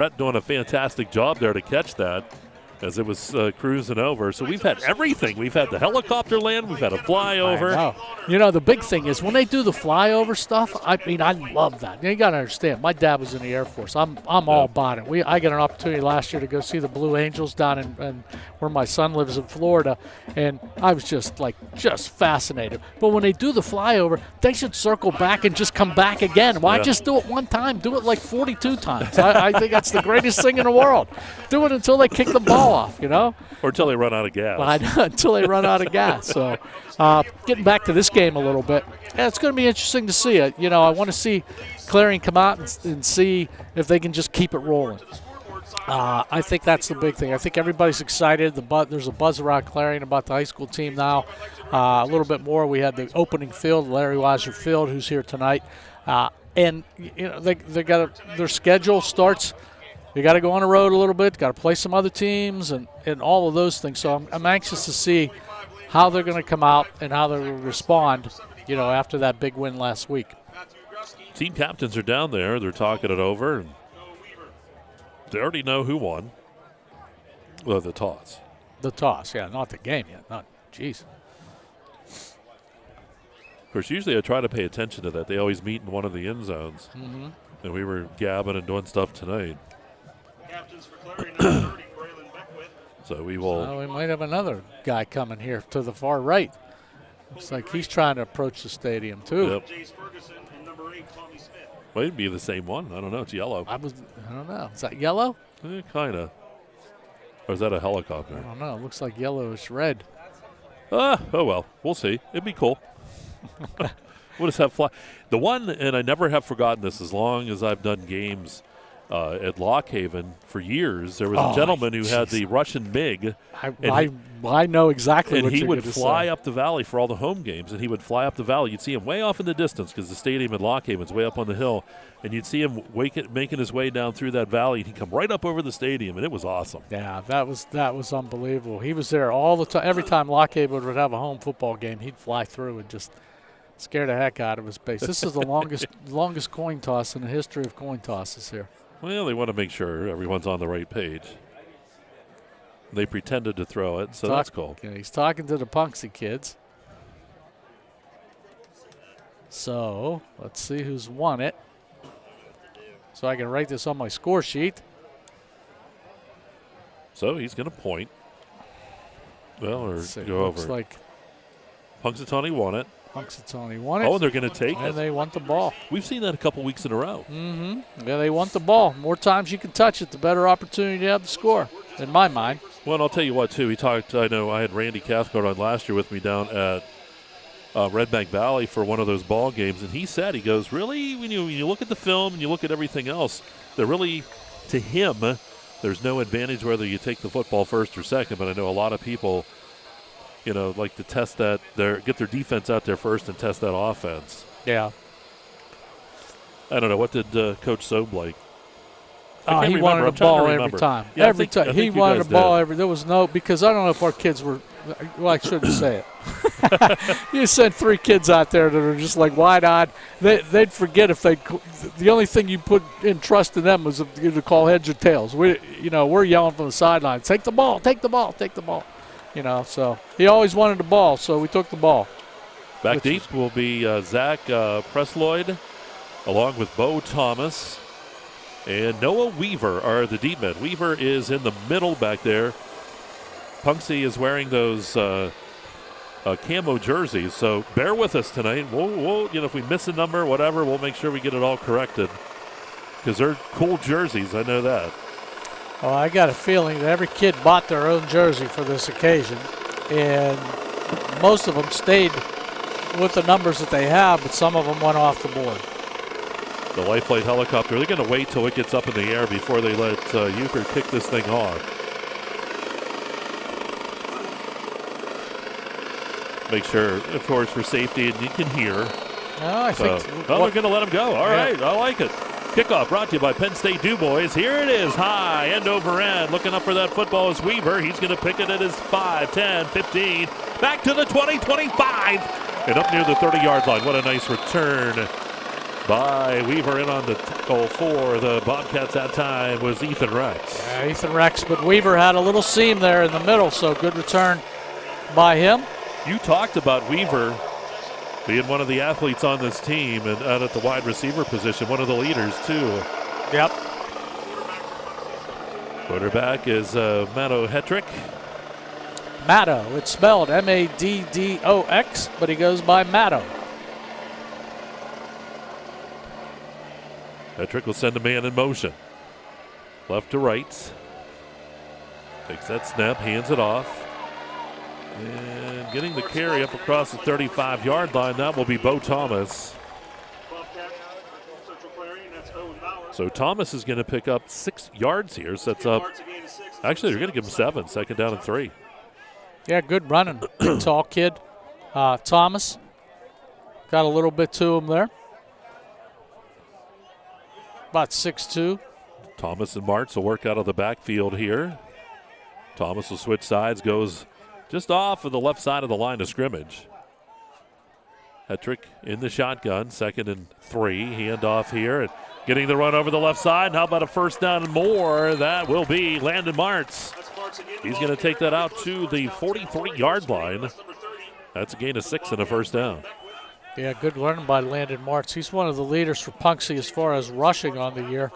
Brett doing a fantastic job there to catch that as it was cruising over. So we've had everything. We've had the helicopter land. We've had a flyover. I know. You know, the big thing is when they do the flyover stuff, I mean, I love that. You got to understand, my dad was in the Air Force. I'm all about it. I got an opportunity last year to go see the Blue Angels down in where my son lives in Florida, and I was just fascinated. But when they do the flyover, they should circle back and just come back again. Why just do it one time? Do it like 42 times. I think that's the greatest thing in the world. Do it until they kick the ball off, you know? Or until they run out of gas. Until they run out of gas. So getting back to this game a little bit, it's going to be interesting to see it. You know, I want to see Clarion come out and see if they can just keep it rolling. I think that's the big thing. I think everybody's excited. There's a buzz around Clarion about the high school team now. A little bit more. We had the opening field, Larry Weiser Field, who's here tonight. And you know, they got their schedule starts. You got to go on the road a little bit. Got to play some other teams and all of those things. So I'm anxious to see how they're going to come out and how they're going to respond, you know, after that big win last week. Team captains are down there. They're talking it over. And they already know who won. Well, the toss. The toss, yeah, not the game yet. Jeez. Of course, usually I try to pay attention to that. They always meet in one of the end zones. Mm-hmm. And we were gabbing and doing stuff tonight. So we will. Well, we might have another guy coming here to the far right. Looks like he's trying to approach the stadium, too. Yep. Might be the same one. I don't know. It's yellow. I don't know. Is that yellow? Kind of. Or is that a helicopter? I don't know. It looks like yellowish red. Oh, well. We'll see. It'd be cool. We'll just have fly. The one, and I never have forgotten this as long as I've done games at Lockhaven for years. There was a gentleman who had the Russian MiG. I know exactly what you're going to say. And he would fly up the valley for all the home games, and he would fly up the valley. You'd see him way off in the distance because the stadium at Lockhaven's way up on the hill, and you'd see him making his way down through that valley, and he'd come right up over the stadium, and it was awesome. Yeah, that was unbelievable. He was there all the time. Every time Lockhaven would have a home football game, he'd fly through and just scare the heck out of his base. This is the longest coin toss in the history of coin tosses here. Well, they want to make sure everyone's on the right page. They pretended to throw it, so that's cool. Yeah, he's talking to the Punxsutawney kids. So let's see who's won it. So I can write this on my score sheet. So he's going to point. Well, or go Looks over. Like Punxsutawney won it. Punxsutawney won it. Oh, and they're going to take it. And they want the ball. We've seen that a couple weeks in a row. Mm-hmm. Yeah, they want the ball. More times you can touch it, the better opportunity to have the score, in my mind. Well, and I'll tell you what, too. I know I had Randy Cathcart on last year with me down at Red Bank Valley for one of those ball games, and he goes, really, when you look at the film and you look at everything else, they're really, to him, there's no advantage whether you take the football first or second, but I know a lot of people, like to test that, get their defense out there first and test that offense. Yeah. I don't know. What did Coach Sobe like? He wanted a ball every time. Yeah, every time. He wanted a ball there was no, because I don't know if our kids were, well, I shouldn't say it. You sent 3 kids out there that are just like wide-eyed. They'd forget if the only thing you put in trust in them was to call heads or tails. We're yelling from the sidelines, take the ball, take the ball, take the ball. So he always wanted the ball, so we took the ball. Back deep will be Zach Presloyd, along with Bo Thomas. And Noah Weaver are the deep men. Weaver is in the middle back there. Punxsutawney is wearing those camo jerseys, so bear with us tonight. We'll if we miss a number, whatever, we'll make sure we get it all corrected because they're cool jerseys. I know that. Well, I got a feeling that every kid bought their own jersey for this occasion, and most of them stayed with the numbers that they have, but some of them went off the board. The life flight helicopter, they're going to wait till it gets up in the air before they let Euchre kick this thing off. Make sure, of course, for safety, and you can hear. I think they're going to let him go. All right, I like it. Kickoff brought to you by Penn State DuBois. Here it is, high, end over end. Looking up for that football is Weaver. He's going to pick it at his 5, 10, 15. Back to the 20, 25. And up near the 30-yard line. What a nice return by Weaver. In on the tackle for the Bobcats that time was Ethan Rex. Yeah, Ethan Rex, but Weaver had a little seam there in the middle, so good return by him. You talked about Weaver being one of the athletes on this team and out at the wide receiver position, one of the leaders too. Yep. Quarterback is Matto Hetrick. Matto, it's spelled M-A-D-D-O-X, but he goes by Matto. Hetrick will send a man in motion. Left to right. Takes that snap, hands it off. And getting the carry up across the 35-yard line, that will be Bo Thomas. So Thomas is going to pick up 6 yards here. Sets up, actually, they're going to give him 7, 2nd down and 3. Yeah, good running. Big, tall kid. Thomas got a little bit to him there. About 6'2". Thomas and Martz will work out of the backfield here. Thomas will switch sides, goes just off of the left side of the line of scrimmage. Hetrick in the shotgun, 2nd and 3. Handoff here and getting the run over the left side. And how about a 1st down and more? That will be Landon Martz. He's going to take that out to the 43-yard line. That's a gain of 6 and a 1st down. Yeah, good running by Landon Martz. He's one of the leaders for Punxsutawney as far as rushing on the year.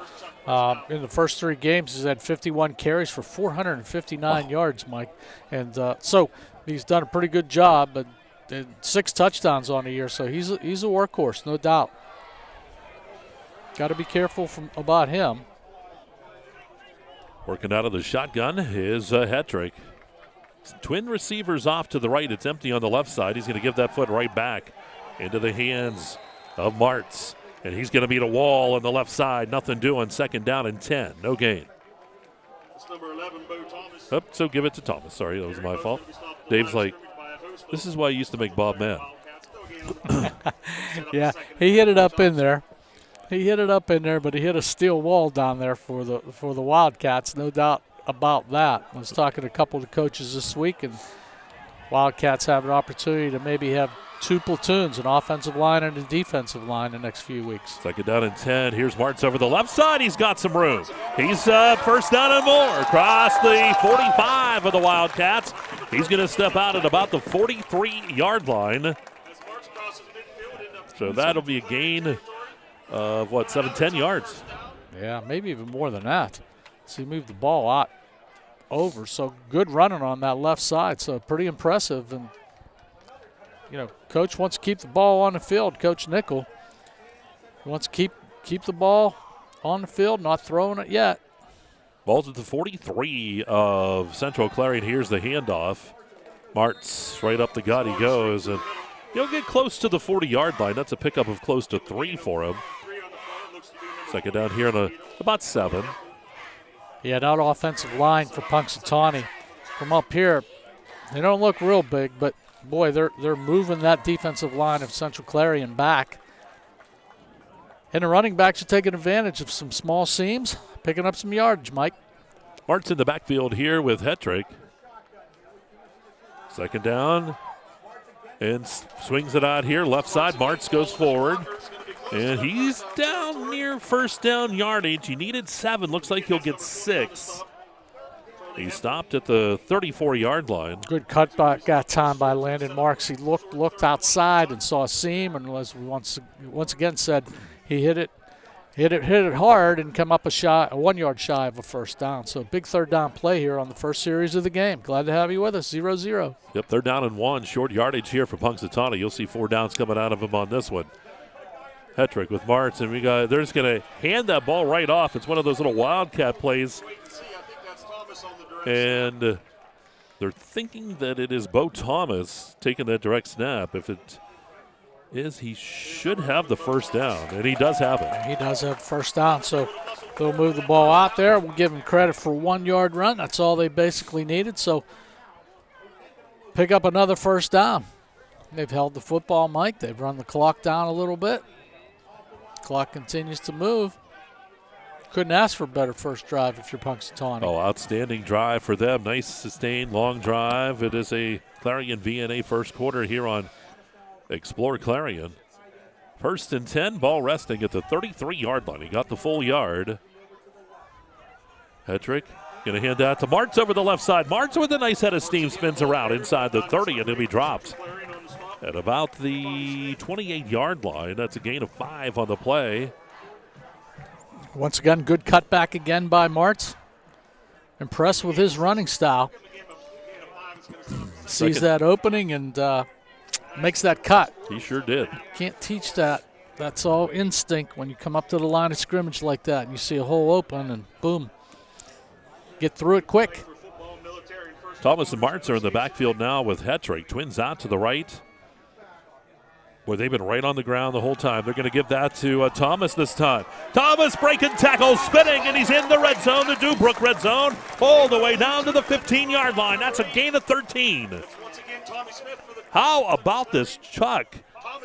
In the first 3 games, he's had 51 carries for 459 yards, Mike. And so he's done a pretty good job, but 6 touchdowns on the year, so he's a workhorse, no doubt. Got to be careful about him. Working out of the shotgun is Hetrick. Twin receivers off to the right. It's empty on the left side. He's going to give that foot right back into the hands of Martz. And he's going to beat a wall on the left side. Nothing doing. 2nd down and 10. No gain. That's number 11, Bo Thomas. Oh, so give it to Thomas. Sorry, that was my fault. Dave's like, this is why I used to make Bob mad. Yeah, he hit it up in there. He hit it up in there, but he hit a steel wall down there for the Wildcats. No doubt about that. I was talking to a couple of the coaches this week, and Wildcats have an opportunity to maybe have 2 platoons, an offensive line and a defensive line, the next few weeks. 2nd down and 10. Here's Martz over the left side. He's got some room. He's 1st down and more across the 45 of the Wildcats. He's going to step out at about the 43-yard line. So that'll be a gain of, 7-10 yards. Yeah, maybe even more than that. So he moved the ball out over. So good running on that left side. So pretty impressive. And, Coach wants to keep the ball on the field, Coach Nickel. He wants to keep the ball on the field, not throwing it yet. Ball's at the 43 of Central Clarion. Here's the handoff. Martz right up the gut he goes. And he'll get close to the 40-yard line. That's a pickup of close to 3 for him. 2nd down here on about 7. Yeah, that offensive line for Punxsutawney from up here, they don't look real big, but boy, they're moving that defensive line of Central Clarion back. And the running backs are taking advantage of some small seams, picking up some yardage, Mike. Martz in the backfield here with Hetrick. 2nd down. And swings it out here. Left side, Martz goes forward. And he's down near 1st down yardage. He needed 7. Looks like he'll get 6. He stopped at the 34-yard line. Good cutback time by Landon Marks. He looked outside and saw a seam, and as we once again said, he hit it hard and come up a 1 yard shy of a 1st down. So big 3rd down play here on the first series of the game. Glad to have you with us. 0-0. Yep, 3rd down and 1. Short yardage here for Punxsutawney. You'll see 4 downs coming out of him on this one. Hetrick with Martz, and they're just going to hand that ball right off. It's one of those little wildcat plays. And they're thinking that it is Bo Thomas taking that direct snap. If it is, he should have the 1st down, and he does have it. He does have 1st down, so they'll move the ball out there. We'll give him credit for a 1 yard run. That's all they basically needed, so pick up another 1st down. They've held the football, Mike. They've run the clock down a little bit. Clock continues to move. Couldn't ask for a better first drive if you're Punxsutawney. Oh, outstanding drive for them. Nice, sustained, long drive. It is a Clarion VNA first quarter here on Explore Clarion. First and 10, ball resting at the 33-yard line. He got the full yard. Hetrick going to hand that to Martz over the left side. Martz with a nice head of steam spins around inside the 30, and he'll be dropped at about the 28-yard line. That's a gain of 5 on the play. Once again, good cutback again by Martz. Impressed with his running style. Sees that opening and makes that cut. He sure did. Can't teach that. That's all instinct when you come up to the line of scrimmage like that and you see a hole open and boom. Get through it quick. Thomas and Martz are in the backfield now with Hetrick. Twins out to the right. Boy, they've been right on the ground the whole time. They're going to give that to Thomas this time. Thomas breaking tackle, spinning, and he's in the red zone, the Dubrook red zone, all the way down to the 15-yard line. That's a gain of 13. How about this Chuck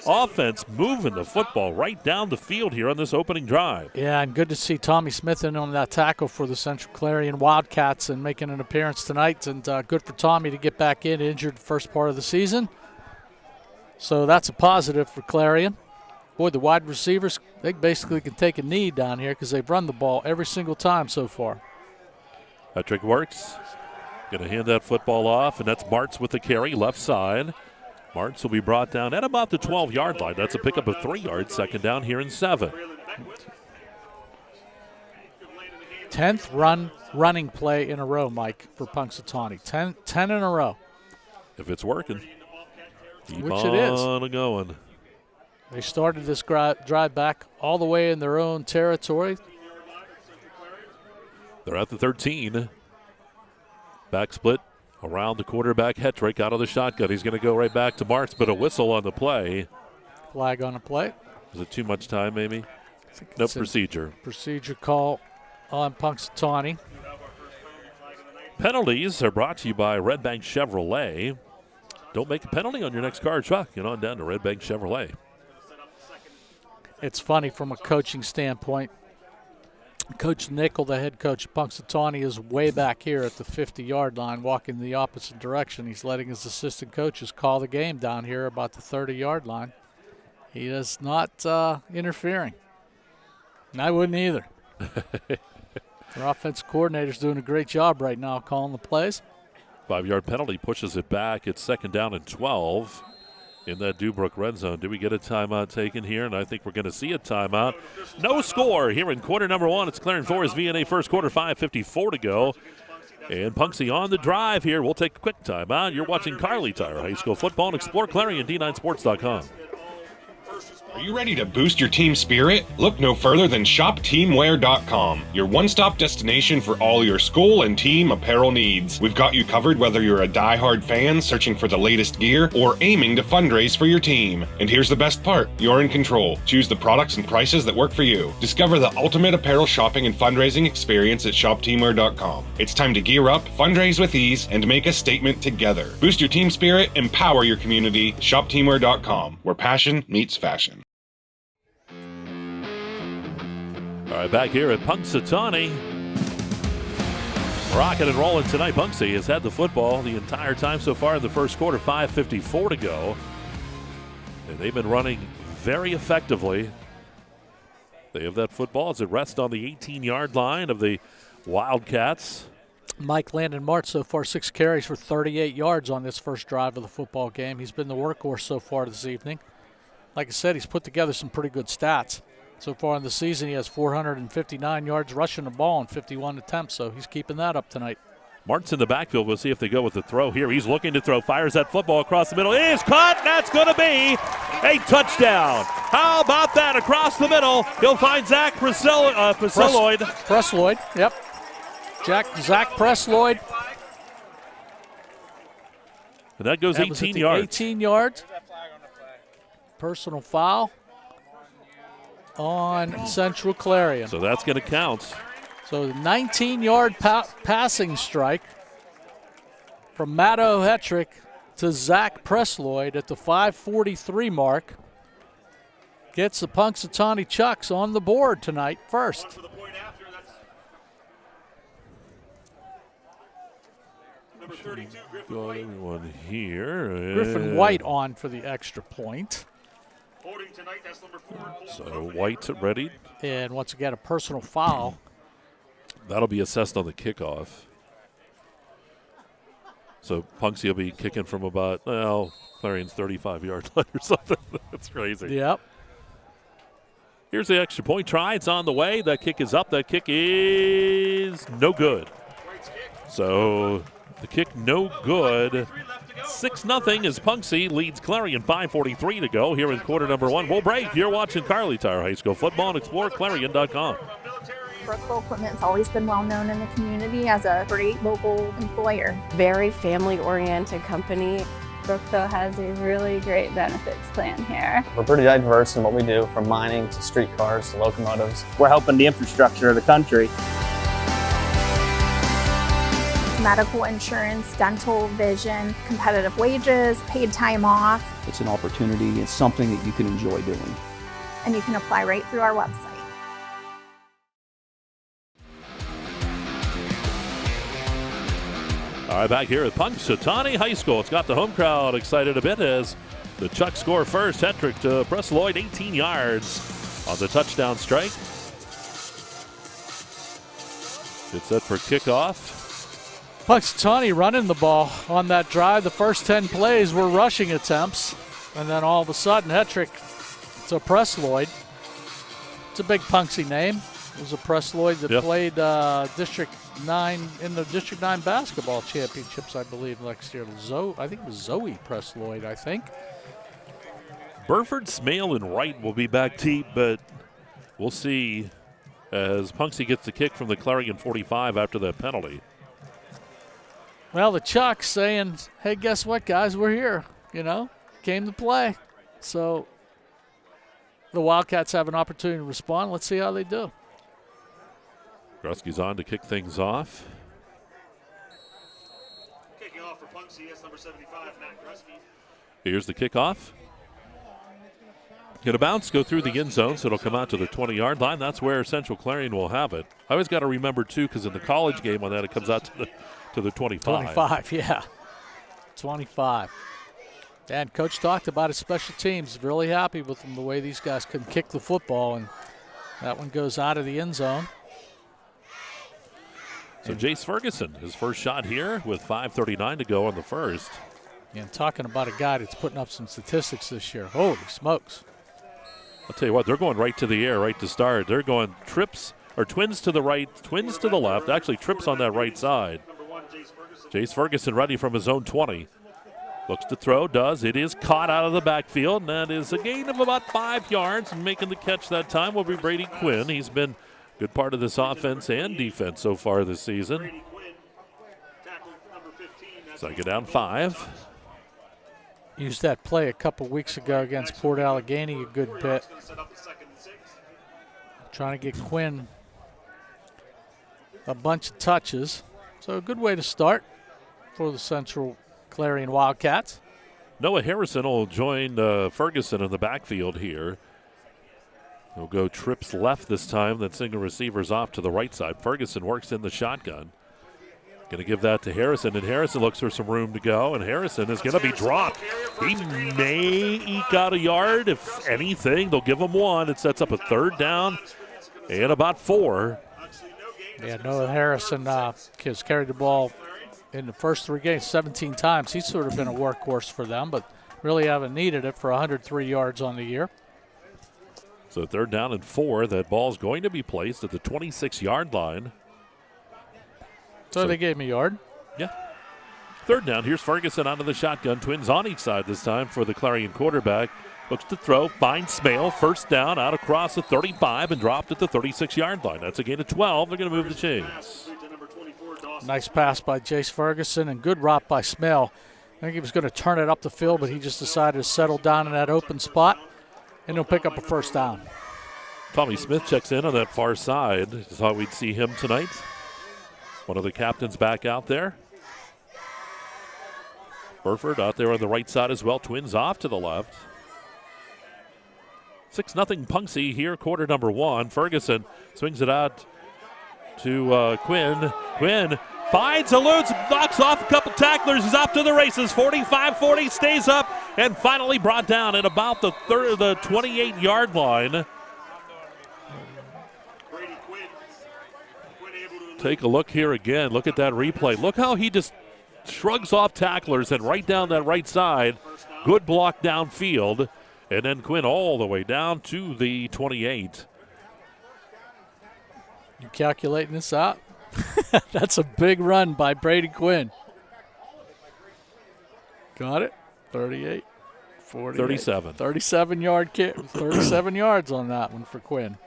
offense moving the football right down the field here on this opening drive? Yeah, and good to see Tommy Smith in on that tackle for the Central Clarion Wildcats and making an appearance tonight. And good for Tommy to get back in, injured the first part of the season. So that's a positive for Clarion. Boy, the wide receivers, they basically can take a knee down here because they've run the ball every single time so far. Hetrick works. Going to hand that football off, and that's Martz with the carry, left side. Martz will be brought down at about the 12-yard line. That's a pickup of 3 yards, second down here and 7. 10th running play in a row, Mike, for Punxsutawney. 10 in a row. If it's working. Keep Which on it is. Going. They started this drive back all the way in their own territory. They're at the 13. Back split around the quarterback. Hetrick out of the shotgun. He's going to go right back to Martz, but a whistle on the play. Flag on the play. Was it too much time, maybe? No procedure. Procedure call on Punxsutawney. Penalties are brought to you by Red Bank Chevrolet. Don't make a penalty on your next car or truck. Get on down to Red Bank Chevrolet. It's funny from a coaching standpoint. Coach Nickel, the head coach of Punxsutawney, is way back here at the 50-yard line, walking the opposite direction. He's letting his assistant coaches call the game down here about the 30-yard line. He is not interfering. And I wouldn't either. Their offensive coordinator's doing a great job right now calling the plays. 5-yard penalty pushes it back. It's second down and 12 in that Dubrook red zone. Do we get a timeout taken here? And I think we're going to see a timeout. No score here in quarter number 1. It's Clarion 4's VNA first quarter, 5:54 to go. And Punxsy on the drive here. We'll take a quick timeout. You're watching Kerle Tire High School football and ExploreClarion, D9Sports.com. Are you ready to boost your team spirit? Look no further than shopteamwear.com, your one-stop destination for all your school and team apparel needs. We've got you covered whether you're a die-hard fan searching for the latest gear or aiming to fundraise for your team. And here's the best part, you're in control. Choose the products and prices that work for you. Discover the ultimate apparel shopping and fundraising experience at shopteamwear.com. It's time to gear up, fundraise with ease, and make a statement together. Boost your team spirit, empower your community. Shopteamwear.com, where passion meets fashion. All right, back here at Punxsutawney. Rocking and rolling tonight. Punxsy has had the football the entire time so far in the first quarter, 5:54 to go. And they've been running very effectively. They have that football as it rests on the 18-yard line of the Wildcats. Mike Landon Martz so far 6 carries for 38 yards on this first drive of the football game. He's been the workhorse so far this evening. Like I said, he's put together some pretty good stats. So far in the season, he has 459 yards rushing the ball in 51 attempts, so he's keeping that up tonight. Martz in the backfield. We'll see if they go with the throw here. He's looking to throw, fires that football across the middle. It is caught. That's going to be a touchdown. How about that across the middle? He'll find Zach Presloyd. Presloyd, yep. Zach Presloyd. And that goes 18 yards. 18 yards. Personal foul on Central Clarion. So that's going to count. So 19-yard passing strike from Matto Hetrick to Zach Presloyd at the 5:43 mark. Gets the Punxsutawney Chucks on the board tonight first. Got everyone here. Griffin White on for the extra point. tonight. That's number 4. So White ready. And once again, a personal foul. That'll be assessed on the kickoff. So Punxsutawney will be kicking from about, well, Clarion's 35-yard line or something. That's crazy. Yep. Here's the extra point try. It's on the way. That kick is up. That kick is no good. So the kick no good. 6-0 as Punxsutawney leads Clarion. 5:43 to go here in quarter number 1. We'll break. You're watching Kerle Tire High School football on exploreClarion.com. Brookville Equipment's always been well known in the community as a great local employer. Very family-oriented company. Brookville has a really great benefits plan here. We're pretty diverse in what we do, from mining to streetcars to locomotives. We're helping the infrastructure of the country. Medical insurance, dental, vision, competitive wages, paid time off. It's an opportunity. It's something that you can enjoy doing. And you can apply right through our website. All right, back here at Punxsutawney High School. It's got the home crowd excited a bit as the Chucks score first. Hetrick to Press Lloyd, 18 yards on the touchdown strike. It's set for kickoff. Punxsutawney running the ball on that drive. The first 10 plays were rushing attempts. And then all of a sudden, Hetrick to Press Lloyd. It's a big Punxsutawney name. It was a Press Lloyd that played District 9 in the District 9 basketball championships, I believe, next year. I think it was Zoe Press Lloyd, I think. Burford, Smale, and Wright will be back deep, but we'll see as Punxsutawney gets the kick from the Clarion 45 after that penalty. Well, the Chucks saying, hey, guess what, guys? We're here. You know, came to play. So the Wildcats have an opportunity to respond. Let's see how they do. Grusky's on to kick things off. Kicking off for Punxsutawney, that's number 75, Matt Grusky. Here's the kickoff. Going to bounce, go through the end zone, so it'll come out to the 20-yard line. That's where Central Clarion will have it. I always got to remember, too, because in the college game on that, it comes out to the 25. 25, yeah. 25. And Coach talked about his special teams. Really happy with them, the way these guys can kick the football. And that one goes out of the end zone. So Jace Ferguson, his first shot here with 5:39 to go on the first. And talking about a guy that's putting up some statistics this year. Holy smokes. I'll tell you what, they're going right to the air, right to start. They're going trips, or twins to the right, twins to the left. Actually, trips on that right side. Jace Ferguson ready from his own 20. Looks to throw, does. It is caught out of the backfield, and that is a gain of about 5 yards. And making the catch that time will be Brady Quinn. He's been a good part of this offense and defense so far this season. Second down 5. Used that play a couple weeks ago against Port Allegheny a good bit. Trying to get Quinn a bunch of touches. So a good way to start for the Central Clarion Wildcats. Noah Harrison will join Ferguson in the backfield here. He'll go trips left this time, then single receivers off to the right side. Ferguson works in the shotgun. Going to give that to Harrison, and Harrison looks for some room to go, and Harrison is going to be dropped. He may eke out a yard. If anything, they'll give him 1. It sets up a third down and about 4. Yeah, Noah Harrison has carried the ball in the first 3 games 17 times. He's sort of been a workhorse for them, but really haven't needed it for 103 yards on the year. So third down and 4. That ball's going to be placed at the 26-yard line. So they gave me a yard. Yeah. Third down. Here's Ferguson out of the shotgun. Twins on each side this time for the Clarion quarterback. Looks to throw. Finds Smale. First down out across the 35 and dropped at the 36-yard line. That's a gain of 12. They're going to move the chains. Nice pass by Jace Ferguson and good route by Smale. I think he was going to turn it up the field, but he just decided to settle down in that open spot, and he'll pick up a first down. Tommy Smith checks in on that far side. Just thought we'd see him tonight. One of the captains back out there. Burford out there on the right side as well. Twins off to the left. 6-0 Punxsutawney here, quarter number 1. Ferguson swings it out to Quinn. Quinn Finds, eludes, knocks off a couple tacklers. He's off to the races. 45-40, stays up, and finally brought down at about the 28-yard line. Take a look here again. Look at that replay. Look how he just shrugs off tacklers and right down that right side. Good block downfield. And then Quinn all the way down to the 28. You calculating this out? That's a big run by Brady Quinn. Got it? 38, 48. 37. 37-yard kick. 37 yards on that one for Quinn.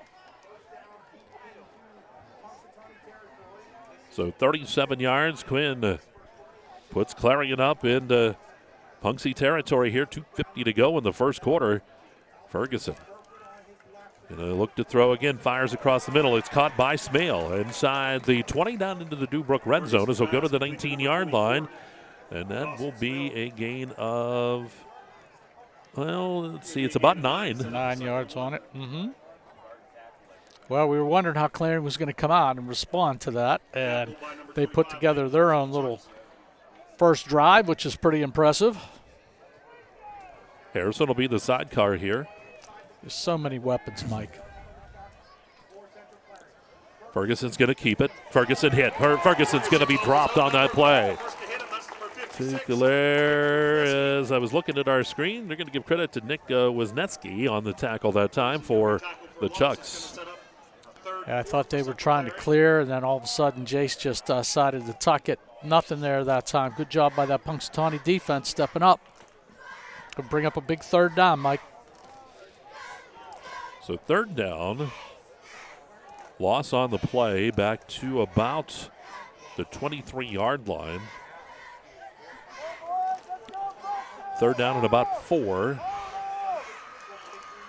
So 37 yards. Quinn puts Clarion up in Punxsutawney territory here. 2:50 to go in the first quarter. Ferguson gonna look to throw again. Fires across the middle. It's caught by Smale inside the 20 down into the Dubrook red zone as he'll go to the 19-yard line. And that will be a gain of, well, let's see, it's about 9. 9 yards on it. Well, we were wondering how Clarion was going to come out and respond to that, and they put together their own little first drive, which is pretty impressive. Harrison will be the sidecar here. There's so many weapons, Mike. Ferguson's going to keep it. Ferguson hit. Ferguson's going to be dropped on that play. As I was looking at our screen, they're going to give credit to Nick Wisniewski on the tackle that time for the Chucks. Yeah, I thought they were trying to clear, and then all of a sudden Jace just decided to tuck it. Nothing there that time. Good job by that Punxsutawney defense stepping up. Could bring up a big third down, Mike. So third down. Loss on the play back to about the 23-yard line. Third down at about 4.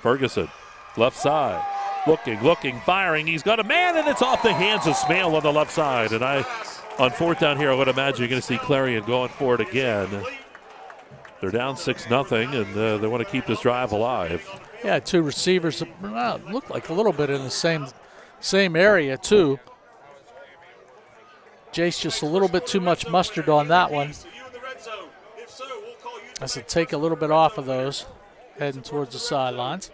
Ferguson, left side. Looking, firing. He's got a man, and it's off the hands of Smale on the left side. And on fourth down here, I would imagine you're going to see Clarion going for it again. They're down 6-0, and they want to keep this drive alive. Yeah, 2 receivers look like a little bit in the same area, too. Jace just a little bit too much mustard on that one. Has to take a little bit off of those, heading towards the sidelines.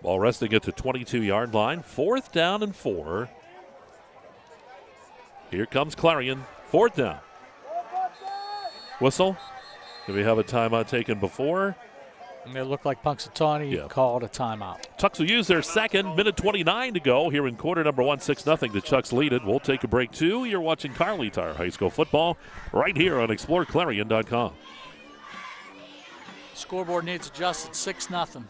Ball resting at the 22-yard line. 4th down and 4. Here comes Clarion. 4th down. Whistle. Did we have a timeout taken before? And it looked like Punxsutawney called a timeout. Chucks will use their second. Minute 29 to go here in quarter number 1, 6-0. The Chucks lead it. We'll take a break, too. You're watching Kerle Tire High School football right here on exploreClarion.com. Scoreboard needs adjusted, 6-0.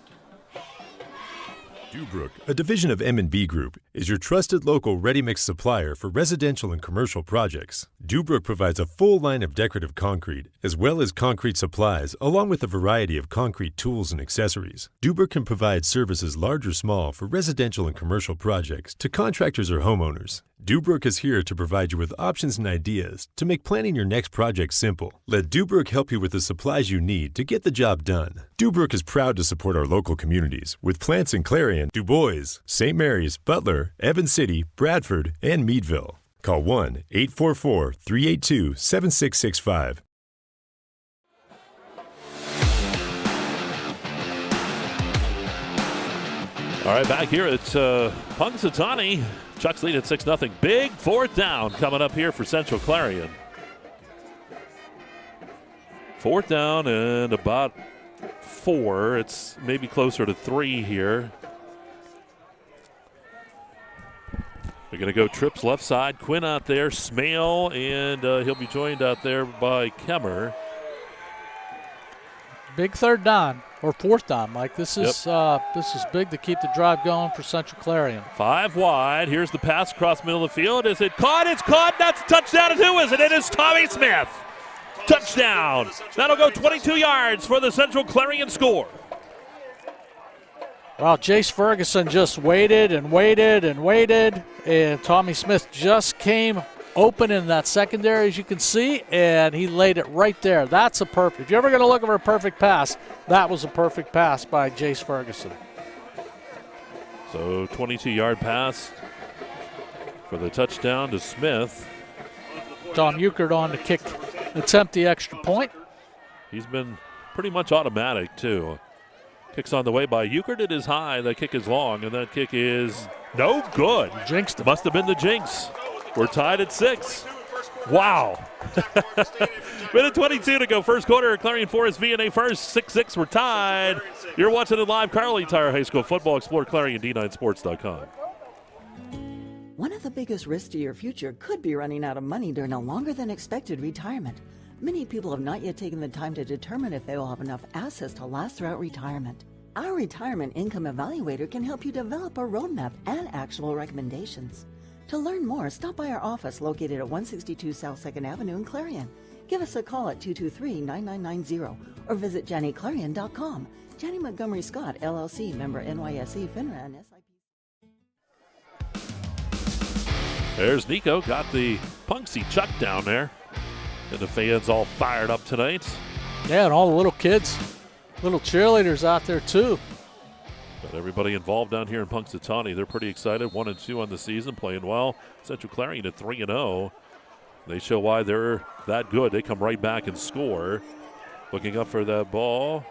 Dubrook, a division of M&B Group, is your trusted local ready-mix supplier for residential and commercial projects. Dubrook provides a full line of decorative concrete, as well as concrete supplies, along with a variety of concrete tools and accessories. Dubrook can provide services large or small for residential and commercial projects to contractors or homeowners. Dubrook is here to provide you with options and ideas to make planning your next project simple. Let Dubrook help you with the supplies you need to get the job done. Dubrook is proud to support our local communities with plants in Clarion, Du Bois, St. Mary's, Butler, Evans City, Bradford, and Meadville. Call 1-844-382-7665. All right, back here at Punxsutawney. Chucks lead at 6-0. Big 4th down coming up here for Central Clarion. 4th down and about 4. It's maybe closer to 3 here. They're going to go trips left side. Quinn out there, Smale, and he'll be joined out there by Kemmer. Big 3rd down, or 4th down, Mike. This is big to keep the drive going for Central Clarion. 5 wide. Here's the pass across the middle of the field. Is it caught? It's caught. That's a touchdown. And who is it? It is Tommy Smith. Touchdown. That'll go 22 yards for the Central Clarion score. Well, Jace Ferguson just waited and waited and waited, and Tommy Smith just came open in that secondary, as you can see, and he laid it right there. That's a perfect. If you're ever going to look for a perfect pass, that was a perfect pass by Jace Ferguson. So 22-yard pass for the touchdown to Smith. Tom Euchert on to attempt the extra point. He's been pretty much automatic, too. Kick's on the way by Euchert. It is high. That kick is long, and that kick is no good. Jinxed him. Must have been the jinx. We're tied at 6. Wow. Minute 22 to go. First quarter. Clarion Forest VNA first. 6-6. We're tied. You're watching it live. Kerle Tire High School Football. Explore Clarion, D9Sports.com. One of the biggest risks to your future could be running out of money during a longer than expected retirement. Many people have not yet taken the time to determine if they will have enough assets to last throughout retirement. Our Retirement Income Evaluator can help you develop a roadmap and actionable recommendations. To learn more, stop by our office located at 162 South 2nd Avenue in Clarion. Give us a call at 223-9990 or visit JannyClarion.com. Janney Montgomery Scott, LLC, member NYSE, FINRA, and SIP. There's Nico. Got the Punxsutawney chuck down there. And the fans all fired up tonight. Yeah, and all the little kids, little cheerleaders out there too. Got everybody involved down here in Punxsutawney. They're pretty excited. 1-2 on the season, playing well. Central Clarion at 3-0. They show why they're that good. They come right back and score. Looking up for that ball.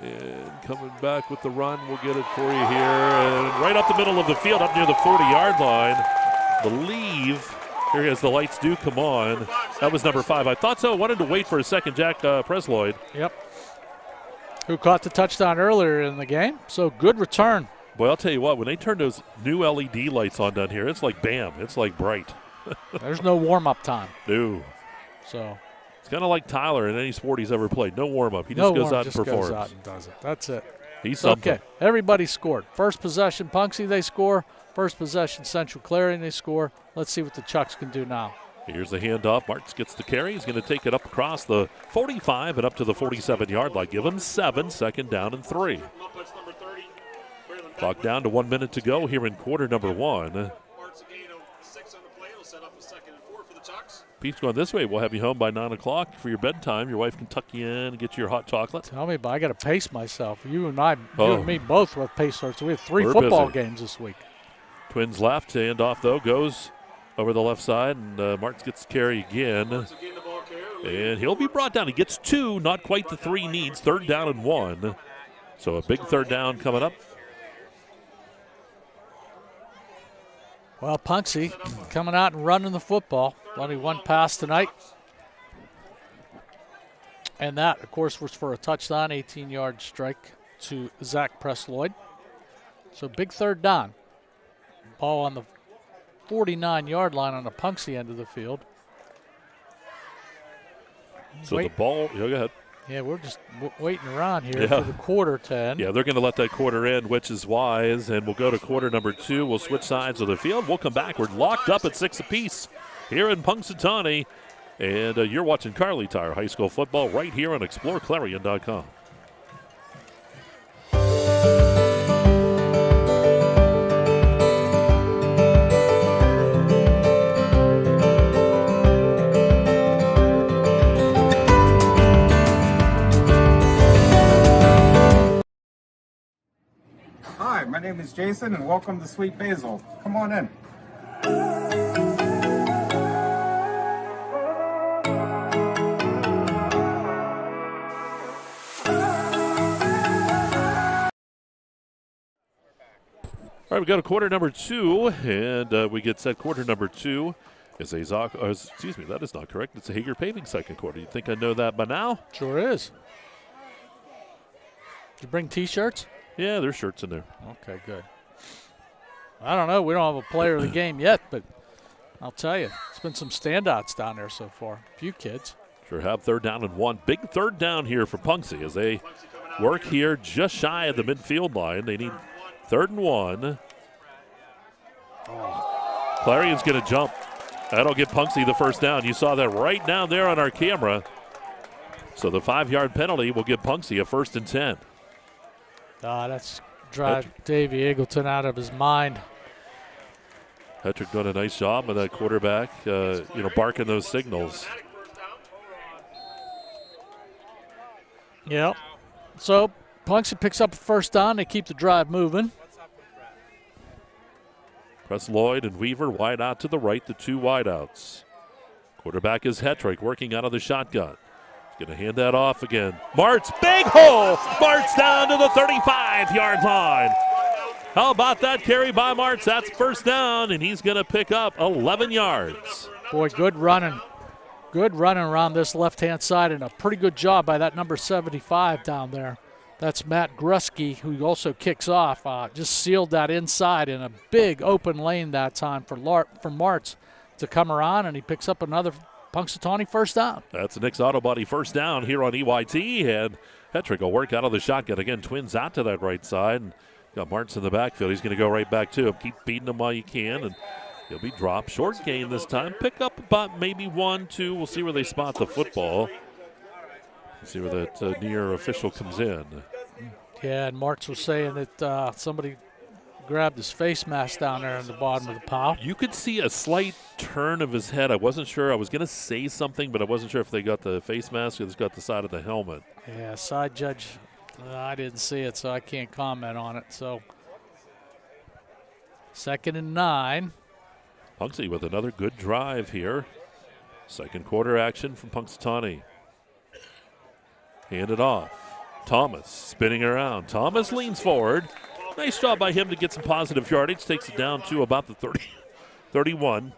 And coming back with the run. We'll get it for you here. And right up the middle of the field, up near the 40-yard line. Believe, here as the lights do come on. That was number 5. I thought so. Wanted to wait for a second. Jack Presloyd. Yep. Who caught the touchdown earlier in the game. So good return. Boy, I'll tell you what, when they turn those new LED lights on down here, it's like bam. It's like bright. There's no warm-up time. No. So it's kind of like Tyler in any sport he's ever played. No warm-up. He just goes out and performs. Goes out and does it. That's it. He's something. Okay, everybody scored. First possession, Punxsutawney, they score. First possession, Central Clarion, they score. Let's see what the Chucks can do now. Here's the handoff. Martins gets the carry. He's going to take it up across the 45 and up to the 47-yard line. Give him 7, second down and 3. Clock down to 1 minute to go here in quarter number 1. Pete's going this way. We'll have you home by 9 o'clock for your bedtime. Your wife can tuck you in and get you your hot chocolate. Tell me, but I got to pace myself. You and me both with pace starts. We have 3 football games this week. Twins left. Handoff, though, goes over the left side, and Martins gets the carry again. And he'll be brought down. He gets 2, not quite the 3 needs. 3rd down and 1. So a big 3rd down coming up. Well, Punxsutawney coming out and running the football. Only 1 pass tonight. And that, of course, was for a touchdown, 18-yard strike to Zach Presloyd. So big 3rd down. Ball on the 49-yard line on the Punxsutawney end of the field. So the ball, go ahead. Yeah, we're just waiting around here for the quarter to end. Yeah, they're going to let that quarter end, which is wise, and we'll go to quarter number 2. We'll switch sides of the field. We'll come back. We're locked up at 6 apiece here in Punxsutawney, and you're watching Kerle Tire High School football right here on exploreClarion.com. Hi, my name is Jason, and welcome to Sweet Basil. Come on in. All right, we go to quarter number 2, and we get set. Quarter number 2 is excuse me, that is not correct. It's a Hager Paving second quarter. You think I know that by now? Sure is. Did you bring T-shirts? Yeah, there's shirts in there. Okay, good. I don't know. We don't have a player of the game yet, but I'll tell you, it's been some standouts down there so far. A few kids. Sure have. 3rd down and 1. Big 3rd down here for Punxsutawney as they work here just shy of the midfield line. They need 3rd and 1. Clarion's going to jump. That'll get Punxsutawney the first down. You saw that right down there on our camera. So the 5-yard penalty will give Punxsutawney a 1st and 10. That's drive Davey Eagleton out of his mind. Hetrick done a nice job of that quarterback, barking those signals. Yep. So Punxsutawney picks up a 1st down. They keep the drive moving. Presloyd and Weaver wide out to the right, the two wideouts. Quarterback is Hetrick working out of the shotgun. He's going to hand that off again. Martz, big hole! Martz down to the 35-yard line. How about that carry by Martz? That's first down, and he's going to pick up 11 yards. Boy, good running. Good running around this left-hand side, and a pretty good job by that number 75 down there. That's Matt Grusky, who also kicks off. Just sealed that inside in a big open lane that time for Martz to come around, and he picks up another Punxsutawney first down. That's Nick's Auto Body first down here on EYT, and Hetrick will work out of the shotgun. Again, twins out to that right side. And got Martz in the backfield. He's going to go right back to him. Keep beating him while you can, and he'll be dropped. Short gain this time. Pick up about maybe 1, 2. We'll see where they spot the football. See where that near official comes in. Yeah, and Martz was saying that somebody grabbed his face mask down there in the bottom of the pile. You could see a slight turn of his head. I wasn't sure. I was going to say something, but I wasn't sure if they got the face mask or they got the side of the helmet. Yeah, side judge, I didn't see it, so I can't comment on it. So 2nd and 9. Punxsy with another good drive here. Second quarter action from Punxsutawney. Hand it off. Thomas spinning around. Thomas leans forward. Nice job by him to get some positive yardage. Takes it down to about the 31.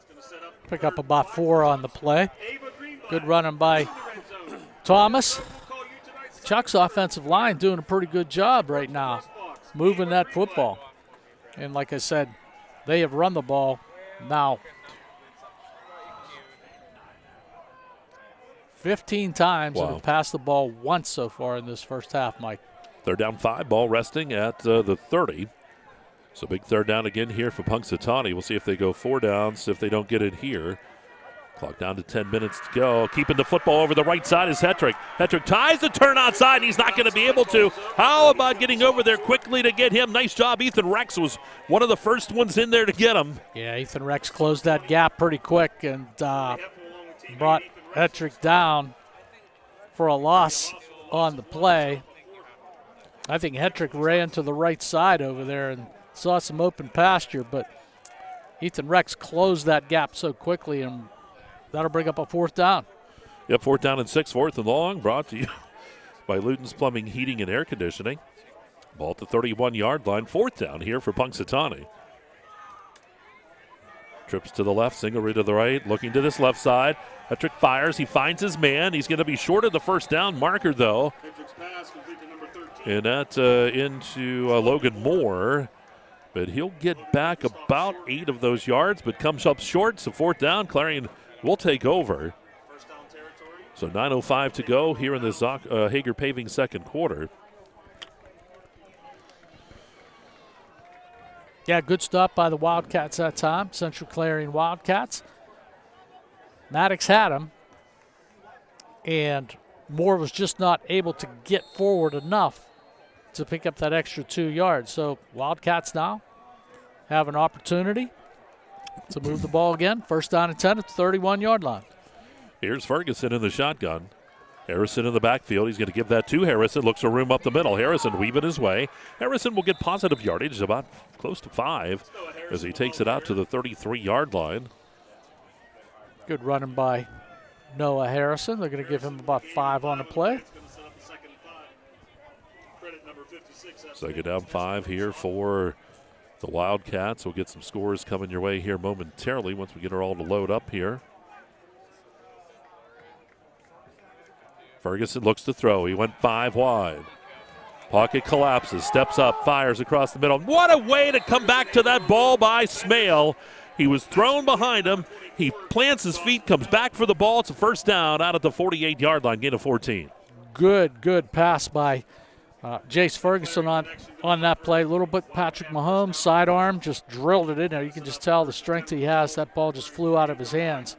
Pick up about 4 on the play. Good running by Thomas. Chuck's offensive line doing a pretty good job right now, moving that football. And like I said, they have run the ball now 15 times and have passed the ball once so far in this first half, Mike. They're down 5, ball resting at the 30. So big third down again here for Punxsutawney. We'll see if they go 4 downs, if they don't get it here. Clock down to 10 minutes to go. Keeping the football over the right side is Hetrick. Hetrick ties the turn outside. He's not going to be able to. How about getting over there quickly to get him? Nice job. Ethan Rex was one of the first ones in there to get him. Yeah, Ethan Rex closed that gap pretty quick and brought Hetrick down for a loss on the play. I think Hetrick ran to the right side over there and saw some open pasture, but Ethan Rex closed that gap so quickly, and that'll bring up a 4th down. Yep, 4th down and 6, 4th and long, brought to you by Luton's Plumbing, Heating, and Air Conditioning. Ball at the 31-yard line, 4th down here for Punxsutawney. Trips to the left, single read to the right, looking to this left side. Hetrick fires, he finds his man. He's going to be short of the first down marker, though. And that into Logan Moore. But he'll get back about 8 of those yards, but comes up short, so 4th down. Clarion will take over. So 9:05 to go here in the Hager Paving second quarter. Yeah, good stop by the Wildcats that time, Central Clarion Wildcats. Maddox had him, and Moore was just not able to get forward enough to pick up that extra 2 yards. So Wildcats now have an opportunity to move the ball again. 1st down and 10 at the 31-yard line. Here's Ferguson in the shotgun. Harrison in the backfield. He's going to give that to Harrison. Looks for room up the middle. Harrison weaving his way. Harrison will get positive yardage, about close to 5, as he takes it out to the 33-yard line. Good running by Noah Harrison. They're going to give him about 5 on the play. 2nd down 5 here for the Wildcats. We'll get some scores coming your way here momentarily once we get her all to load up here. Ferguson looks to throw. He went 5 wide. Pocket collapses, steps up, fires across the middle. What a way to come back to that ball by Smale. He was thrown behind him. He plants his feet, comes back for the ball. It's a 1st down out at the 48-yard line, gain of 14. Good pass by Jace Ferguson on that play. A little bit Patrick Mahomes, sidearm, just drilled it in there. You can just tell the strength he has. That ball just flew out of his hands.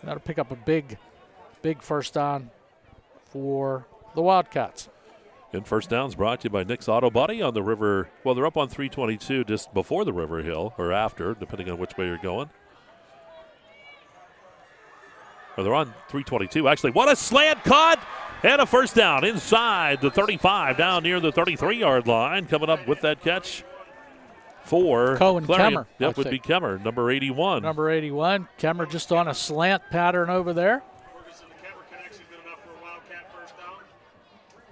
That'll pick up a big 1st down for the Wildcats. And 1st downs brought to you by Nick's Auto Body on the River. Well, they're up on 322 just before the River Hill, or after, depending on which way you're going. Or they're on 322. Actually, what a slant cut! And a 1st down inside the 35, down near the 33-yard line. Coming up with that catch for Cohen Clarion. Kemmer. That would be Kemmer, number 81. Number 81. Kemmer just on a slant pattern over there.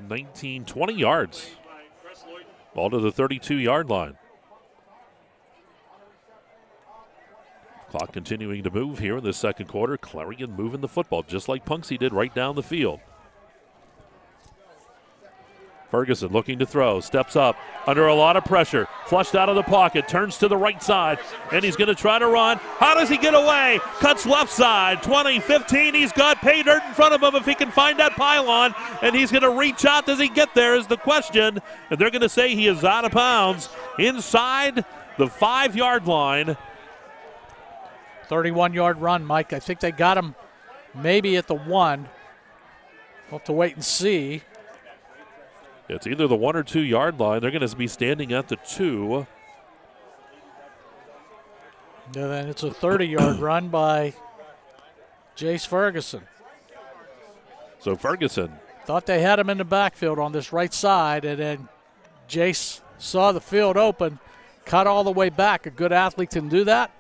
20 yards. Ball to the 32-yard line. Clock continuing to move here in the second quarter. Clarion moving the football just like Punxsutawney did right down the field. Ferguson looking to throw, steps up under a lot of pressure, flushed out of the pocket, turns to the right side, and he's going to try to run. How does he get away? Cuts left side, 20, 15. He's got pay dirt in front of him if he can find that pylon, and he's going to reach out. Does he get there is the question, and they're going to say he is out of bounds inside the 5-yard line. 31-yard run, Mike. I think they got him maybe at the 1. We'll have to wait and see. It's either the 1 or 2-yard line. They're going to be standing at the 2. And then it's a 30-yard run by Jace Ferguson. So Ferguson. Thought they had him in the backfield on this right side, and then Jace saw the field open, cut all the way back. A good athlete can do that.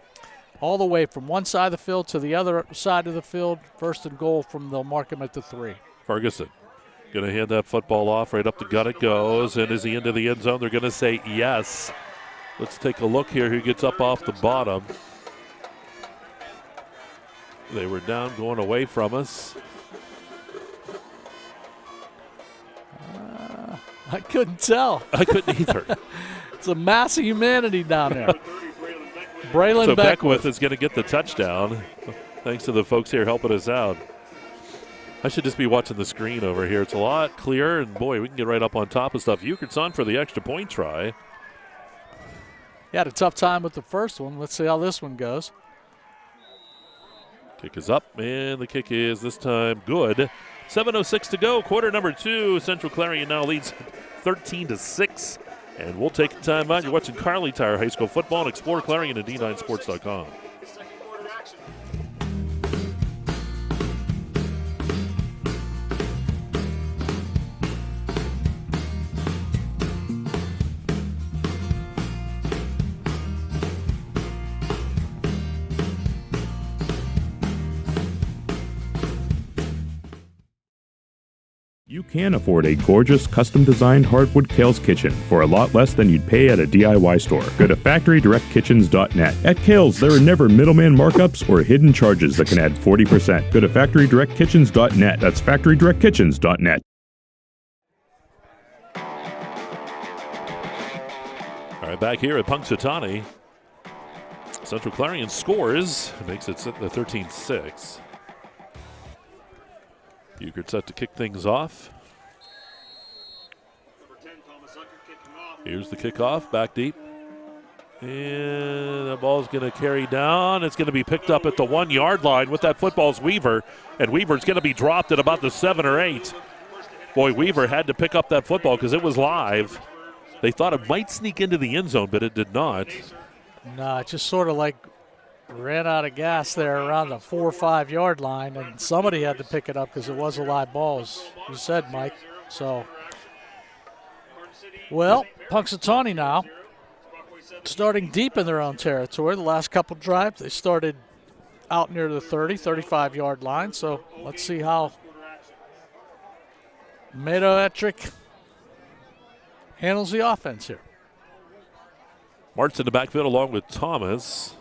All the way from one side of the field to the other side of the field. First and goal from they'll mark him at the 3. Ferguson going to hand that football off. Right up the gut it goes. And is he into the end zone? They're going to say yes. Let's take a look here who gets up off the bottom. They were down going away from us. I couldn't tell. I couldn't either. It's a mass of humanity down there. Braylon so Beckwith is going to get the touchdown. Thanks to the folks here helping us out. I should just be watching the screen over here. It's a lot clearer, and boy, we can get right up on top of stuff. Euchart's on for the extra point try. He had a tough time with the first one. Let's see how this one goes. Kick is up, and the kick is this time good. 7:06 to go, quarter number 2. Central Clarion now leads 13-6. And we'll take a timeout. You're watching Kerle Tire High School football and Explore Clarion at D9Sports.com. You can afford a gorgeous, custom-designed hardwood Kerle's kitchen for a lot less than you'd pay at a DIY store. Go to FactoryDirectKitchens.net. At Kerle's, there are never middleman markups or hidden charges that can add 40%. Go to FactoryDirectKitchens.net. That's FactoryDirectKitchens.net. All right, back here at Punxsutawney. Central Clarion scores, makes it the 13-6. Euchert set to kick things off. Here's the kickoff, back deep. And the ball's going to carry down. It's going to be picked up at the 1-yard line. With that football's Weaver. And Weaver's going to be dropped at about the 7 or 8. Boy, Weaver had to pick up that football because it was live. They thought it might sneak into the end zone, but it did not. No, it just sort of like ran out of gas there around the 4 or 5 yard line, and somebody had to pick it up because it was a live ball, as you said, Mike. So, well, Punxsutawney now starting deep in their own territory. The last couple drives, they started out near the 30, 35 yard line. So let's see how Meadow-Ettrick handles the offense here. Mart's in the backfield along with Thomas.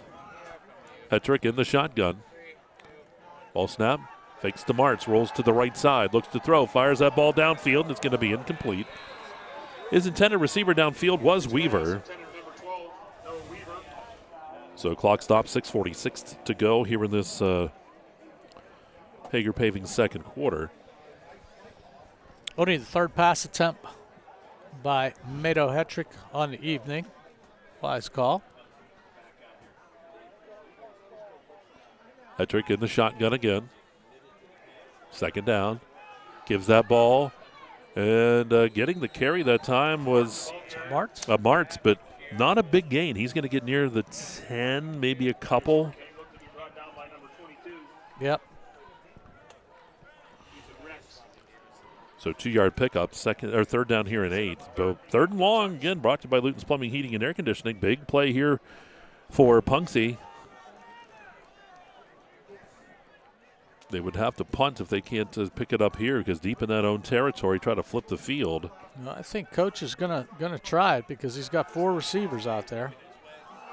Ettrick in the shotgun. Ball snap. Fakes to Martz. Rolls to the right side. Looks to throw. Fires that ball downfield. And it's going to be incomplete. His intended receiver downfield was Weaver. So clock stops. 6:46 to go here in this Hager Paving second quarter. Only the third pass attempt by Meadow-Ettrick on the evening. Wise call. Ettrick in the shotgun again. Second down. Gives that ball. And getting the carry that time was Martz. Martz, but not a big gain. He's going to get near the 10, maybe a couple. Yep. So 2-yard pickup, third down here and 8. So third and long, again, brought to you by Luton's Plumbing, Heating, and Air Conditioning. Big play here for Punxsutawney. They would have to punt if they can't pick it up here because deep in that own territory, try to flip the field. Well, I think Coach is gonna try it because he's got 4 receivers out there.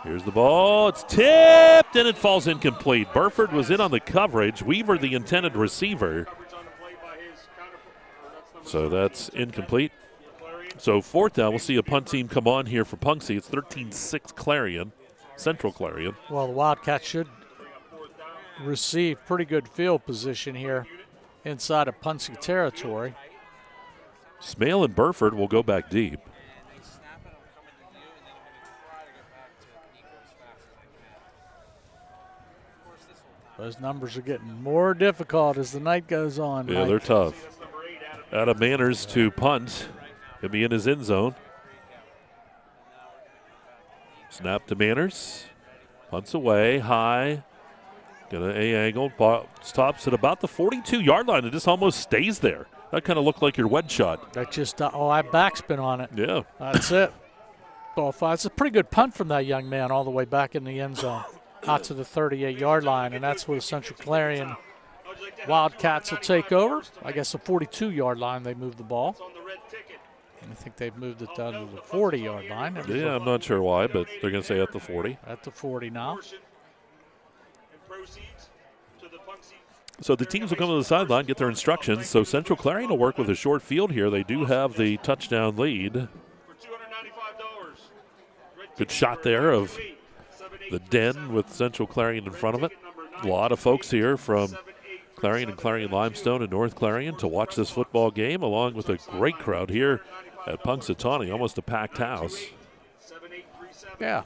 Here's the ball. It's tipped, and it falls incomplete. Burford was in on the coverage. Weaver, the intended receiver. So that's incomplete. So fourth down, we'll see a punt team come on here for Punxsutawney. It's 13-6 Clarion, Central Clarion. Well, the Wildcats should receive pretty good field position here inside of Punxsutawney territory. Smale and Burford will go back deep. Those numbers are getting more difficult as the night goes on. Yeah, Mike. they're tough. Adam Manners to punt. He'll be in his end zone. Snap to Manners. Punts away, high. Got an A-angle. Stops at about the 42-yard line. It just almost stays there. That kind of looked like your wedge shot. That just, I backspin on it. Yeah. That's it. It's a pretty good punt from that young man all the way back in the end zone, out to the 38-yard line, and that's where the Central Clarion Wildcats will take over. I guess the 42-yard line they moved the ball. And I think they've moved it down to the 40-yard line. Yeah, I'm not sure why, but they're going to say at the 40. At the 40 now. So the teams will come to the sideline, get their instructions. So Central Clarion will work with a short field here. They do have the touchdown lead. Good shot there of the den with Central Clarion in front of it. A lot of folks here from Clarion and Clarion Limestone and North Clarion to watch this football game, along with a great crowd here at Punxsutawney, almost a packed house. Yeah.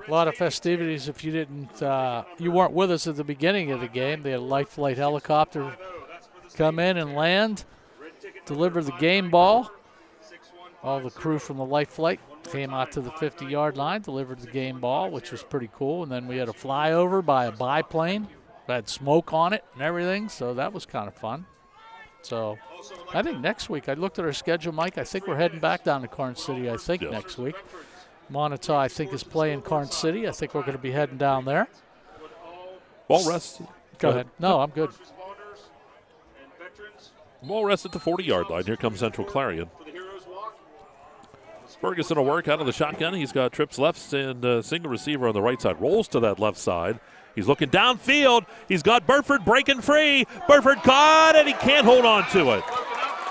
A lot of festivities. If you you weren't with us at the beginning of the game, they had a light flight helicopter come in and land, deliver the game ball. All the crew from the light flight came out to the 50-yard line, delivered the game ball, which was pretty cool. And then we had a flyover by a biplane that had smoke on it and everything, so that was kind of fun. So I think next week, I looked at our schedule, Mike. I think we're heading back down to Karn City, next week. Montauk, I think, is playing Karn City. I think we're going to be heading down there. Ball rest. Go ahead. No, I'm good. Ball rest at the 40-yard line. Here comes Central Clarion. Ferguson will work out of the shotgun. He's got trips left and single receiver on the right side. Rolls to that left side. He's looking downfield. He's got Burford breaking free. Burford caught, and he can't hold on to it.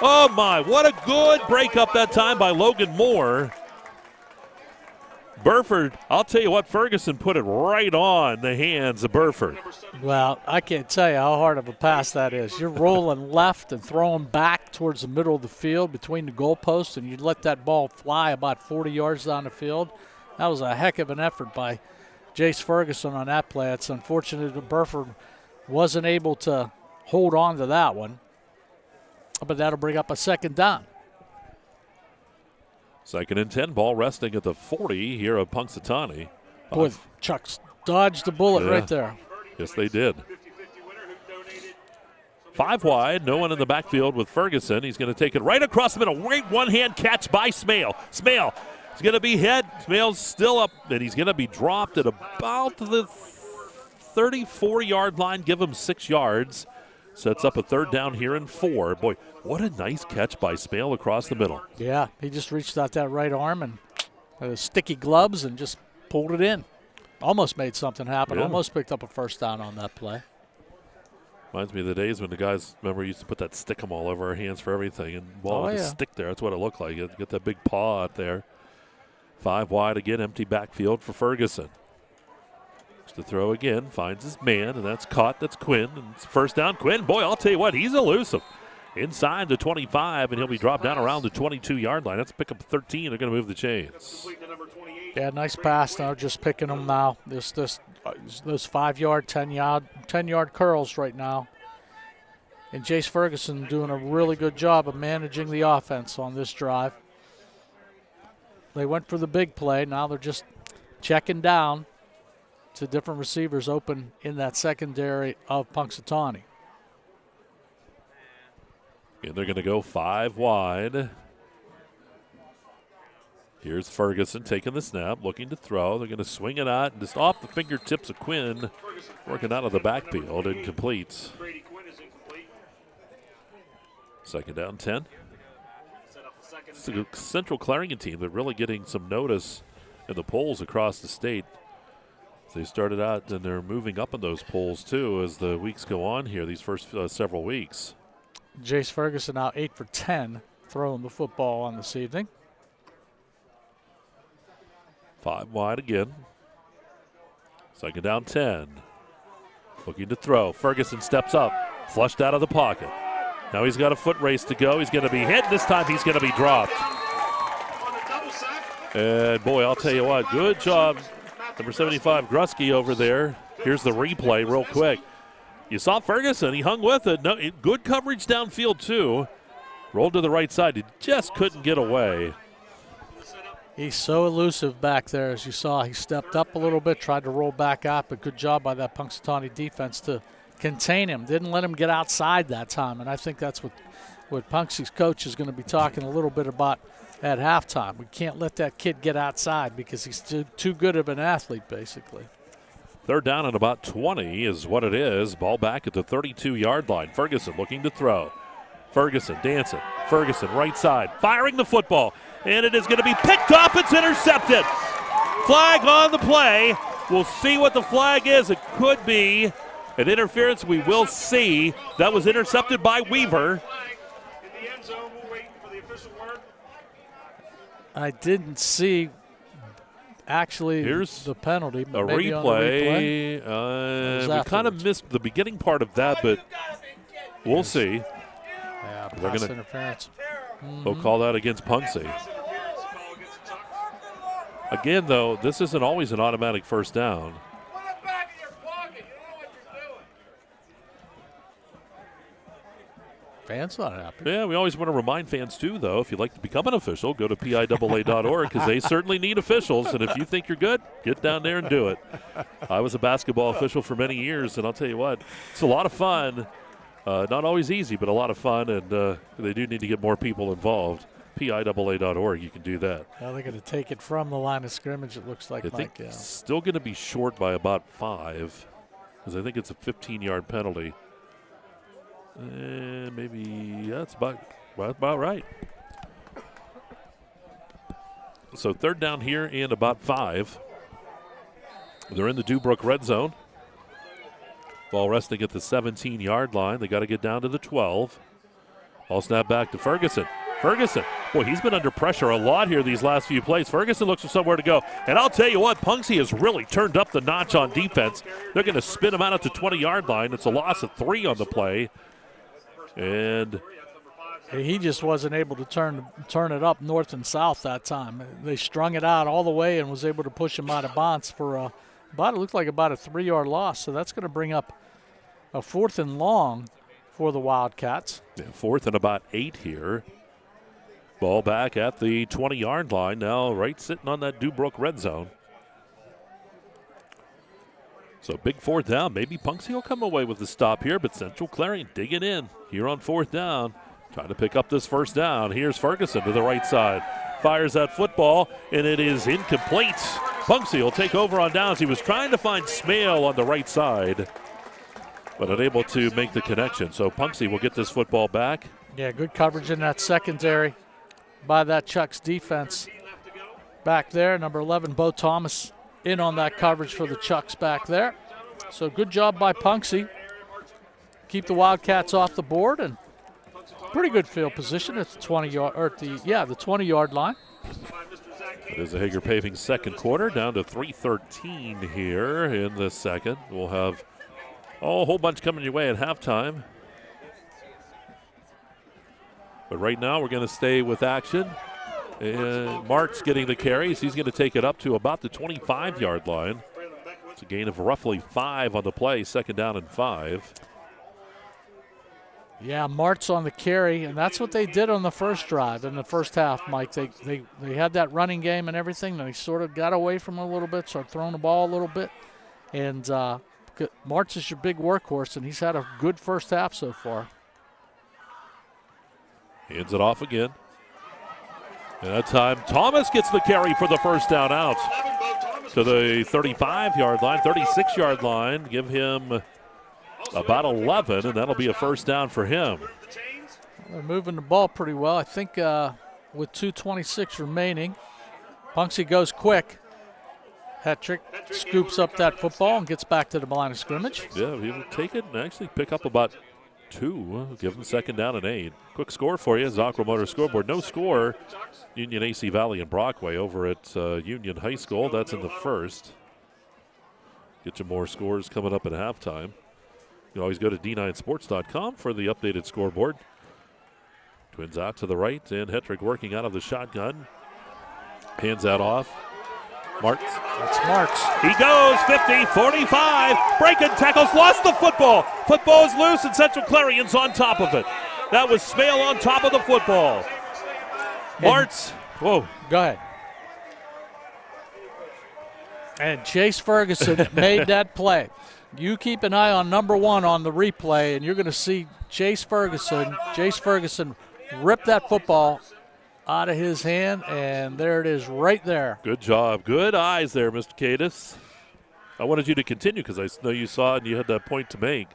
Oh, my. What a good break up that time by Logan Moore. Burford, I'll tell you what, Ferguson put it right on the hands of Burford. Well, I can't tell you how hard of a pass that is. You're rolling left and throwing back towards the middle of the field between the goalposts, and you let that ball fly about 40 yards down the field. That was a heck of an effort by Jace Ferguson on that play. It's unfortunate that Burford wasn't able to hold on to that one, but that'll bring up a second down. 2nd and 10, ball resting at the 40 here of Punxsutawney. Boy, Chuck's dodged the bullet right there. Yes, they did. 5 wide, no one in the backfield with Ferguson. He's going to take it right across the middle. Great one-hand catch by Smale. Smale is going to be hit. Smale's still up, and he's going to be dropped at about the 34-yard line. Give him 6 yards. Sets up a third down here and 4. Boy, what a nice catch by Smale across the middle. Yeah, he just reached out that right arm and had sticky gloves and just pulled it in. Almost made something happen. Yeah. Almost picked up a first down on that play. Reminds me of the days when the guys, remember, used to put that stick-em all over our hands for everything. And ball would just stick there. That's what it looked like. Get that big paw out there. 5 wide again, empty backfield for Ferguson. To throw again, finds his man, and that's caught. That's Quinn. And it's first down. Quinn, boy, I'll tell you what, he's elusive. Inside the 25, and he'll be dropped down around the 22-yard line. That's pick up 13. They're going to move the chains. Yeah, nice pass now. Just picking them now. Those 5-yard, 10-yard curls right now. And Jace Ferguson doing a really good job of managing the offense on this drive. They went for the big play. Now they're just checking down to different receivers open in that secondary of Punxsutawney. And they're going to go 5 wide. Here's Ferguson taking the snap, looking to throw. They're going to swing it out and just off the fingertips of Quinn, working out of the backfield, incomplete. Second down 10. It's a Central Clarion team. They're really getting some notice in the polls across the state. They started out and they're moving up in those polls too as the weeks go on here, these first several weeks. Jace Ferguson now 8 for 10 throwing the football on this evening. 5 wide again. Second down 10. Looking to throw. Ferguson steps up, flushed out of the pocket. Now he's got a foot race to go. He's going to be hit. This time he's going to be dropped. And boy, I'll tell you what, good job. Number 75, Grusky over there. Here's the replay real quick. You saw Ferguson. He hung with it. No, good coverage downfield, too. Rolled to the right side. He just couldn't get away. He's so elusive back there. As you saw, he stepped up a little bit, tried to roll back out, but good job by that Punxsutawney defense to contain him. Didn't let him get outside that time, and I think that's what Punxsy's coach is going to be talking a little bit about at halftime. We can't let that kid get outside because he's too good of an athlete, basically. Third down and about 20 is what it is. Ball back at the 32-yard line. Ferguson looking to throw. Ferguson dancing. Ferguson right side, firing the football. And it is going to be picked off. It's intercepted. Flag on the play. We'll see what the flag is. It could be an interference. We will see. That was intercepted by Weaver. I didn't see actually Here's the penalty. A replay. We kind of missed the beginning part of that, but we'll see. Yeah, pass interference. We'll call that against Punxsy. Again, though, this isn't always an automatic first down. Fans not happy. Yeah, we always want to remind fans, too, though, if you'd like to become an official, go to PIAA.org because they certainly need officials. And if you think you're good, get down there and do it. I was a basketball official for many years, and I'll tell you what, it's a lot of fun. Not always easy, but a lot of fun, and they do need to get more people involved. PIAA.org, you can do that. Well, they're going to take it from the line of scrimmage, it looks like, I think it's still going to be short by about 5 because I think it's a 15-yard penalty. Maybe that's about right. So third down here and about 5. They're in the Dubrook red zone. Ball resting at the 17-yard line. They got to get down to the 12. Ball snap back to Ferguson. Ferguson, boy, he's been under pressure a lot here these last few plays. Ferguson looks for somewhere to go. And I'll tell you what, Punxsy has really turned up the notch on defense. They're going to spin him out at the 20-yard line. It's a loss of 3 on the play. And he just wasn't able to turn it up north and south that time. They strung it out all the way and was able to push him out of bounds for it looked like about a 3-yard loss. So that's going to bring up a 4th and long for the Wildcats. Yeah, 4th and about 8 here. Ball back at the 20-yard line now, right sitting on that Dubrook red zone. So big 4th down. Maybe Punxsy will come away with the stop here, but Central Clarion digging in here on 4th down. Trying to pick up this first down. Here's Ferguson to the right side. Fires that football, and it is incomplete. Punxsy will take over on downs. He was trying to find Smale on the right side, but unable to make the connection. So Punxsy will get this football back. Yeah, good coverage in that secondary by that Chucks defense back there. Number 11, Bo Thomas, in on that coverage for the Chucks back there. So good job by Punxsy. Keep the Wildcats off the board, and pretty good field position at the 20-yard or the 20-yard line. It is a Hager Paving second quarter, down to 3:13 here in the second. We'll have a whole bunch coming your way at halftime. But right now we're going to stay with action. And Mart's getting the carries. He's going to take it up to about the 25-yard line. It's a gain of roughly 5 on the play, second down and 5. Yeah, Mart's on the carry, and that's what they did on the first drive in the first half, Mike. They had that running game and everything. They sort of got away from it a little bit, started throwing the ball a little bit. And Mart's is your big workhorse, and he's had a good first half so far. Hands it off again. And that time, Thomas gets the carry for the first down out to the 35-yard line, 36-yard line. Give him about 11, and that'll be a first down for him. They're moving the ball pretty well. I think with 2:26 remaining, Punxsutawney goes quick. Hat-trick scoops up that football and gets back to the line of scrimmage. Yeah, he will take it and actually pick up about 2. Give him second down and 8. Quick score for you, Zockra Motor Scoreboard. No score, Union AC Valley and Brockway over at Union High School. That's in the first. Get you more scores coming up at halftime. You can always go to d9sports.com for the updated scoreboard. Twins out to the right, and Hetrick working out of the shotgun. Hands that off. Marks. That's Marks. He goes 50, 45. Breaking tackles, lost the football. Football is loose, and Central Clarion's on top of it. That was Smale on top of the football. Martz. Whoa. Go ahead. And Chase Ferguson made that play. You keep an eye on number 1 on the replay, and you're going to see Chase Ferguson rip that football out of his hand, and there it is right there. Good job. Good eyes there, Mr. Katis. I wanted you to continue because I know you saw it and you had that point to make.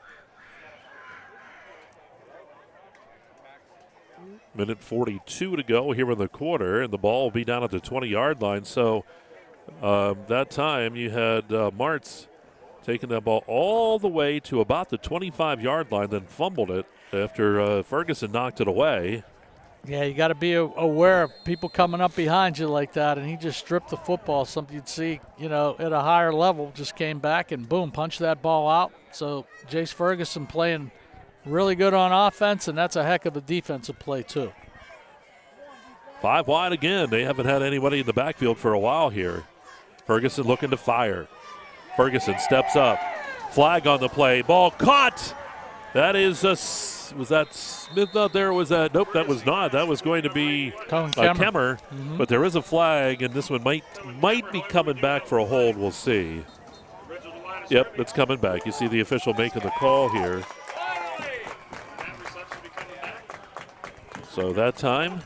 Minute 42 to go here in the quarter, and the ball will be down at the 20-yard line. So that time you had Martz taking that ball all the way to about the 25-yard line, then fumbled it after Ferguson knocked it away. Yeah, you got to be aware of people coming up behind you like that, and he just stripped the football. Something you'd see, at a higher level, just came back and boom, punched that ball out. So Jace Ferguson playing really good on offense, and that's a heck of a defensive play too. 5 wide again. They haven't had anybody in the backfield for a while here. Ferguson looking to fire. Ferguson steps up. Flag on the play. Ball caught. That is was that Smith out there? Was that? Nope, that was not. That was going to be Kemmer. Mm-hmm. But there is a flag, and this one might be coming back for a hold. We'll see. Yep, it's coming back. You see the official making the call here. So that time.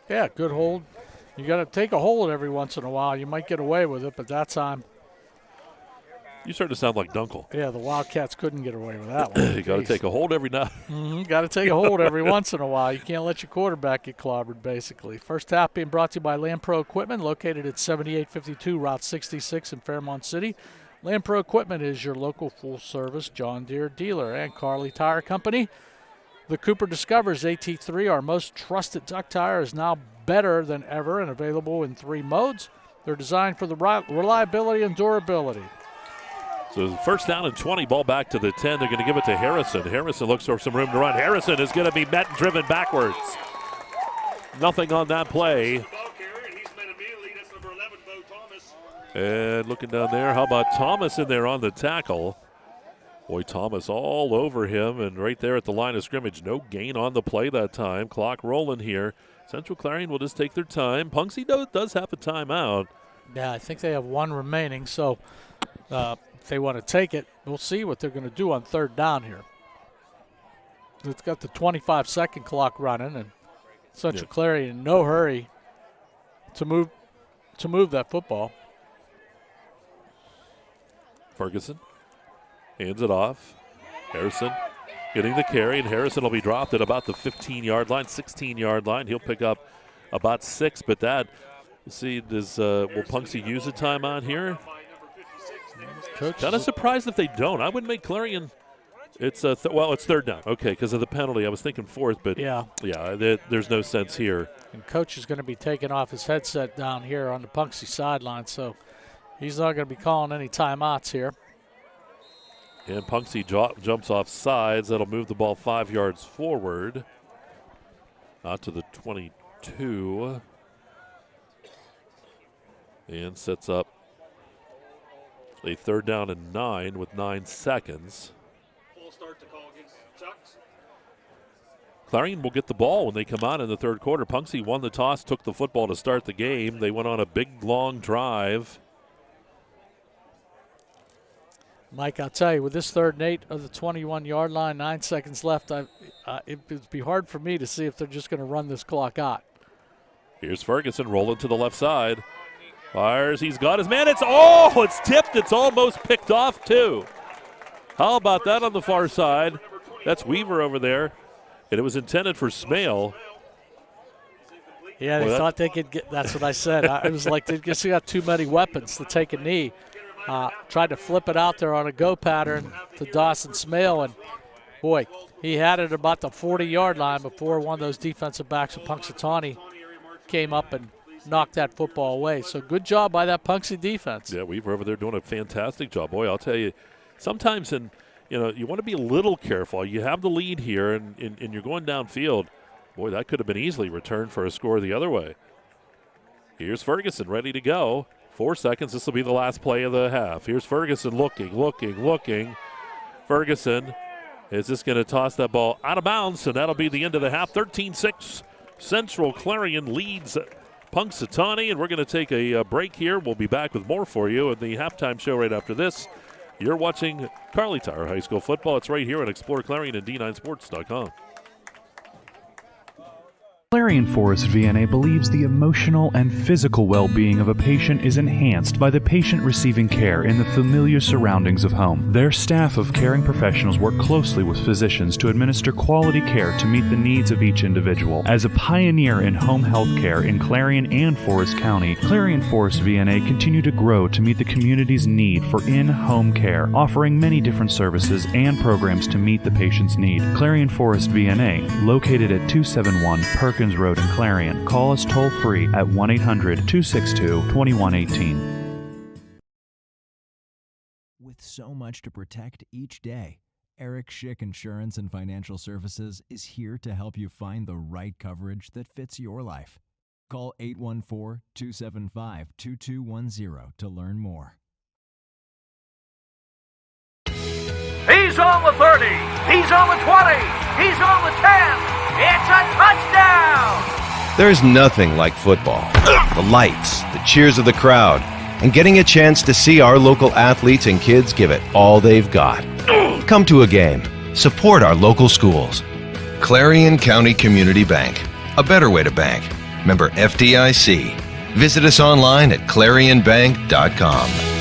Yeah, good hold. You got to take a hold every once in a while. You might get away with it, but that time. You start to sound like Dunkel. Yeah, the Wildcats couldn't get away with that one. You got to take a hold every now. Got to take a hold every once in a while. You can't let your quarterback get clobbered, basically. First half being brought to you by Land Pro Equipment, located at 7852 Route 66 in Fairmont City. Land Pro Equipment is your local full-service John Deere dealer. And Kerle Tire Company. The Cooper Discover's AT3, our most trusted duck tire, is now better than ever and available in 3 modes. They're designed for the reliability and durability. So first down and 20, ball back to the 10. They're going to give it to Harrison. Harrison looks for some room to run. Harrison is going to be met and driven backwards. Nothing on that play. And looking down there, how about Thomas in there on the tackle? Boy, Thomas all over him and right there at the line of scrimmage. No gain on the play that time. Clock rolling here. Central Clarion will just take their time. Punxsutawney does have a timeout. Yeah, I think they have 1 remaining, so if they want to take it, we'll see what they're going to do on 3rd down here. It's got the 25-second clock running, and Central Clarion in no hurry to move that football. Ferguson hands it off. Harrison getting the carry, and Harrison will be dropped at about the 15-yard line, 16-yard line. He'll pick up about 6, but that, see, will Punxsutawney use a timeout here? Kind of surprised if they don't. I would make Clarion. It's it's 3rd down. Okay, because of the penalty. I was thinking 4th, but there's no sense here. And Coach is going to be taking off his headset down here on the Punxsutawney sideline, so he's not going to be calling any timeouts here. And Punxsutawney jumps off sides. That'll move the ball 5 yards forward. Out to the 22. And sets up a 3rd down and 9 with 9 seconds. Full start to call against Chucks. Clarion will get the ball when they come out in the 3rd quarter. Punxsutawney won the toss, took the football to start the game. They went on a big, long drive. Mike, I'll tell you, with this 3rd and 8 of the 21-yard line, 9 seconds left, it would be hard for me to see if they're just going to run this clock out. Here's Ferguson rolling to the left side. Fires, he's got his man. It's tipped. It's almost picked off, too. How about that on the far side? That's Weaver over there, and it was intended for Smale. Yeah, they thought they could get – that's what I said. It was like they just got too many weapons to take a knee. Tried to flip it out there on a go pattern to Dawson Smale, and, boy, he had it about the 40-yard line before one of those defensive backs from Punxsutawney came up and knocked that football away. So good job by that Punxsy defense. Yeah, Weaver over there doing a fantastic job. Boy, I'll tell you, sometimes you want to be a little careful. You have the lead here, and you're going downfield. Boy, that could have been easily returned for a score the other way. Here's Ferguson ready to go. 4 seconds. This will be the last play of the half. Here's Ferguson looking. Ferguson is just going to toss that ball out of bounds, and that'll be the end of the half. 13-6. Central Clarion leads Punxsutawney, and we're going to take a break here. We'll be back with more for you in the halftime show right after this. You're watching Kerle Tire High School football. It's right here on exploreClarion and D9Sports.com. Clarion Forest VNA believes the emotional and physical well-being of a patient is enhanced by the patient receiving care in the familiar surroundings of home. Their staff of caring professionals work closely with physicians to administer quality care to meet the needs of each individual. As a pioneer in home health care in Clarion and Forest County, Clarion Forest VNA continue to grow to meet the community's need for in-home care, offering many different services and programs to meet the patient's need. Clarion Forest VNA, located at 271 Perkins Road in Clarion. Call us toll-free at 1-800-262-2118. With so much to protect each day, Eric Schick Insurance and Financial Services is here to help you find the right coverage that fits your life. Call 814-275-2210 to learn more. He's on the 30. He's on the 20. He's on the 10. It's a touchdown! There's nothing like football. The lights, the cheers of the crowd, and getting a chance to see our local athletes and kids give it all they've got. Come to a game. Support our local schools. Clarion County Community Bank. A better way to bank. Member FDIC. Visit us online at clarionbank.com.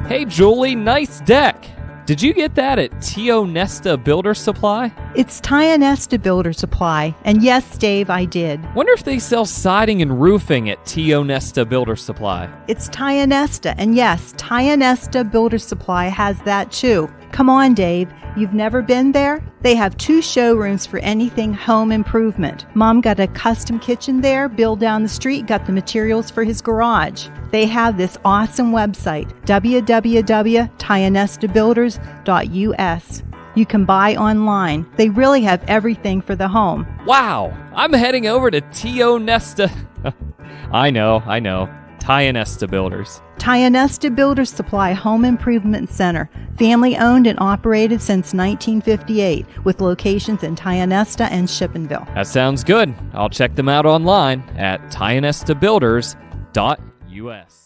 Hey, Julie, nice deck. Did you get that at Tio Nesta Builder Supply? It's Tio Nesta Builder Supply, and yes, Dave, I did. Wonder if they sell siding and roofing at Tio Nesta Builder Supply. It's Tio Nesta, and yes, Tio Nesta Builder Supply has that too. Come on, Dave. You've never been there? They have 2 showrooms for anything home improvement. Mom got a custom kitchen there. Bill down the street got the materials for his garage. They have this awesome website, www.tionestabuilders.us. You can buy online. They really have everything for the home. Wow, I'm heading over to Tio Nesta. I know. Tio Nesta Builders. Tio Nesta Builder Supply Home Improvement Center, family owned and operated since 1958, with locations in Tio Nesta and Shippenville. That sounds good. I'll check them out online at tionestabuilders.us.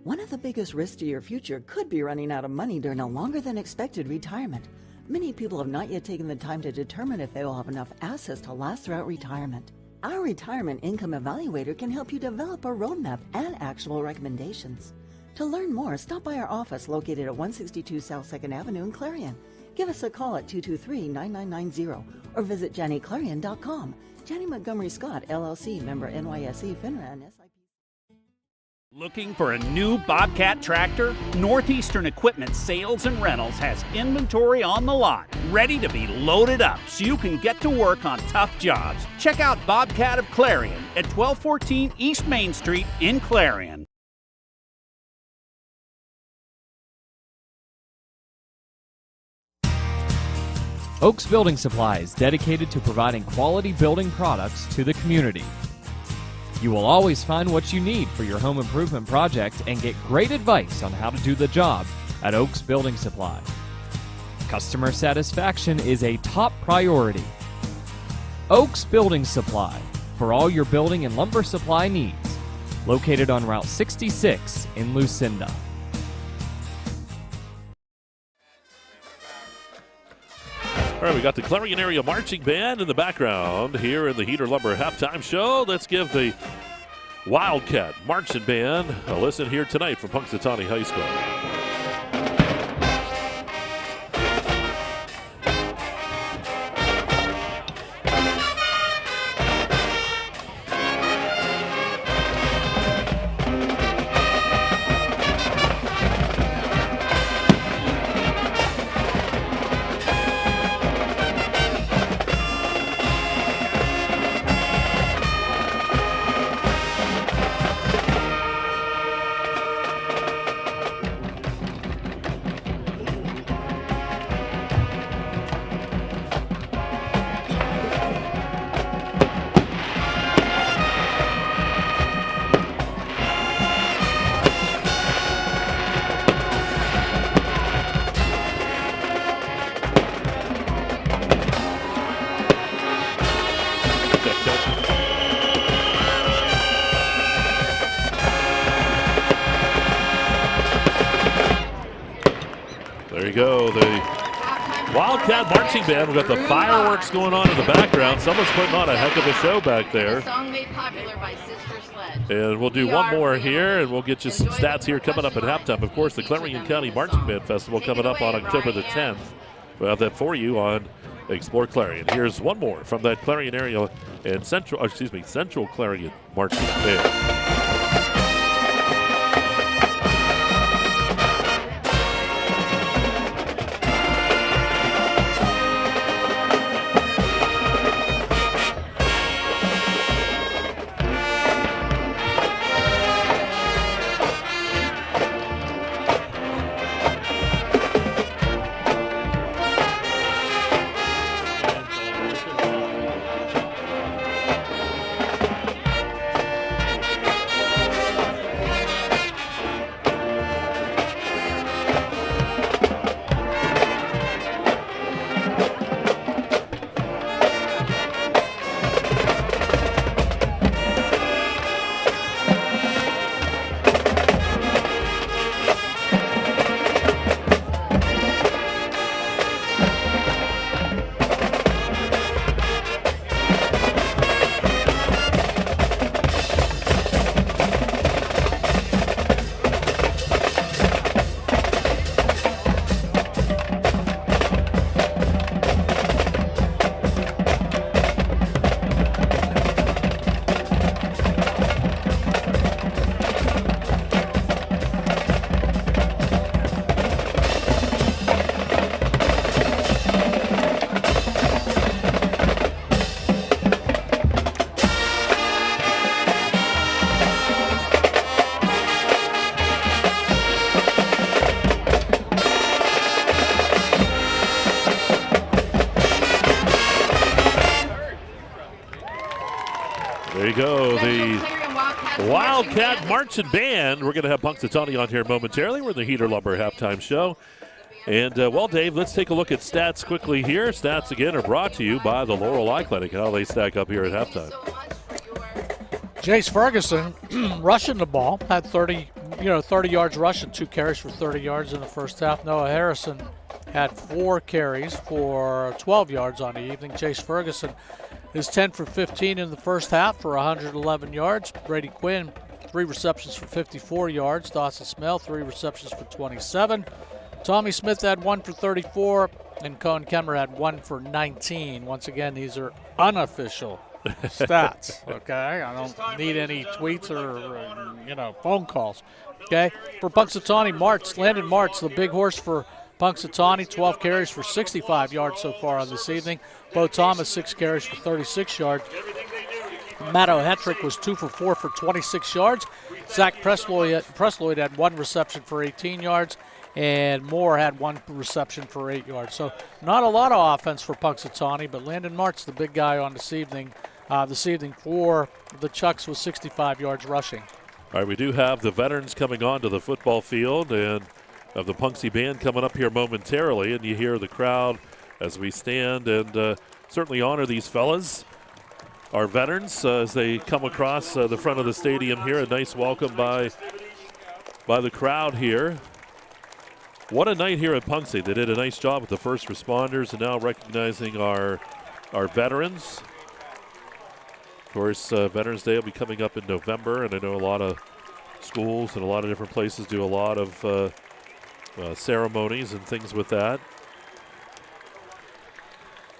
One of the biggest risks to your future could be running out of money during a longer than expected retirement. Many people have not yet taken the time to determine if they will have enough assets to last throughout retirement. Our Retirement Income Evaluator can help you develop a roadmap and actionable recommendations. To learn more, stop by our office located at 162 South 2nd Avenue in Clarion. Give us a call at 223-9990 or visit JannyClarion.com. Janney Montgomery Scott, LLC, member NYSE, FINRA, and SIP. Looking for a new Bobcat tractor? Northeastern Equipment Sales and Rentals has inventory on the lot, ready to be loaded up so you can get to work on tough jobs. Check out Bobcat of Clarion at 1214 East Main Street in Clarion. Oaks Building Supply is dedicated to providing quality building products to the community. You will always find what you need for your home improvement project and get great advice on how to do the job at Oaks Building Supply. Customer satisfaction is a top priority. Oaks Building Supply, for all your building and lumber supply needs. Located on Route 66 in Lucinda. All right, we got the Clarion Area Marching Band in the background here in the Heater Lumber Halftime Show. Let's give the Wildcat Marching Band a listen here tonight from Punxsutawney High School. There you go, the Wildcat Marching Band. We've got the fireworks going on in the background. Someone's putting on a heck of a show back there. And we'll do one more here, and we'll get you some stats here coming up at halftime. Of course, the Clarion County Marching Band Festival coming up on October the 10th. We'll have that for you on Explore Clarion. Here's one more from that Clarion area and Central Clarion Marching Band. There you go, the Wildcat Marching Band. We're going to have Punxsutawney on here momentarily. We're in the Heater Lumber Halftime Show. And, well, Dave, let's take a look at stats quickly here. Stats, again, are brought to you by the Laurel Eye Clinic. How they stack up here at halftime. Jace Ferguson rushing the ball, had 30 yards rushing, 2 carries for 30 yards in the first half. Noah Harrison had 4 carries for 12 yards on the evening. Jace Ferguson is 10 for 15 in the first half for 111 yards. Brady Quinn, 3 receptions for 54 yards. Dawson Smell, 3 receptions for 27. Tommy Smith had 1 for 34, and Cohen Kemmer had 1 for 19. Once again, these are unofficial stats, okay? I don't need any tweets or phone calls, okay? For Punxsutawney, Landon Martz, the big horse for Punxsutawney, 12 carries for 65 yards so far on this evening. Bo Thomas, 6 carries for 36 yards. Matt O'Hetrick was 2 for 4 for 26 yards. Zach Presloyd had 1 reception for 18 yards, and Moore had 1 reception for 8 yards. So not a lot of offense for Punxsutawney, but Landon Martz, the big guy on this evening for the Chucks, with 65 yards rushing. All right, we do have the veterans coming onto the football field, and of the Punxsy band coming up here momentarily, and you hear the crowd as we stand and certainly honor these fellas, our veterans, as they come across the front of the stadium here. A nice welcome by the crowd here. What a night here at Punxsy. They did a nice job with the first responders and now recognizing our veterans. Of course, Veterans Day will be coming up in November, and I know a lot of schools and a lot of different places do a lot of ceremonies and things with that.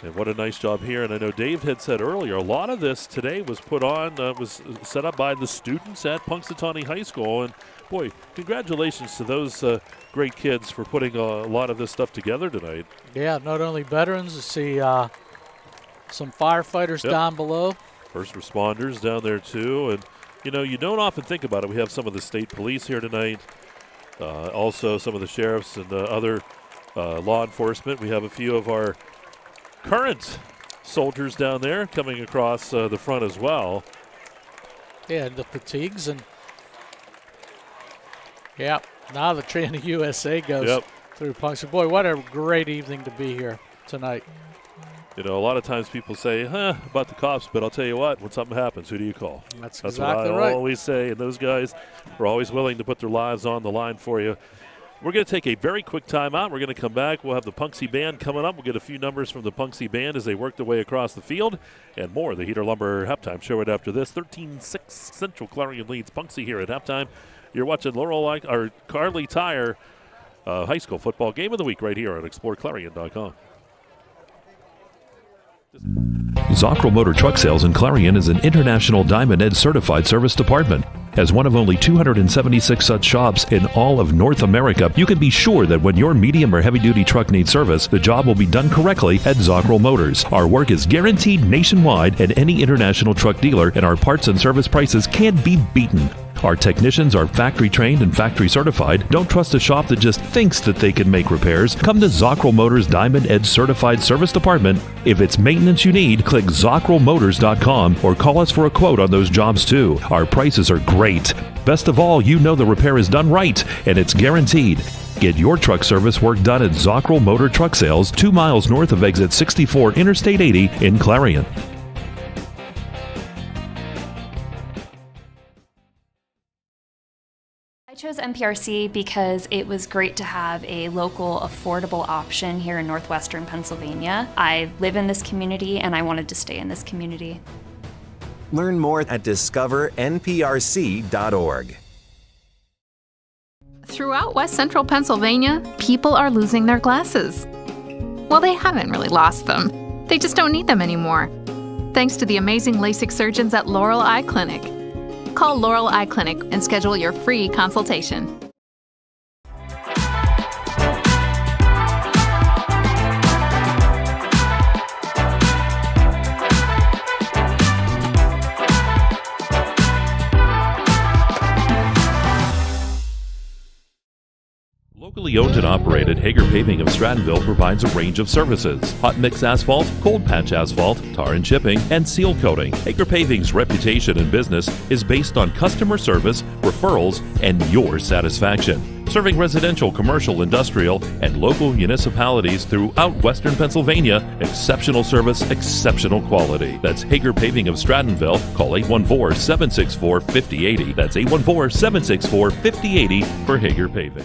And what a nice job here. And I know Dave had said earlier, a lot of this today was put on, was set up by the students at Punxsutawney High School. And boy, congratulations to those great kids for putting a lot of this stuff together tonight. Yeah, not only veterans, you see some firefighters down below. First responders down there too. And you don't often think about it. We have some of the state police here tonight. Also some of the sheriffs and other law enforcement. We have a few of our current soldiers down there coming across the front as well. Yeah, the fatigues and now the Train of USA goes through Punxsutawney. Boy, what a great evening to be here tonight. A lot of times people say, about the cops, but I'll tell you what, when something happens, who do you call? That's what exactly I right. always say, and those guys are always willing to put their lives on the line for you. We're going to take a very quick timeout. We're going to come back. We'll have the Punxsy Band coming up. We'll get a few numbers from the Punxsy Band as they work their way across the field, and more. The Heater Lumber halftime show right after this. 13-6 Central Clarion leads Punxsy here at halftime. You're watching Kerle Tire High School Football Game of the Week right here on exploreClarion.com. Zockrell Motor Truck Sales in Clarion is an International Diamond Ed certified service department. As one of only 276 such shops in all of North America, you can be sure that when your medium or heavy-duty truck needs service, the job will be done correctly at Zockrell Motors. Our work is guaranteed nationwide at any international truck dealer, and our parts and service prices can't be beaten. Our technicians are factory trained and factory certified. Don't trust a shop that just thinks that they can make repairs. Come to Zockrell Motors Diamond Edge Certified Service Department. If it's maintenance you need, click ZockrellMotors.com or call us for a quote on those jobs too. Our prices are great. Best of all, you know the repair is done right and it's guaranteed. Get your truck service work done at Zockrell Motor Truck Sales, 2 miles north of exit 64 Interstate 80 in Clarion. I chose MPRC because it was great to have a local, affordable option here in northwestern Pennsylvania. I live in this community and I wanted to stay in this community. Learn more at discovernprc.org. Throughout West Central Pennsylvania, people are losing their glasses. Well, they haven't really lost them. They just don't need them anymore. Thanks to the amazing LASIK surgeons at Laurel Eye Clinic. Call Laurel Eye Clinic and schedule your free consultation. Locally owned and operated, Hager Paving of Strattonville provides a range of services: hot mix asphalt, cold patch asphalt, tar and chipping, and seal coating. Hager Paving's reputation in business is based on customer service, referrals, and your satisfaction. Serving residential, commercial, industrial, and local municipalities throughout Western Pennsylvania, exceptional service, exceptional quality. That's Hager Paving of Strattonville. Call 814-764-5080. That's 814-764-5080 for Hager Paving.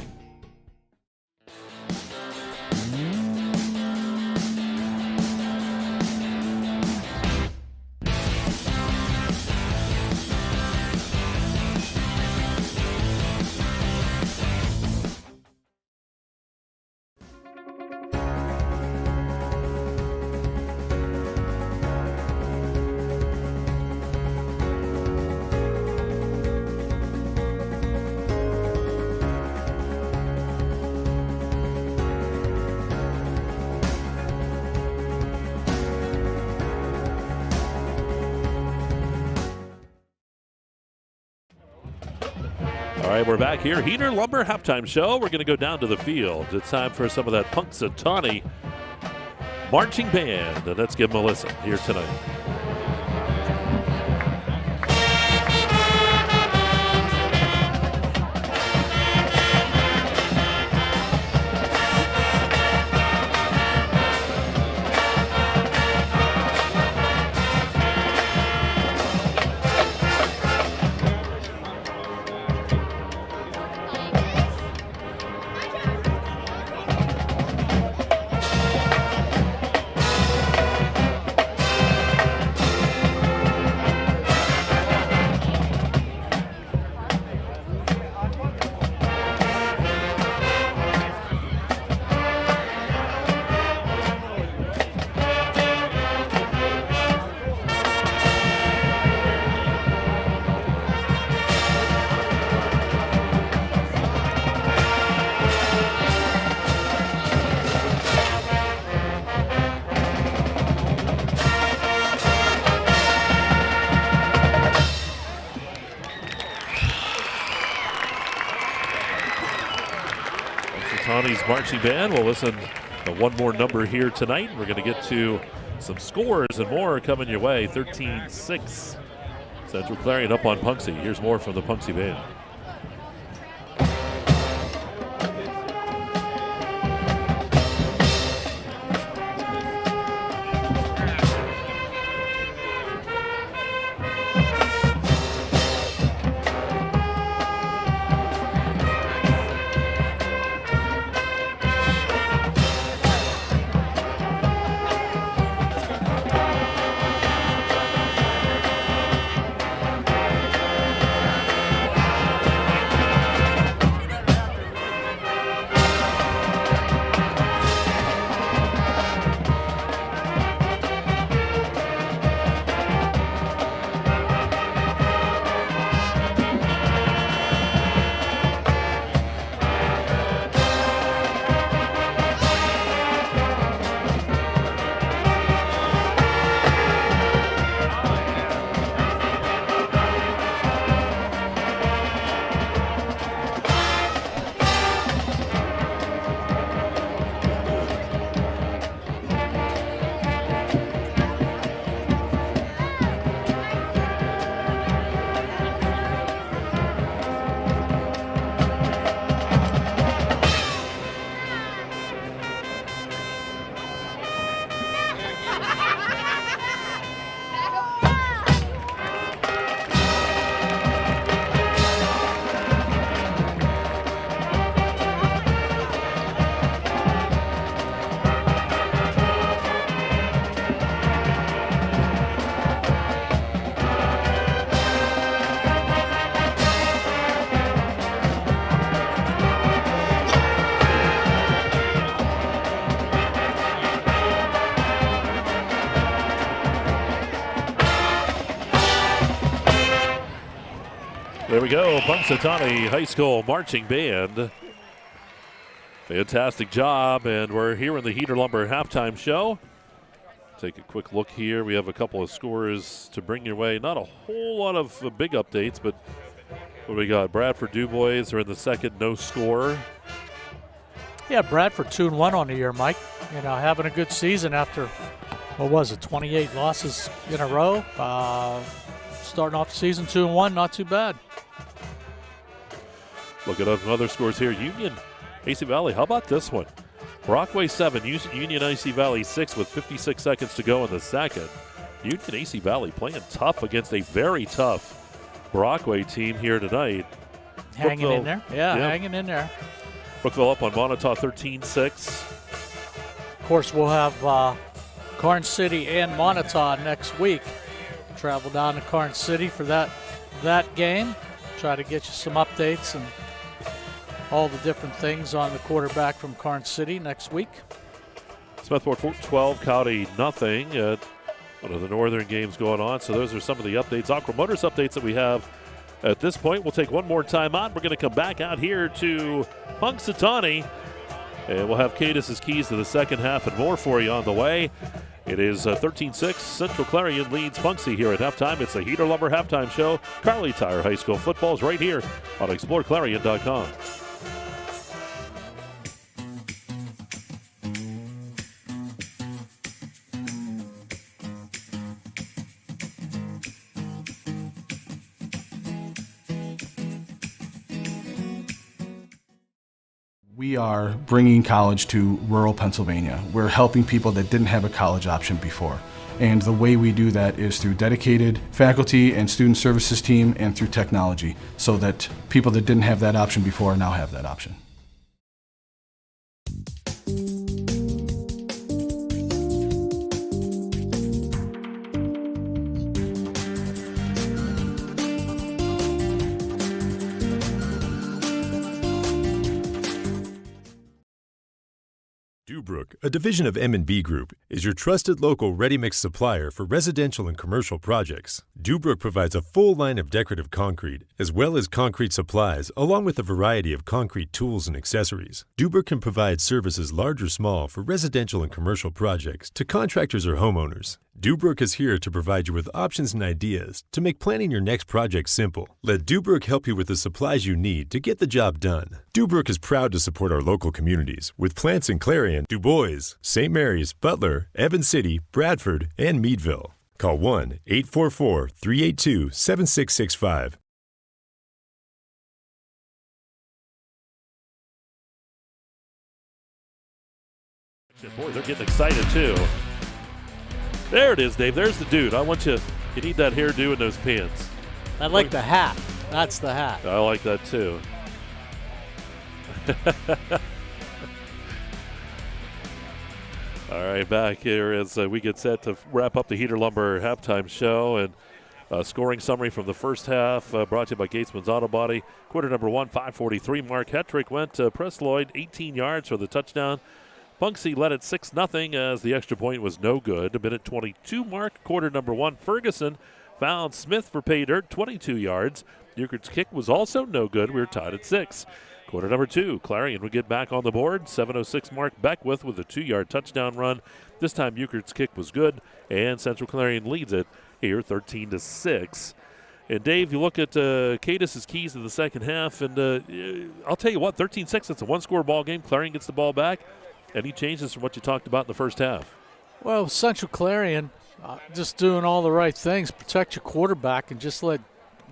All right, we're back here. Heater Lumber halftime show. We're going to go down to the field. It's time for some of that Punxsutawney marching band. And let's give them a listen here tonight. Punxsutawney's marching band. We'll listen to one more number here tonight. We're going to get to some scores and more coming your way. 13-6. Central Clarion up on Punxsy. Here's more from the Punxsy band. There we go, Punxsutawney High School Marching Band. Fantastic job, and we're here in the Heater Lumber halftime show. Take a quick look here. We have a couple of scores to bring your way. Not a whole lot of big updates, but what do we got? Bradford DuBois are in the second, no score. Yeah, Bradford 2-1 on the year, Mike. You know, having a good season after, what was it, 28 losses in a row. Starting off the season 2-1, not too bad. Look at other scores here. Union, AC Valley, how about this one? Brockway 7, Union AC Valley 6 with 56 seconds to go in the second. Union AC Valley playing tough against a very tough Brockway team here tonight. Hanging in there. Yeah, hanging in there. Brookville up on Montauk 13-6. Of course, we'll have Karn City and Montauk next week. Travel down to Karn City for that game. Try to get you some updates and all the different things on the quarterback from Karn City next week. Smethport 12, County nothing. One of the northern games going on. So those are some of the updates, Aqua Motors updates that we have at this point. We'll take one more time out. We're going to come back out here to Punxsutawney, and we'll have Katis' keys to the second half and more for you on the way. It is 13-6. Central Clarion leads Punxsutawney here at halftime. It's a Heater Lumber halftime show. Kerle Tire High School football is right here on exploreClarion.com. We are bringing college to rural Pennsylvania. We're helping people that didn't have a college option before. And the way we do that is through dedicated faculty and student services team and through technology, so that people that didn't have that option before now have that option. Dubrook, a division of M&B Group, is your trusted local ready-mix supplier for residential and commercial projects. Dubrook provides a full line of decorative concrete, as well as concrete supplies, along with a variety of concrete tools and accessories. Dubrook can provide services large or small for residential and commercial projects to contractors or homeowners. Dubrook is here to provide you with options and ideas to make planning your next project simple. Let Dubrook help you with the supplies you need to get the job done. Dubrook is proud to support our local communities with plants in Clarion, Du Bois, St. Mary's, Butler, Evans City, Bradford, and Meadville. Call 1-844-382-7665. Boy, they're getting excited too. There it is, Dave. There's the dude. I want you. You need that hairdo and those pants. I like the hat. That's the hat. I like that too. All right, back here as we get set to wrap up the Heater Lumber halftime show. And scoring summary from the first half brought to you by Gatesman's Auto Body. Quarter number 1, 5:43 mark. Hetrick went to Presloyd, 18 yards for the touchdown. Punxsutawney led it 6-0 as the extra point was no good. A minute 22 mark, quarter number 1. Ferguson found Smith for pay dirt, 22 yards. Euchre's kick was also no good. We were tied at 6. Quarter number 2, Clarion would get back on the board. 7:06 mark, Beckwith with a 2-yard touchdown run. This time Euchre's kick was good, and Central Clarion leads it here 13-6. And Dave, you look at Katis' keys to the second half, and I'll tell you what, 13-6, it's a one-score ball game. Clarion gets the ball back. Any changes from what you talked about in the first half? Well, Central Clarion just doing all the right things. Protect your quarterback and just let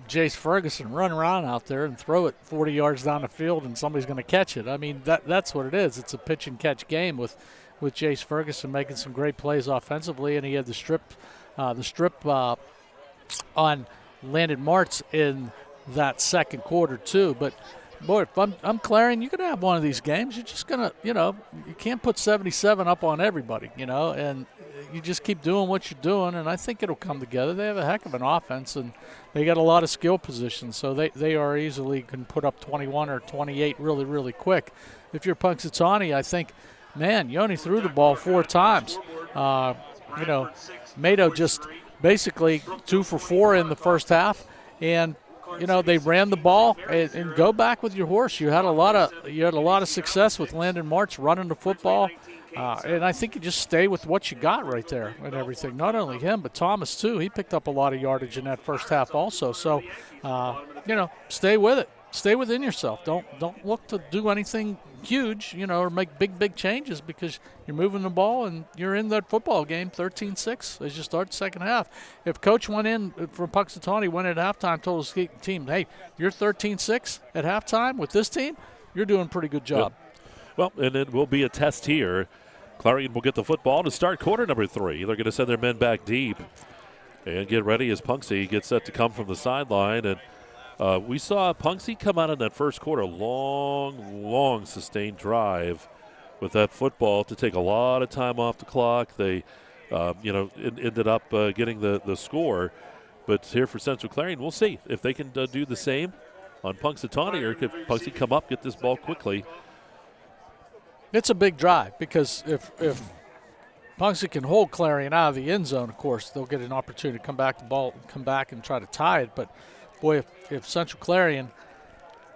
Jace Ferguson run around out there and throw it 40 yards down the field and somebody's going to catch it. I mean, that's what it is. It's a pitch and catch game with Jace Ferguson making some great plays offensively, and he had the strip on Landon Martz in that second quarter too. But boy, if I'm Clarion, you're going to have one of these games. You're just going to, you can't put 77 up on everybody, and you just keep doing what you're doing, and I think it'll come together. They have a heck of an offense, and they got a lot of skill positions, so they are easily can put up 21 or 28 really, really quick. If you're Punxsutawney, I think, man, you only threw the ball 4 times. Mado just basically 2 for 4 in the first half, and they ran the ball, and go back with your horse. You had a lot of success with Landon Martz running the football, and I think you just stay with what you got right there and everything. Not only him, but Thomas too. He picked up a lot of yardage in that first half also. So, stay with it. Stay within yourself. Don't look to do anything huge, or make big changes, because you're moving the ball and you're in that football game 13-6 as you start the second half. If coach went in from Punxsutawney, went at halftime, told his team, hey, you're 13-6 at halftime with this team, you're doing a pretty good job. Yep. Well, and it will be a test here. Clarion will get the football to start quarter number 3. They're going to send their men back deep and get ready as Punxsutawney gets set to come from the sideline. And we saw Punxsutawney come out in that first quarter, long sustained drive with that football to take a lot of time off the clock. They, ended up getting the score. But here for Central Clarion, we'll see if they can do the same on Punxsutawney, or if Punxsutawney come up, get this ball quickly. It's a big drive, because if Punxsutawney can hold Clarion out of the end zone, of course, they'll get an opportunity to come back and try to tie it. But boy, if Central Clarion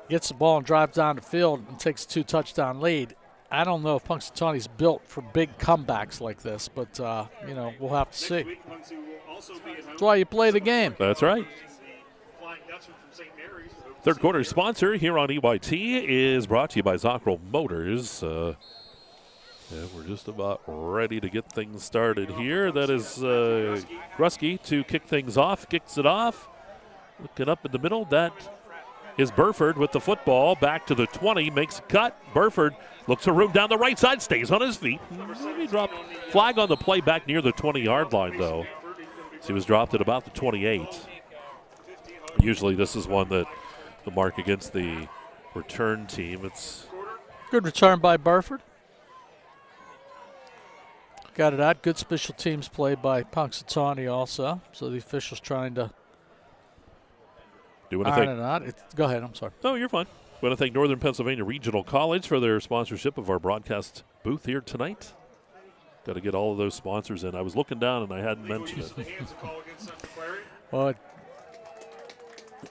gets the ball and drives down the field and takes a 2-touchdown lead, I don't know if Punxsutawney's built for big comebacks like this, but, we'll have to see. That's why you play the game. That's right. Third quarter sponsor here on EYT is brought to you by Zockrell Motors. We're just about ready to get things started here. That is Grusky to kick things off, kicks it off. Looking up in the middle, that is Burford with the football. Back to the 20, makes a cut. Burford looks for room down the right side, stays on his feet. He dropped flag on the play back near the 20-yard line, though. So he was dropped at about the 28. Usually this is one that the mark against the return team. It's good return by Burford. Got it out. Good special teams play by Punxsutawney also. So the officials trying to iron it out. Go ahead. I'm sorry. No, you're fine. We want to thank Northern Pennsylvania Regional College for their sponsorship of our broadcast booth here tonight. Got to get all of those sponsors in. I was looking down and I hadn't mentioned it. Well,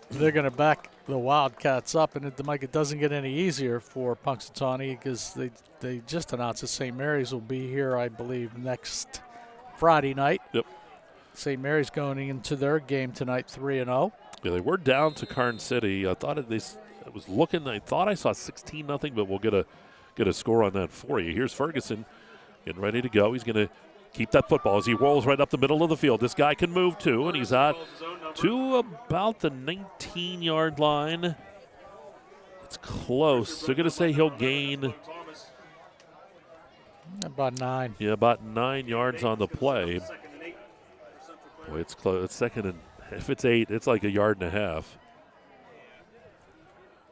they're going to back the Wildcats up, and it doesn't get any easier for Punxsutawney because they just announced that St. Mary's will be here, I believe, next Friday night. Yep. St. Mary's going into their game tonight 3-0. Yeah, they were down to Karn City. I thought I saw 16-0, but we'll get a score on that for you. Here's Ferguson getting ready to go. He's going to keep that football as he rolls right up the middle of the field. This guy can move too, and he's out to about the 19-yard line. It's close. They're going to say he'll gain about 9. Yeah, about 9 yards on the play. Boy, it's close. It's second, and if it's 8, it's like a yard and a half.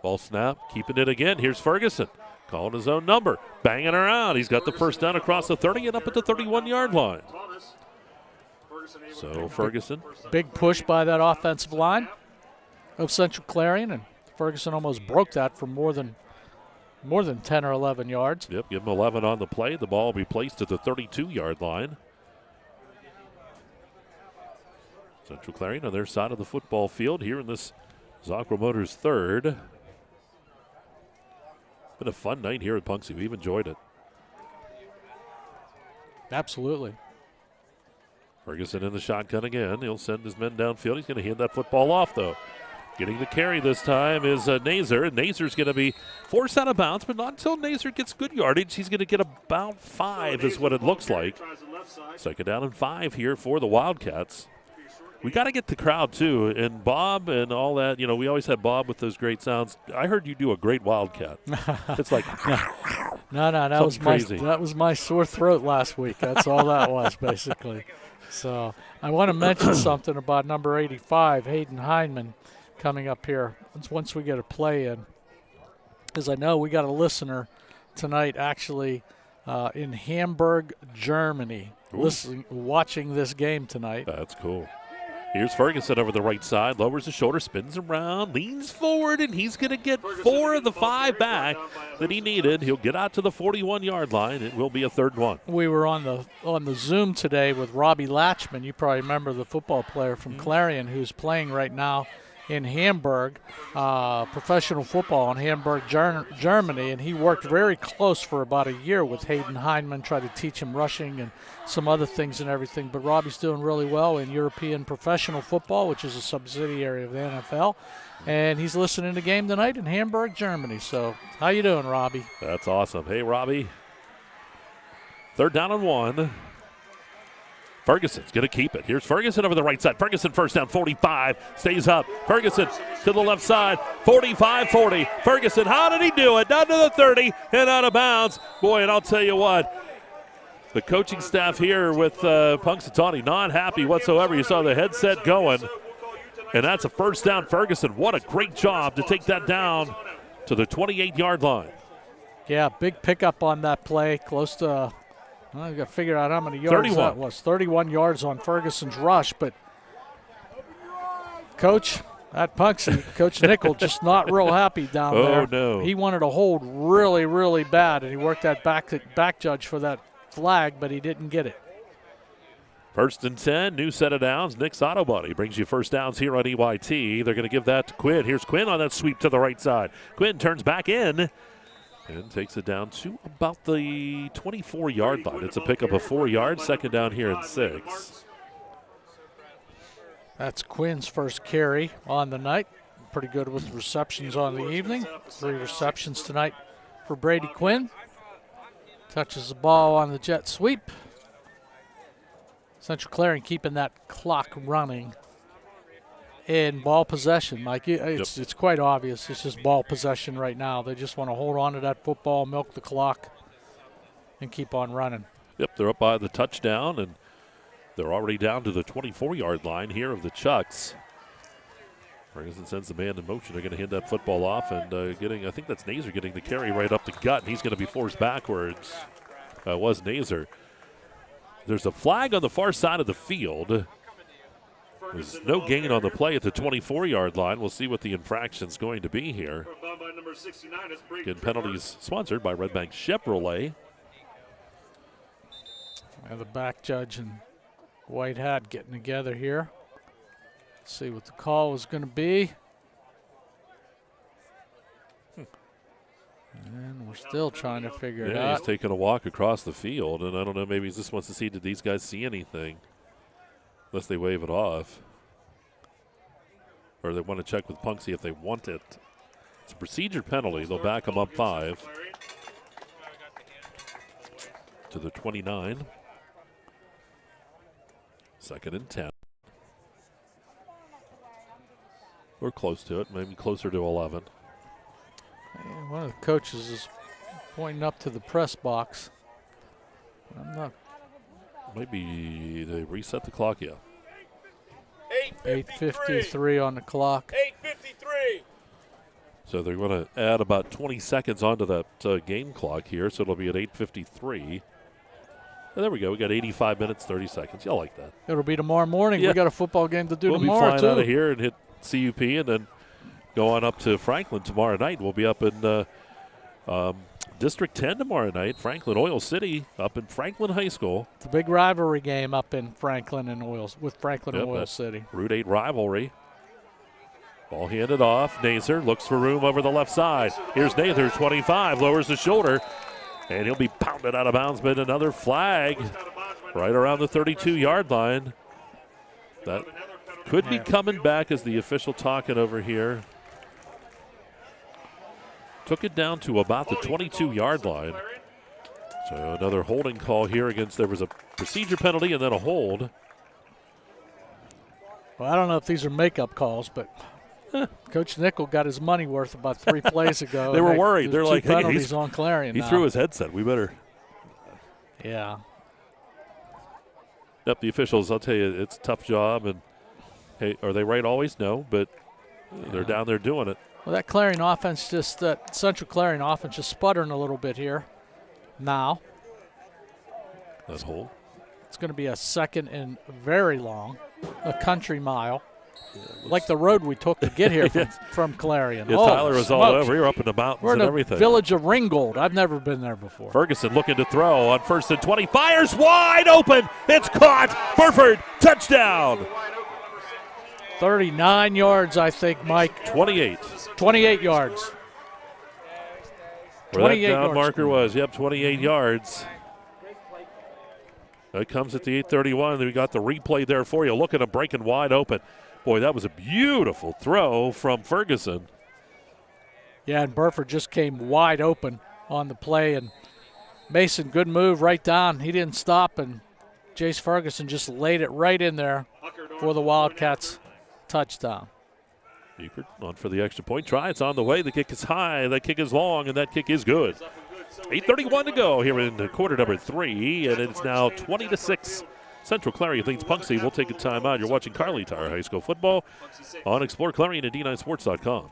Ball snap, keeping it again. Here's Ferguson. Calling his own number, banging around. He's got the first down across the 30 and up at the 31-yard line. So Ferguson. Big push by that offensive line of Central Clarion, and Ferguson almost broke that for more than 10 or 11 yards. Yep, give him 11 on the play. The ball will be placed at the 32-yard line. Central Clarion on their side of the football field here in this Zockrell Motors third. Been a fun night here at Punxsutawney. We've enjoyed it. Absolutely. Ferguson in the shotgun again. He'll send his men downfield. He's going to hand that football off, though. Getting the carry this time is Nazer. And Nazer's going to be forced out of bounds, but not until Nazer gets good yardage. He's going to get about 5 is what it looks like. Second down and 5 here for the Wildcats. We got to get the crowd, too. And Bob and all that, we always had Bob with those great sounds. I heard you do a great Wildcat. It's like, no, that was my sore throat last week. That's all that was, basically. So I want to mention something about number 85, Hayden Heineman, coming up here once we get a play in. Because I know we got a listener tonight actually in Hamburg, Germany, watching this game tonight. That's cool. Here's Ferguson over the right side, lowers the shoulder, spins around, leans forward, and he's going to get 4 of the 5 back that he needed. He'll get out to the 41-yard line. It will be a 3rd and 1. We were on the Zoom today with Robbie Latchman. You probably remember the football player from Clarion who's playing right now in Hamburg, professional football in Hamburg, Germany, and he worked very close for about a year with Hayden Heineman, tried to teach him rushing and some other things and everything. But Robbie's doing really well in European professional football, which is a subsidiary of the NFL, and he's listening to the game tonight in Hamburg, Germany. So how you doing, Robbie? That's awesome. Hey, Robbie. 3rd down and 1. Ferguson's going to keep it. Here's Ferguson over the right side. Ferguson first down, 45, stays up. Ferguson to the left side, 45-40. Ferguson, how did he do it? Down to the 30 and out of bounds. Boy, and I'll tell you what, the coaching staff here with Punxsutawney not happy whatsoever. You saw the headset going, and that's a first down. Ferguson, what a great job to take that down to the 28-yard line. Yeah, big pickup on that play, close to I've got to figure out how many yards that was. 31 yards on Ferguson's rush, but Coach at Punxsutawney, Coach Nickel, just not real happy down there. Oh, no. He wanted to hold really, really bad, and he worked that back judge for that flag, but he didn't get it. 1st and 10, new set of downs. Nick's Auto Body brings you first downs here on EYT. They're going to give that to Quinn. Here's Quinn on that sweep to the right side. Quinn turns back in. And takes it down to about the 24-yard line. It's a pickup of 4 yards, second down here and 6. That's Quinn's first carry on the night. Pretty good with receptions on the evening. 3 receptions tonight for Brady Quinn. Touches the ball on the jet sweep. Central Clarion keeping that clock running. In ball possession, Mike, it's quite obvious. It's just ball possession right now. They just want to hold on to that football, milk the clock, and keep on running. Yep, they're up by the touchdown, and they're already down to the 24-yard line here of the Chucks. Ferguson sends the man in motion. They're going to hand that football off, and I think that's Nazer getting the carry right up the gut, and he's going to be forced backwards. Was Nazer. There's a flag on the far side of the field. There's no gain on the play at the 24-yard line. We'll see what the infraction's going to be here. Again, penalties sponsored by Red Bank Chevrolet. And the back judge and white hat getting together here. Let's see what the call is going to be. And we're still trying to figure it out. He's taking a walk across the field, and I don't know, maybe he just wants to see, did these guys see anything? Unless they wave it off. Or they want to check with Punxsutawney if they want it. It's a procedure penalty. They'll back them up 5 to the 29. Second and 10. We're close to it, maybe closer to 11. And one of the coaches is pointing up to the press box. I'm not. Maybe they reset the clock, yeah. 8:53 on the clock. 8:53. So they're going to add about 20 seconds onto that game clock here, so it'll be at 8:53. And there we go. We got 85 minutes, 30 seconds. Y'all like that. It'll be tomorrow morning. Yeah. We got a football game to do we'll tomorrow, be flying out of here and hit CUP and then go on up to Franklin tomorrow night. We'll be up in District 10 tomorrow night. Franklin Oil City up in Franklin High School. It's a big rivalry game up in Franklin and Oil City. Route 8 rivalry. Ball handed off. Nazer looks for room over the left side. Here's Nazer, 25, lowers the shoulder, and he'll be pounded out of bounds, but another flag right around the 32-yard line. That could be coming back as the official talking over here. Took it down to about the 22-yard line. So another holding call here against, there was a procedure penalty and then a hold. Well, I don't know if these are makeup calls, but Coach Nickel got his money worth about 3 plays ago. They were worried. They're like, hey, penalties on Clarion he now. threw his headset. We better. Yeah. Yep, the officials, I'll tell you, it's a tough job. And, hey, are they right always? No, but they're down there doing it. Well, that Clarion offense that Central Clarion offense just sputtering a little bit here now. That's hold. It's going to be a second and very long, a country mile, like the road we took to get here from Clarion. Yeah, Tyler was all over. We were up in the mountains We're in and the everything. Village of Ringgold. I've never been there before. Ferguson looking to throw on 1st and 20. Fires wide open. It's caught. Burford, touchdown. 39 yards, I think, Mike. 28. 28 yards. Where that down marker was. Yep, 28 yards. That comes at the 8:31. We got the replay there for you. Look at him breaking wide open. Boy, that was a beautiful throw from Ferguson. Yeah, and Burford just came wide open on the play. And Mason, good move right down. He didn't stop, and Jace Ferguson just laid it right in there for the Wildcats touchdown. Eckert on for the extra point try. It's on the way. The kick is high. The kick is long, and that kick is good. 8:31 to go here in quarter number 3, and it's now 20-6. Central Clarion leads Punxsutawney. We'll take a timeout. You're watching Kerle Tire High School football on exploreClarion and D9Sports.com.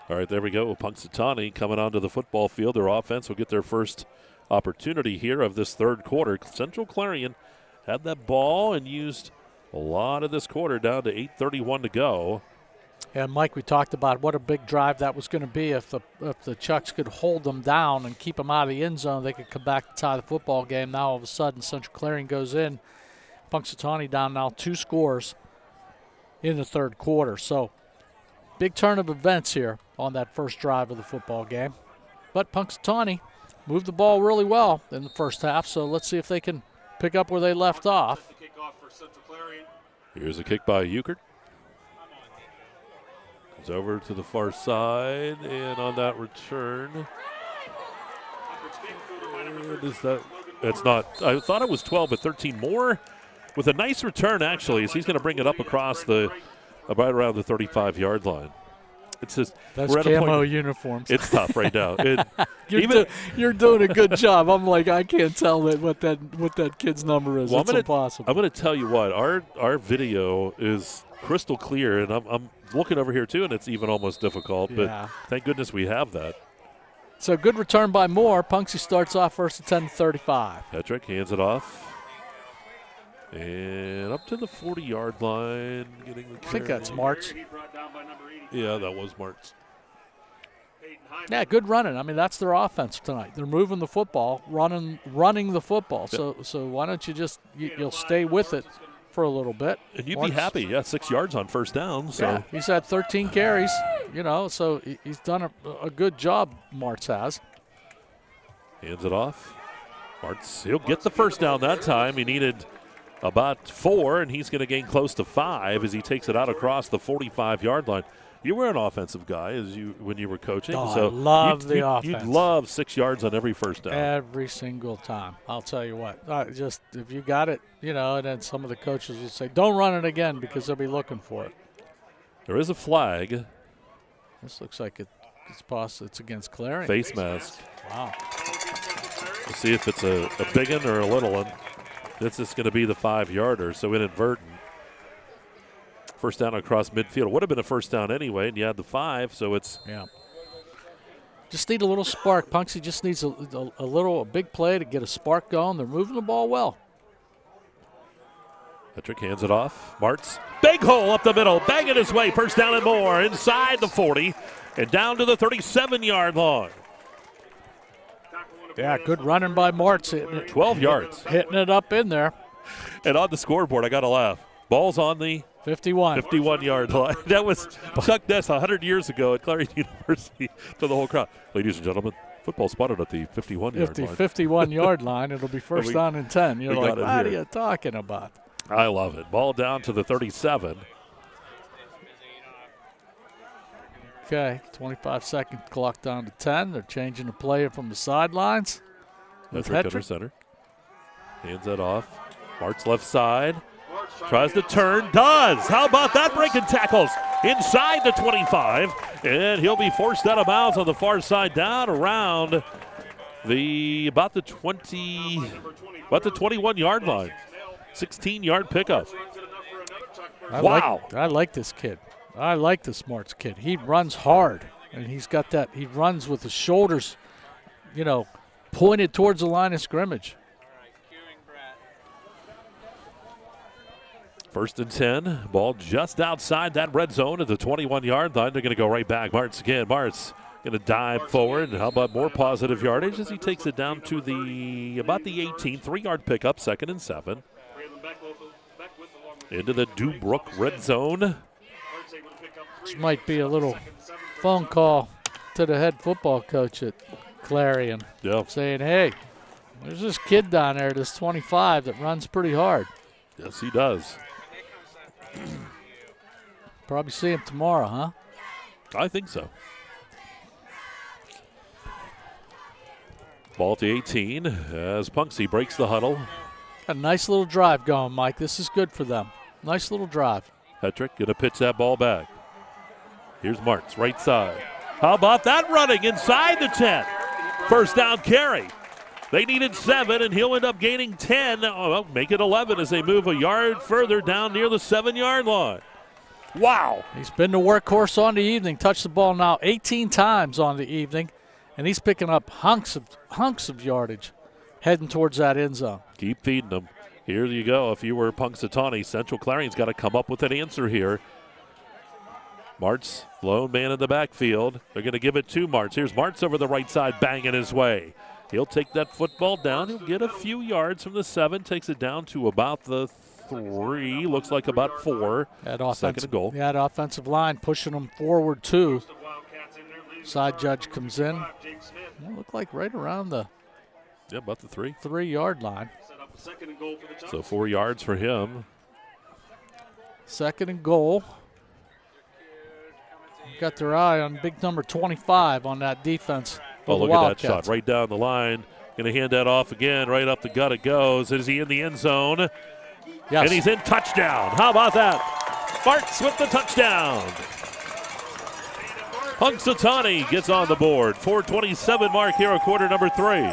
All right, there we go. Punxsutawney coming onto the football field. Their offense will get their first opportunity here of this third quarter. Central Clarion had that ball and used A lot of this quarter down to 8:31 to go. And, Mike, we talked about what a big drive that was going to be. If the Chucks could hold them down and keep them out of the end zone, they could come back to tie the football game. Now, all of a sudden, Central Clarion goes in. Punxsutawney down now 2 scores in the third quarter. So, big turn of events here on that first drive of the football game. But Punxsutawney moved the ball really well in the first half, so let's see if they can pick up where they left off. Here's a kick by Euchert. It's over to the far side, and on that return, is that? It's not. I thought it was 12, but 13 more. With a nice return, actually, as he's going to bring it up across right around the 35-yard line. It's just those we're at camo a point, uniforms. It's tough right now. You're doing a good job. I'm like, I can't tell what that kid's number is. Well, it's impossible. I'm going to tell you what. Our video is crystal clear, and I'm looking over here too, and it's even almost difficult. Yeah. But thank goodness we have that. So good return by Moore. Punxsy starts off first and 10 to 35. Petrick hands it off. And up to the 40-yard line. Getting the I think that's Martz. Yeah, that was Martz. Yeah, good running. I mean, that's their offense tonight. They're moving the football, running the football. Yep. So why don't you just you'll stay with it for a little bit. And you'd be happy. Yeah, 6 yards on first down. So yeah, he's had 13 carries, so he's done a good job, Martz has. Hands it off. Martz, he'll get the first down that time. He needed about 4, and he's going to gain close to 5 as he takes it out across the 45-yard line. You were an offensive guy when you were coaching. Oh, so I love the offense. You'd love 6 yards on every first down. Every single time. I'll tell you what. Just if you got it, and then some of the coaches will say, don't run it again because they'll be looking for it. There is a flag. This looks like it's against Clarion. Face mask. Wow. We'll see if it's a big one or a little one. This is going to be the 5-yarder, so inadvertent. First down across midfield. It would have been a first down anyway, and you had the 5, so it's. Yeah. Just need a little spark. Punxsy just needs a big play to get a spark going. They're moving the ball well. Petrick hands it off. Martz, big hole up the middle, banging his way. First down and more, inside the 40, and down to the 37-yard line. Yeah, good running by Martz. 12 yards. Hitting it up in there. And on the scoreboard, I got to laugh. Ball's on the 51-yard line. That was Chuck Ness 100 years ago at Clarion University to the whole crowd. Ladies and gentlemen, football spotted at the 51-yard line. 51-yard line. It'll be first down and 10. You're like, what are you talking about? I love it. Ball down to the 37. Okay, 25-second clock down to 10. They're changing the play from the sidelines. Petrick under center. Hands that off. Martz left side. Tries to turn. Does. How about that? Breaking tackles inside the 25. And he'll be forced out of bounds on the far side down around about the 21-yard line. 16-yard pickup. Wow. I like this kid. I like the Martz kid. He runs hard, and he's got that. He runs with his shoulders, pointed towards the line of scrimmage. First and 10. Ball just outside that red zone at the 21-yard line. They're going to go right back. Martz again. Martz going to dive forward. How about more positive yardage as he takes it down to about the 18. 3-yard pickup, 2nd and 7. Into the Dubrook red zone. This might be a little phone call to the head football coach at Clarion. Yeah. Saying, hey, there's this kid down there, this 25, that runs pretty hard. Yes, he does. Probably see him tomorrow, huh? I think so. Ball to 18 as Punxsy breaks the huddle. A nice little drive going, Mike. This is good for them. Nice little drive. Petrick going to pitch that ball back. Here's Martz, right side. How about that running inside the 10? First down carry. They needed 7, and he'll end up gaining 10. Well, make it 11 as they move a yard further down near the 7-yard line. Wow. He's been the workhorse on the evening. Touched the ball now 18 times on the evening, and he's picking up hunks of yardage heading towards that end zone. Keep feeding them. Here you go. If you were Punxsutawney, Central Clarion's got to come up with an answer here. Martz, lone man in the backfield. They're going to give it to Martz. Here's Martz over the right side, banging his way. He'll take that football down. He'll get a few yards from the 7. Takes it down to about the 3. Looks like about 4. Second and goal. Yeah, that offensive line pushing them forward, too. Side judge comes in. It looked like right around the about the 3. 3-yard line. So 4 yards for him. Second and goal. Got their eye on big number 25 on that defense. Oh, look at that shot right down the line. Going to hand that off again. Right up the gut it goes. Is he in the end zone? Yes. And he's in. Touchdown. How about that? Martz with the touchdown. Punxsutawney gets on the board. 4:27 mark here at quarter number 3.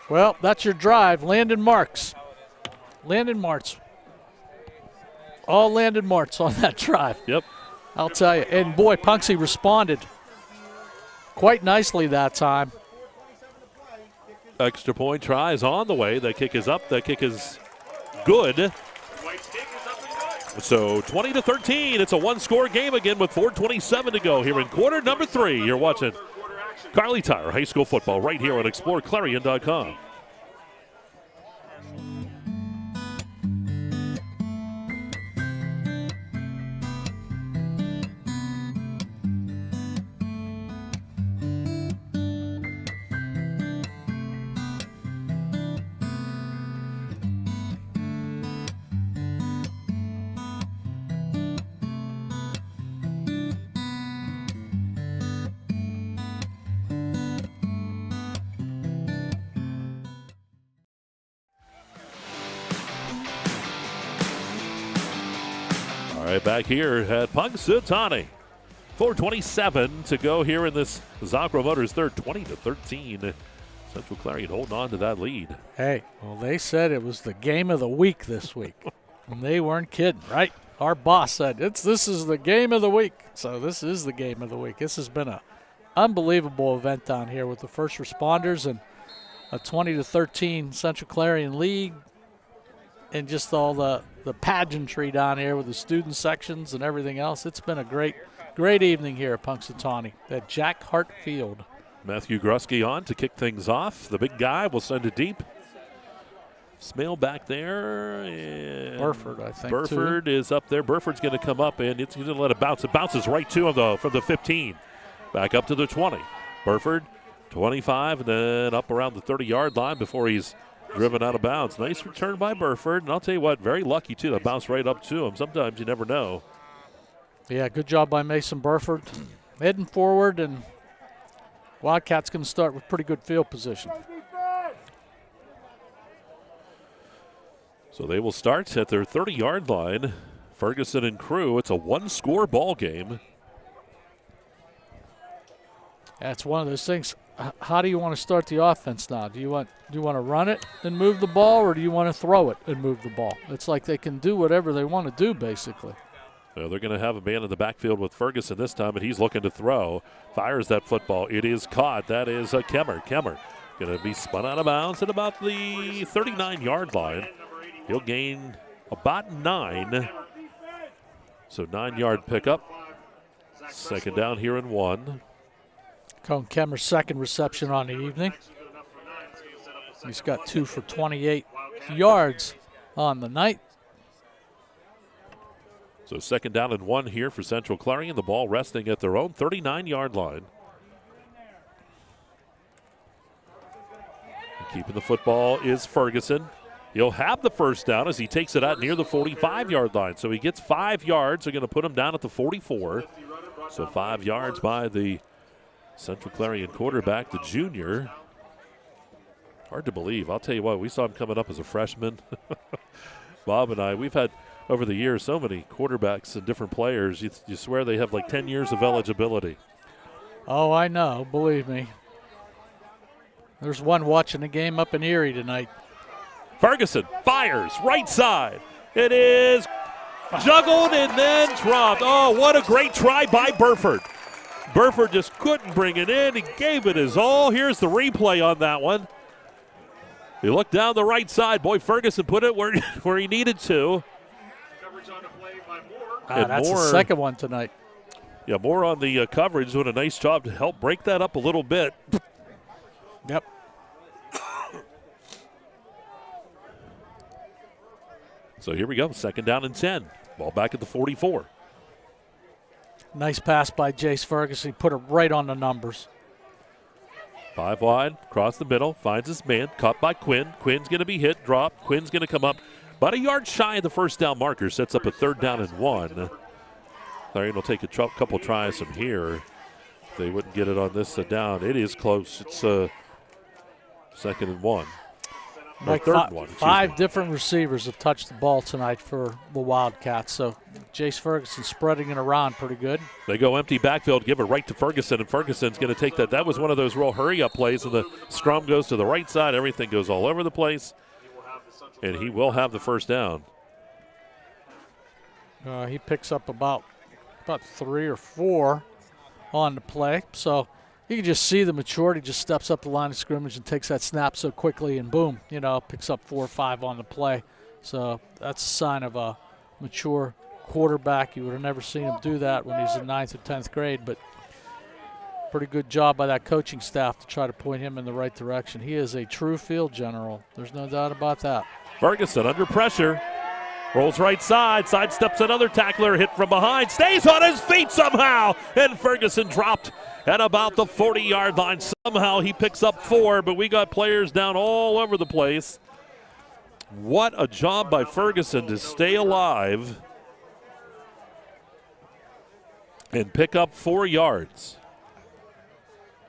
Well, that's your drive. Landon Martz. All Landon Martz on that drive. Yep. I'll tell you. And, boy, Punxsy responded quite nicely that time. Extra point try is on the way. That kick is up. That kick is good. So 20-13. It's a one-score game again with 4:27 to go here in quarter number 3. You're watching Kerle Tire High School football right here on exploreClarion.com. Back here at Punxsutawney. 4:27 to go here in this Zocro Motors third. 20-13. Central Clarion holding on to that lead. Hey, well, they said it was the game of the week this week. And they weren't kidding, right? Our boss said, this is the game of the week. So this is the game of the week. This has been an unbelievable event down here with the first responders and a 20-13 Central Clarion lead. And just all the pageantry down here with the student sections and everything else. It's been a great evening here at Punxsutawney at Jack Hart Field. Matthew Grusky on to kick things off. The big guy will send it deep. Smale back there. And Burford, I think, Burford is up there. Burford's going to come up, and it's going to let it bounce. It bounces right to him, though, from the 15. Back up to the 20. Burford, 25, and then up around the 30-yard line before he's driven out of bounds. Nice return by Burford. And I'll tell you what, very lucky, too, to bounce right up to him. Sometimes you never know. Yeah, good job by Mason Burford. Heading forward, and Wildcats going to start with pretty good field position. So they will start at their 30-yard line. Ferguson and crew. It's a one-score ball game. That's one of those things. How do you want to start the offense now? Do you want to run it and move the ball, or do you want to throw it and move the ball? It's like they can do whatever they want to do, basically. So they're going to have a man in the backfield with Ferguson this time, and he's looking to throw. Fires that football. It is caught. That is Kemmer. Kemmer going to be spun out of bounds at about the 39-yard line. He'll gain about 9. So 9-yard pickup. Second down here and 1. Cone Kemmer's second reception on the evening. He's got 2 for 28 yards on the night. So second down and 1 here for Central Clarion. The ball resting at their own 39-yard line. Keeping the football is Ferguson. He'll have the first down as he takes it out near the 45-yard line. So he gets 5 yards. They're going to put him down at the 44. So 5 yards by the Central Clarion quarterback, the junior. Hard to believe. I'll tell you what, we saw him coming up as a freshman. Bob and I, we've had over the years so many quarterbacks and different players. You swear they have like 10 years of eligibility. Oh, I know. Believe me. There's one watching the game up in Erie tonight. Ferguson fires right side. It is juggled and then dropped. Oh, what a great try by Burford. Burford just couldn't bring it in. He gave it his all. Here's the replay on that one. He looked down the right side. Boy, Ferguson put it where he needed to. That's the second one tonight. Yeah, Moore on the coverage doing a nice job to help break that up a little bit. Yep. So here we go, 2nd down and 10. Ball back at the 44. Nice pass by Jace Ferguson. He put it right on the numbers. 5 wide, across the middle, finds his man, caught by Quinn. Quinn's going to be hit, drop. Quinn's going to come up about a yard shy of the first down marker, sets up a 3rd down and 1. Clarion will take a couple tries from here. If they wouldn't get it on this down, it is close. It's 2nd and 1. Like 3rd and 1. Five different receivers have touched the ball tonight for the Wildcats. So Jace Ferguson spreading it around pretty good. They go empty backfield, give it right to Ferguson, and Ferguson's going to take that. That was one of those real hurry-up plays, and the scrum goes to the right side. Everything goes all over the place, and he will have the 1st down. He picks up about 3 or 4 on the play. So you can just see the maturity, just steps up the line of scrimmage and takes that snap so quickly, and boom, picks up 4 or 5 on the play. So that's a sign of a mature quarterback. You would have never seen him do that when he was in 9th or 10th grade, but pretty good job by that coaching staff to try to point him in the right direction. He is a true field general. There's no doubt about that. Ferguson under pressure. Rolls right side, sidesteps another tackler, hit from behind, stays on his feet somehow, and Ferguson dropped at about the 40-yard line. Somehow he picks up 4, but we got players down all over the place. What a job by Ferguson to stay alive and pick up 4 yards.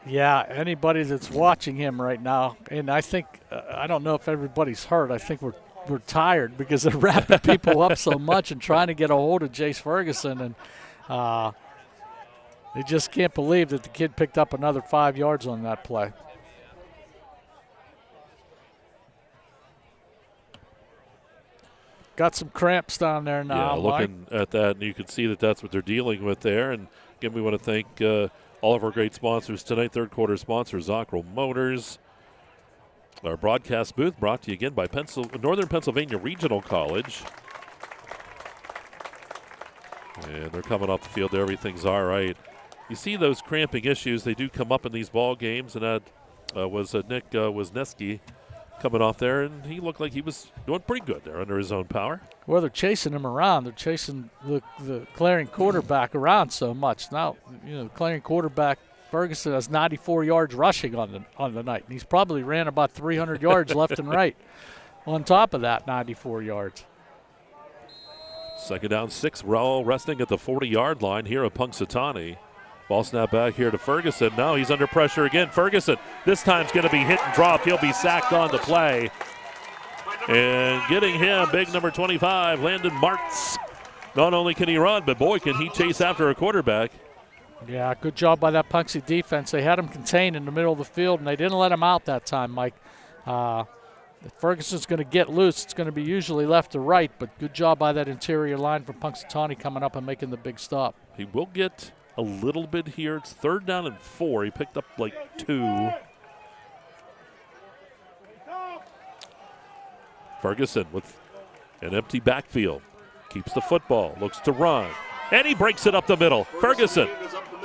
Yeah, anybody that's watching him right now, and I think, I don't know if everybody's hurt, I think we're tired because they're wrapping people up so much and trying to get a hold of Jace Ferguson, and they just can't believe that the kid picked up another 5 yards on that play. Got some cramps down there now. Yeah, looking at that, and you can see that that's what they're dealing with there. And again, we want to thank all of our great sponsors tonight. 3rd quarter sponsors, Zockrell Motors. Our broadcast booth brought to you again by Northern Pennsylvania Regional College. And they're coming off the field. Everything's all right. You see those cramping issues, they do come up in these ball games, and that was Nick Wisniewski coming off there, and he looked like he was doing pretty good there under his own power. Well, they're chasing him around. They're chasing the Clarion quarterback around so much. Now, the Clarion quarterback, Ferguson, has 94 yards rushing on the night, and he's probably ran about 300 yards left and right on top of that 94 yards. 2nd down, 6. We're all resting at the 40-yard line here at Punxsutawney. Ball snap back here to Ferguson. Now he's under pressure again. Ferguson this time's going to be hit and dropped. He'll be sacked on the play. And getting him, big number 25, Landon Martz. Not only can he run, but boy, can he chase after a quarterback. Yeah, good job by that Punxsutawney defense. They had him contained in the middle of the field, and they didn't let him out that time, Mike. If Ferguson's going to get loose, it's going to be usually left or right, but good job by that interior line from Punxsutawney coming up and making the big stop. He will get a little bit here. It's 3rd down and 4. He picked up like 2. Ferguson with an empty backfield. Keeps the football, looks to run, and he breaks it up the middle. Ferguson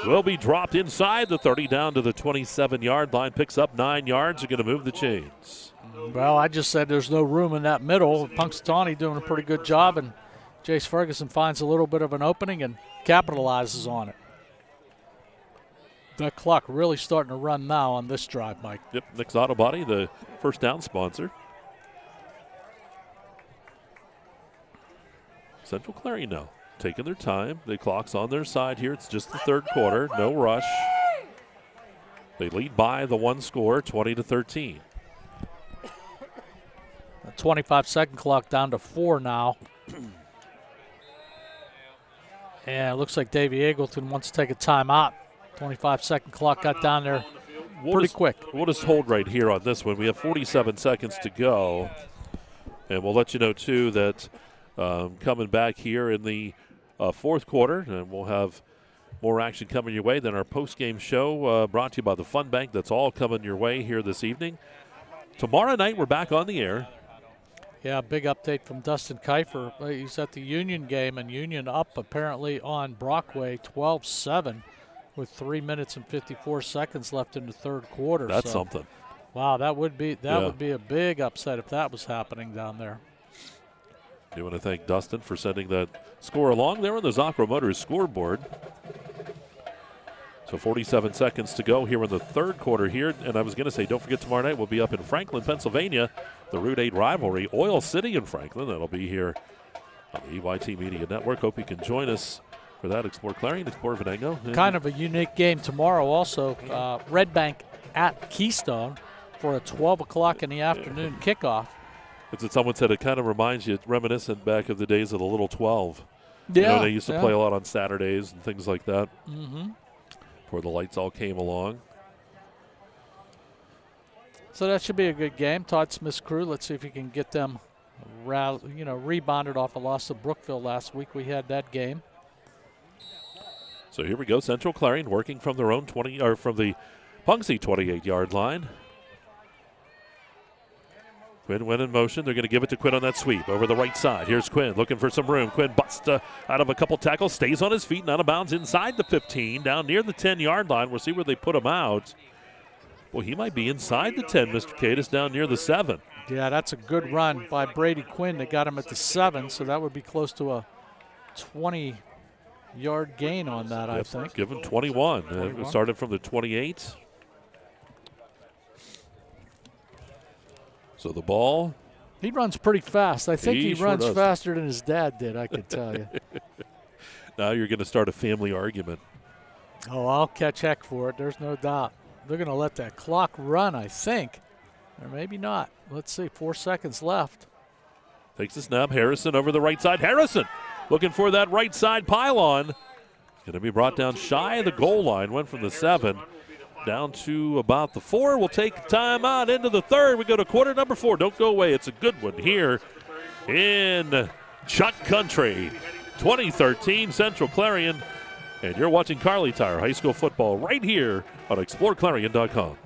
will be dropped inside the 30 down to the 27-yard line. Picks up 9 yards. They're going to move the chains. Well, I just said there's no room in that middle. Punxsutawney doing a pretty good job, and Jace Ferguson finds a little bit of an opening and capitalizes on it. That clock really starting to run now on this drive, Mike. Yep, Nick's Auto Body, the first down sponsor. Central Clarion now taking their time. The clock's on their side here. It's just the 3rd quarter. No rush. They lead by the 1 score, 20-13. The 25-second clock down to 4 now. And it looks like Davey Eagleton wants to take a timeout. 25-second clock got down there pretty quick. We'll just hold right here on this one. We have 47 seconds to go. And we'll let you know, too, that coming back here in the 4th quarter, and we'll have more action coming your way than our post-game show brought to you by the Fun Bank. That's all coming your way here this evening. Tomorrow night, we're back on the air. Yeah, big update from Dustin Kiefer. He's at the Union game, and Union up apparently on Brockway 12-7 with 3 minutes and 54 seconds left in the third quarter. That's something. Wow, that would be a big upset if that was happening down there. I want to thank Dustin for sending that score along there on the Zocro Motors scoreboard. So 47 seconds to go here in the third quarter here. And I was going to say, don't forget tomorrow night we'll be up in Franklin, Pennsylvania. The Route 8 rivalry, Oil City in Franklin. That'll be here on the EYT Media Network. Hope you can join us for that. Explore Clarion, Explore Venango. Kind of a unique game tomorrow also. Red Bank at Keystone for a 12 o'clock in the afternoon kickoff. As someone said, it kind of reminds you, reminiscent back of the days of the Little 12. Yeah. You know, they used to play a lot on Saturdays and things like that. Mm-hmm. Before the lights all came along. So that should be a good game. Todd Smith's crew, let's see if he can get them rebounded off a loss to Brookville last week. We had that game. So here we go. Central Clarion working from their own from the Punxsutawney 28-yard line. Quinn went in motion. They're going to give it to Quinn on that sweep over the right side. Here's Quinn looking for some room. Quinn busts out of a couple tackles, stays on his feet and out of bounds inside the 15, down near the 10-yard line. We'll see where they put him out. Well, he might be inside the 10, Mr. Katis, down near the 7. Yeah, that's a good run by Brady Quinn. They got him at the 7, so that would be close to a 20-yard gain on that, I think. Give him 21. It started from the 28. So the ball. He runs pretty fast. I think he runs sure faster than his dad did, I can tell you. Now you're going to start a family argument. Oh, I'll catch heck for it. There's no doubt. They're going to let that clock run, I think. Or maybe not. Let's see, 4 seconds left. Takes the snap. Harrison over the right side. Harrison looking for that right side pylon. Going to be brought down shy of the goal line. Went from the 7 down to about the 4. We'll take time out into the third. We go to quarter number 4. Don't go away. It's a good one here in Chuck Country. 2013 Central Clarion. And you're watching Kerle Tire High School football right here on exploreClarion.com.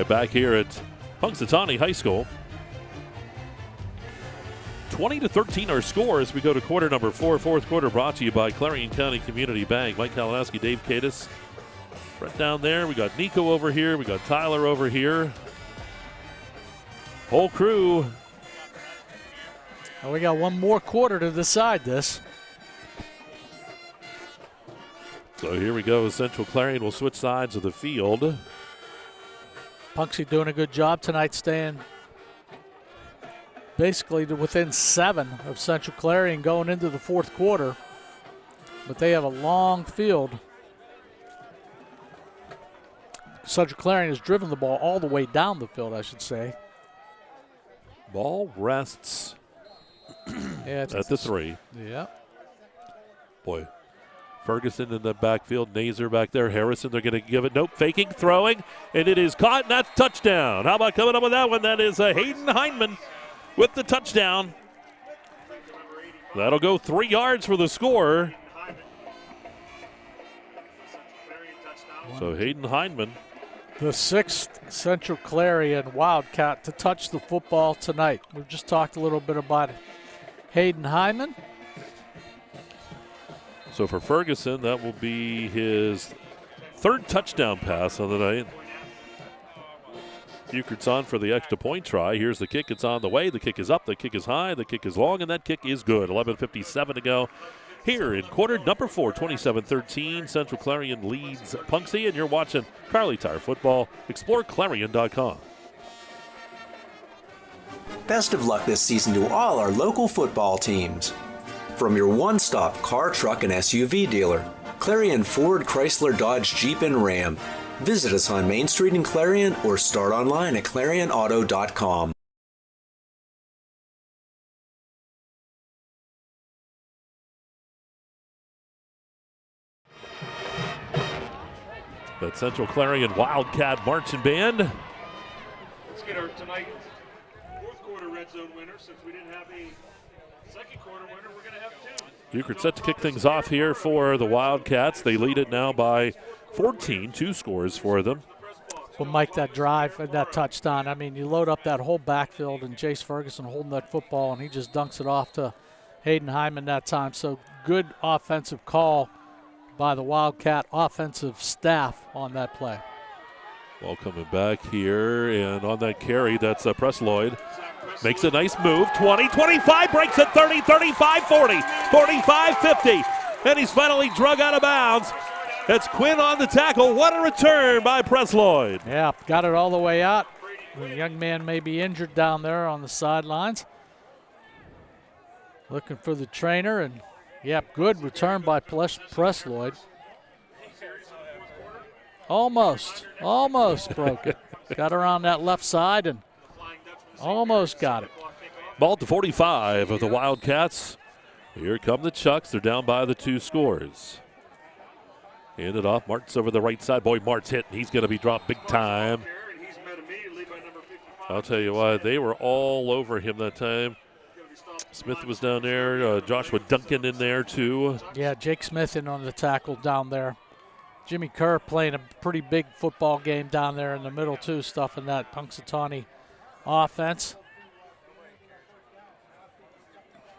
Back here at Punxsutawney High School. 20-13 our score as we go to quarter number 4. Fourth quarter brought to you by Clarion County Community Bank. Mike Kalinowski, Dave Katis. Right down there. We got Nico over here. We got Tyler over here. Whole crew. And we got one more quarter to decide this. So here we go. Central Clarion will switch sides of the field. Punxsutawney doing a good job tonight, staying basically to within 7 of Central Clarion going into the fourth quarter. But they have a long field. Central Clarion has driven the ball all the way down the field, I should say. Ball rests at the 3. Yeah. Boy. Ferguson in the backfield, Nazer back there, Harrison, they're going to give it, nope, faking, throwing, and it is caught, and that's touchdown. How about coming up with that one? That is Hayden Hindman with the touchdown. That'll go 3 yards for the score. So Hayden Hindman. The 6th Central Clarion Wildcat to touch the football tonight. We've just talked a little bit about Hayden Hindman. So for Ferguson, that will be his 3rd touchdown pass of the night. Buchert's on for the extra point try. Here's the kick. It's on the way. The kick is up. The kick is high. The kick is long, and that kick is good. 11:57 to go here in quarter number 4. 27-13. Central Clarion leads Punxsutawney, and you're watching Kerle Tire Football. exploreClarion.com. Best of luck this season to all our local football teams. from your one-stop car, truck, and SUV dealer. Clarion Ford, Chrysler, Dodge, Jeep, and Ram. Visit us on Main Street in Clarion or start online at clarionauto.com. That Central Clarion Wildcat Marching Band. Let's get our tonight's fourth quarter red zone winner. Since we didn't have a second quarter winner, we're going to have two. Euchre set to kick things off here for the Wildcats. They lead it now by 14, 2 scores for them. Well, Mike, that drive and that touchdown, I mean, you load up that whole backfield and Jace Ferguson holding that football, and he just dunks it off to Hayden Hyman that time. So good offensive call by the Wildcat offensive staff on that play. Ball coming back here, and on that carry, that's Presloyd. Makes a nice move, 20, 25, breaks it 30, 35, 40, 45, 50, and he's finally drug out of bounds. That's Quinn on the tackle. What a return by Presloyd. Yeah, got it all the way out. The young man may be injured down there on the sidelines. Looking for the trainer, and yep, good return by Presloyd. Almost broke it. Got around that left side and almost got it. Ball to 45 of the Wildcats. Here come the Chucks. They're down by the 2 scores. Hand it off. Mart's over the right side. Boy, Mart's hit, and he's going to be dropped big time. I'll tell you what, they were all over him that time. Smith was down there. Joshua Duncan in there, too. Yeah, Jake Smith in on the tackle down there. Jimmy Kerr playing a pretty big football game down there in the middle, too, stuffing that Punxsutawney offense.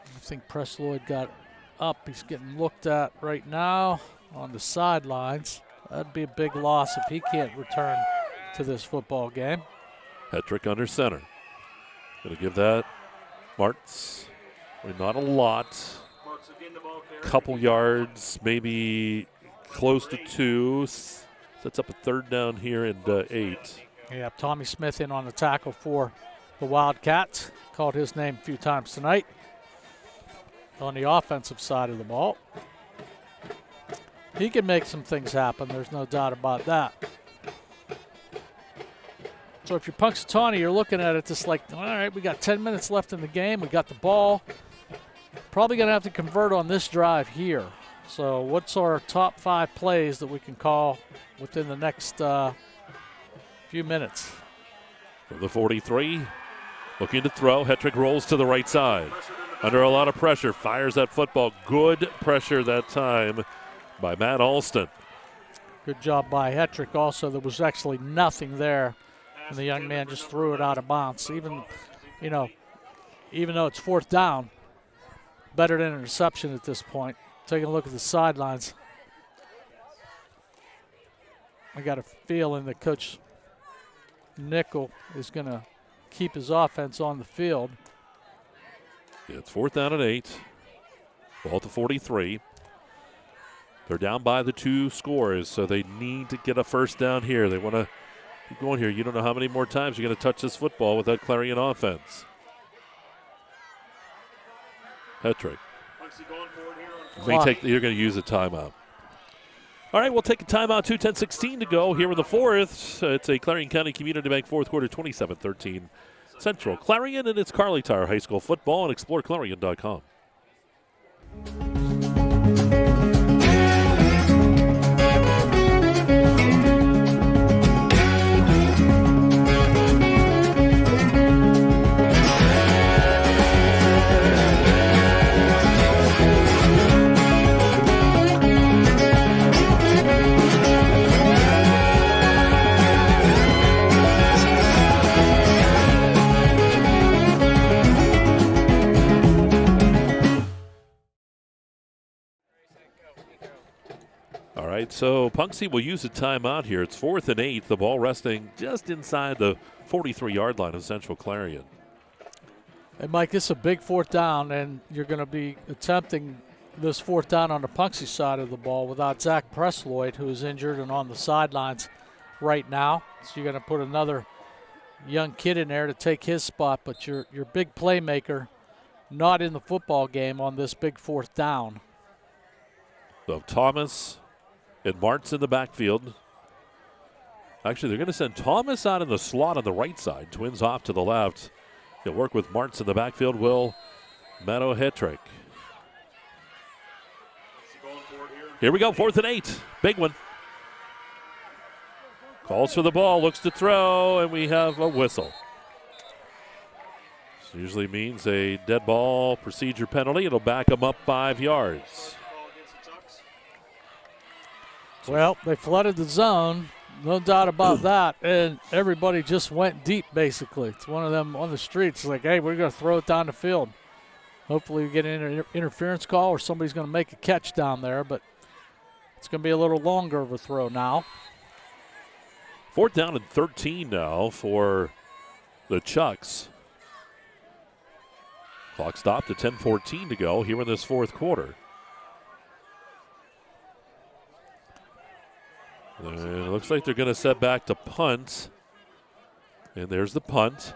I think Presloyd got up. He's getting looked at right now on the sidelines. That'd be a big loss if he can't return to this football game. Hetrick under center. Going to give that Martz. Not a lot. Couple yards, maybe close to 2. Sets up a third down here and 8. Yeah, Tommy Smith in on the tackle for the Wildcats. Called his name a few times tonight on the offensive side of the ball. He can make some things happen. There's no doubt about that. So if you're Punxsutawney, you're looking at it just like, all right, we got 10 minutes left in the game. We got the ball. Probably going to have to convert on this drive here. So what's our top 5 plays that we can call within the next few minutes? For the 43, looking to throw. Hetrick rolls to the right side. Under a lot of pressure, fires that football. Good pressure that time by Matt Alston. Good job by Hetrick also. There was actually nothing there, and the young man just threw it out of bounds. Even though it's fourth down, better than an interception at this point. Taking a look at the sidelines, I got a feeling that Coach Nickel is going to keep his offense on the field. It's 4th down and 8. Ball to 43. They're down by the 2 scores, so they need to get a first down here. They want to keep going here. You don't know how many more times you're going to touch this football with that Clarion offense. Hetrick. You're going to use a timeout. All right, we'll take a timeout. 2:10:16 to go here in the 4th. It's a Clarion County Community Bank 4th quarter, 27-13. Central Clarion, and it's Kerle Tire High School football on exploreClarion.com. All right, so Punxsy will use a timeout here. It's 4th and 8. The ball resting just inside the 43-yard line of Central Clarion. Hey, Mike, this is a big 4th down, and you're going to be attempting this 4th down on the Punxsy side of the ball without Zach Presloyd, who is injured and on the sidelines right now. So you're going to put another young kid in there to take his spot, but your big playmaker not in the football game on this big 4th down. So Thomas and Martz in the backfield. Actually, they're going to send Thomas out in the slot on the right side. Twins off to the left. He'll work with Martz in the backfield. Will Meadow-Hetrick. Here we go, 4th and 8. Big one. Calls for the ball, looks to throw, and we have a whistle. This usually means a dead ball procedure penalty. It'll back him up 5 yards. Well, they flooded the zone, no doubt about that, and everybody just went deep, basically. It's one of them on the streets, like, hey, we're going to throw it down the field. Hopefully we get an interference call or somebody's going to make a catch down there, but it's going to be a little longer of a throw now. 4th down and 13 now for the Chucks. Clock stopped at 10:14 to go here in this 4th quarter. And it looks like they're going to set back to punt. And there's the punt.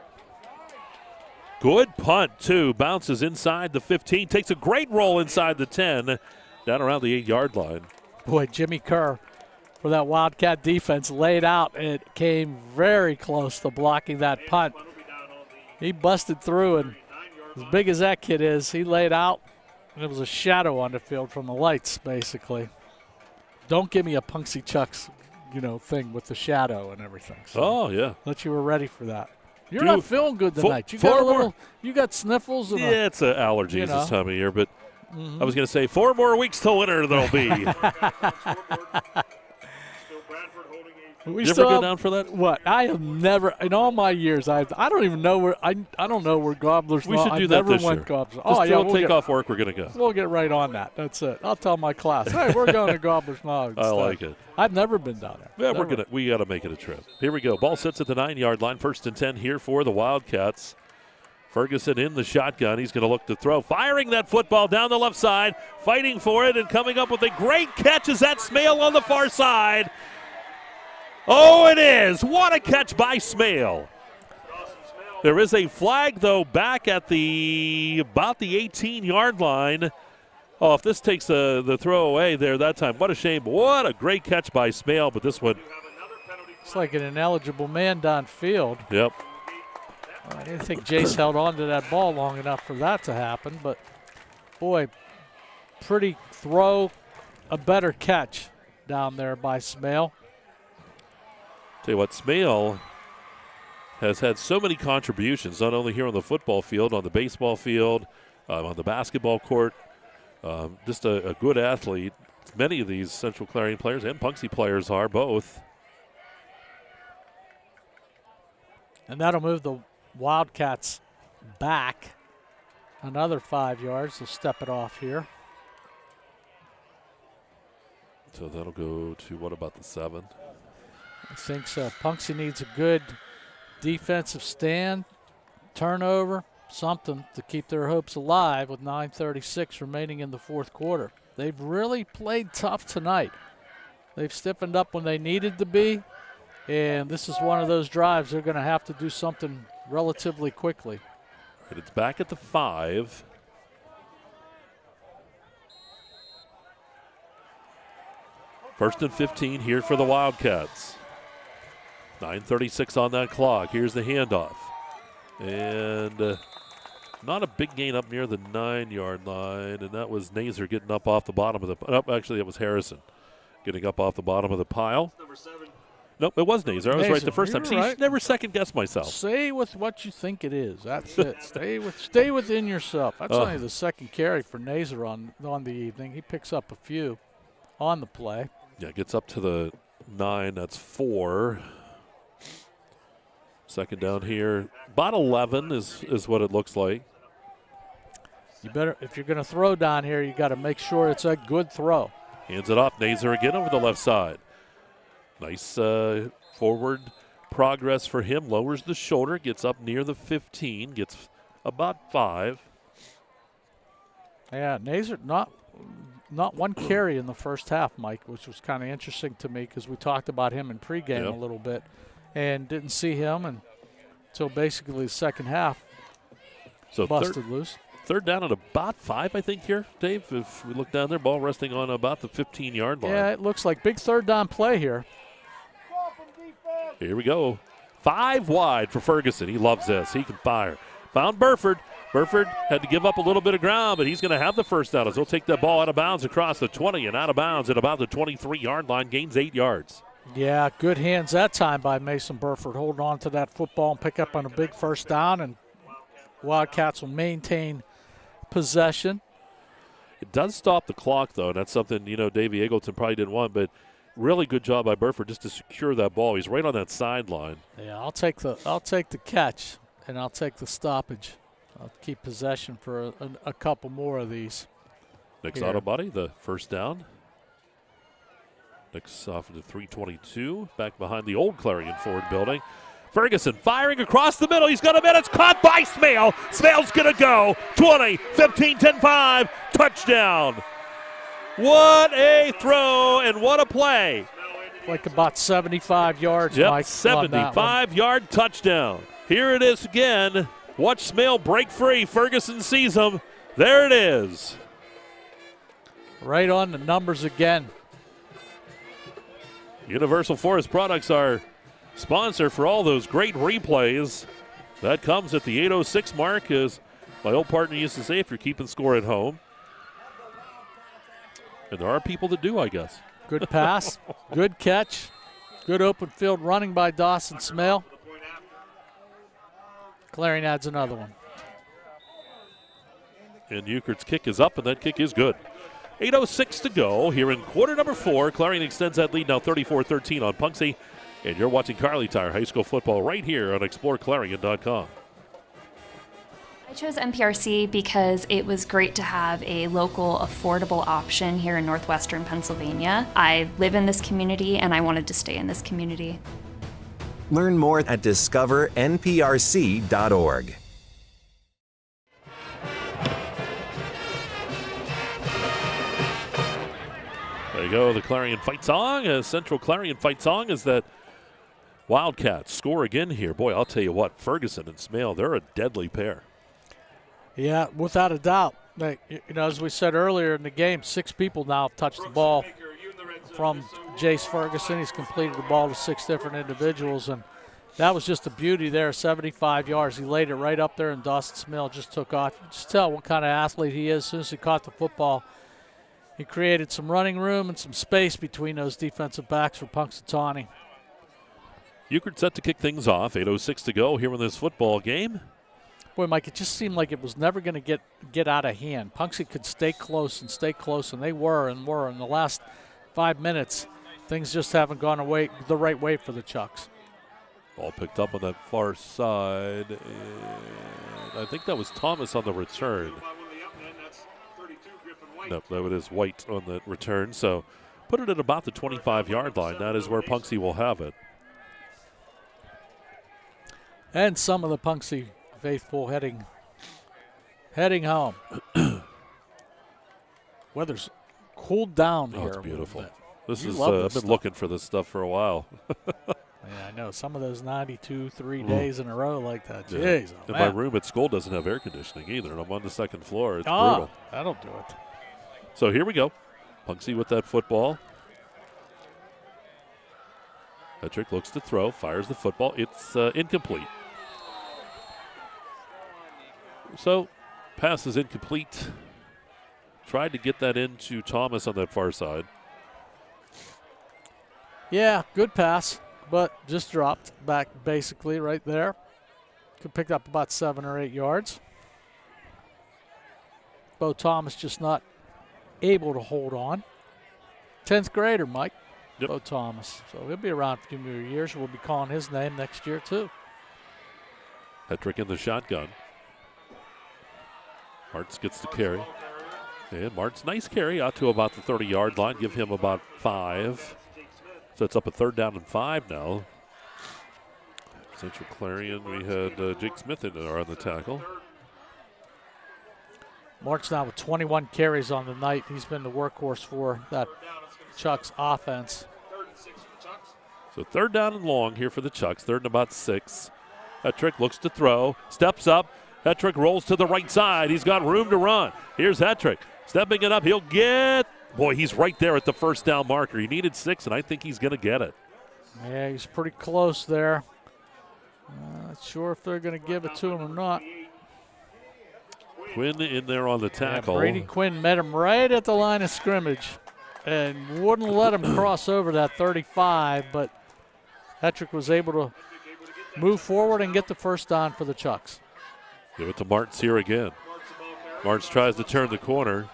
Good punt, too. Bounces inside the 15. Takes a great roll inside the 10. Down around the 8-yard line. Boy, Jimmy Kerr for that Wildcat defense laid out and came very close to blocking that punt. He busted through, and as big as that kid is, he laid out. And it was a shadow on the field from the lights, basically. Don't give me a Punxsy Chucks, thing with the shadow and everything. So yeah. Thought you were ready for that. You're not feeling good tonight. You got sniffles. And it's allergies this time of year, but I was going to say 4 more weeks till winter there'll be. We you ever go down for that? What? I have never, in all my years, I don't even know where, I don't know where Gobblers We should do that this year. Gobblers. We'll take off work, we're going to go. We'll get right on that. That's it. I'll tell my class, hey, we're going to Gobblers now. I like it. I've never been down there. Yeah, we got to make it a trip. Here we go. Ball sits at the 9-yard line. 1st and 10 here for the Wildcats. Ferguson in the shotgun. He's going to look to throw. Firing that football down the left side. Fighting for it and coming up with a great catch is that Smale on the far side. Oh, it is. What a catch by Smale. There is a flag, though, back at about the 18-yard line. Oh, if this takes the throw away there that time, what a shame. What a great catch by Smale, but this one. It's like an ineligible man downfield. Yep. I didn't think Jace held on to that ball long enough for that to happen, but, boy, pretty throw, a better catch down there by Smale. Tell you what, Smale has had so many contributions, not only here on the football field, on the baseball field, on the basketball court. Just a good athlete. Many of these Central Clarion players and Punxsy players are both. And that'll move the Wildcats back another 5 yards. They'll step it off here. So that'll go to, what about the 7? I think so. Punxsy needs a good defensive stand, turnover, something to keep their hopes alive with 9:36 remaining in the 4th quarter. They've really played tough tonight. They've stiffened up when they needed to be, and this is one of those drives they're going to have to do something relatively quickly. Right, it's back at the 5. First and 15 here for the Wildcats. 9:36 on that clock. Here's the handoff. And not a big gain up near the 9-yard line, and that was Nazer getting up off the bottom of the actually, it was Harrison getting up off the bottom of the pile. Nope, it was Nazer. I was right the first time. See, right. Never second-guess myself. Stay with what you think it is. That's it. Stay within yourself. That's only the second carry for Nazer on the evening. He picks up a few on the play. Yeah, gets up to the 9. That's 4. Second down here. About 11 is what it looks like. You better, if you're going to throw down here, you got to make sure it's a good throw. Hands it off. Nazer again over the left side. Nice forward progress for him. Lowers the shoulder. Gets up near the 15. Gets about 5. Yeah, Nazer not one carry in the first half, Mike, which was kind of interesting to me because we talked about him in pregame a little bit and didn't see him until basically the second half. So busted loose. Third down at about 5, I think, here, Dave. If we look down there, ball resting on about the 15-yard line. Yeah, it looks like big third down play here. Here we go. 5 wide for Ferguson. He loves this. He can fire. Found Burford. Burford had to give up a little bit of ground, but he's going to have the first down as he'll take that ball out of bounds across the 20 and out of bounds at about the 23-yard line. Gains 8 yards. Yeah, good hands that time by Mason Burford. Holding on to that football and pick up on a big first down, and Wildcats will maintain possession. It does stop the clock, though, and that's something, Davey Eagleton probably didn't want, but really good job by Burford just to secure that ball. He's right on that sideline. Yeah, I'll take the catch, and I'll take the stoppage. I'll keep possession for a couple more of these. Nick's auto body, the first down. Nick's off into 322, back behind the old Clarion Ford building. Ferguson firing across the middle. He's got a minute. It's caught by Smale. Smale's going to go. 20, 15, 10, 5. Touchdown. What a throw and what a play. Like about 75 yards, yep, Mike. 75-yard touchdown. Here it is again. Watch Smale break free. Ferguson sees him. There it is. Right on the numbers again. Universal Forest Products are sponsor for all those great replays. That comes at the 8:06 mark, as my old partner used to say, if you're keeping score at home. And there are people that do, I guess. Good pass, good catch, good open field running by Dawson Smale. Clarion adds another one. And Euchre's kick is up, and that kick is good. 8:06 to go here in quarter number 4. Clarion extends that lead now 34-13 on Punxsutawney. And you're watching Kerle Tire High School football right here on exploreClarion.com. I chose MPRC because it was great to have a local, affordable option here in northwestern Pennsylvania. I live in this community, and I wanted to stay in this community. Learn more at discovernprc.org. There you go, the Clarion fight song. Central Clarion fight song is that Wildcats score again here. Boy, I'll tell you what, Ferguson and Smale, they're a deadly pair. Yeah, without a doubt. As we said earlier in the game, 6 people now have touched the ball from Jace Ferguson. He's completed the ball to 6 different individuals, and that was just a beauty there, 75 yards. He laid it right up there, and Dawson Smale just took off. You just tell what kind of athlete he is. As soon as he caught the football, he created some running room and some space between those defensive backs for Punxsutawney. Euchre set to kick things off. 8:06 to go here in this football game. Boy, Mike, it just seemed like it was never going to get out of hand. Punxsutawney could stay close, and they were. In the last 5 minutes, things just haven't gone away the right way for the Chucks. Ball picked up on that far side, and I think that was Thomas on the return. No, that was White on the return. So put it at about the 25-yard line. That is where Punxsutawney will have it. And some of the Punxsutawney faithful heading home. Weather's cooled down here. It's beautiful. This is I've been looking for this stuff for a while. Yeah, I know. Some of those 92 days in a row like that. Yeah. Jeez, and my room at school doesn't have air conditioning either, and I'm on the second floor. It's brutal. That'll do it. So here we go. Punxsutawney with that football. Petrick looks to throw, fires the football. It's incomplete. So pass is incomplete. Tried to get that into Thomas on that far side. Yeah, good pass, but just dropped back basically right there. Could pick up about 7 or 8 yards. Bo Thomas just not able to hold on. 10th grader, Mike. Yep. Bo Thomas. So he'll be around a few more years. We'll be calling his name next year, too. Petrick in the shotgun. Martz gets the carry. And Martz, nice carry out to about the 30-yard line. Give him about 5. So it's up a 3rd down and 5 now. Central Clarion, we had Jake Smith in there on the tackle. Martz now with 21 carries on the night. He's been the workhorse for that Chucks offense. So 3rd down and long here for the Chucks. 3rd and about 6. Petrick looks to throw, steps up, Hetrick rolls to the right side. He's got room to run. Here's Hetrick. Stepping it up. He'll get. Boy, he's right there at the first down marker. He needed 6, and I think he's going to get it. Yeah, he's pretty close there. Not sure if they're going to give it to him or not. Quinn in there on the tackle. Yeah, Brady Quinn met him right at the line of scrimmage and wouldn't let him cross over that 35, but Hetrick was able to move forward and get the first down for the Chucks. Give it to Martz here again. Martz tries to turn the corner.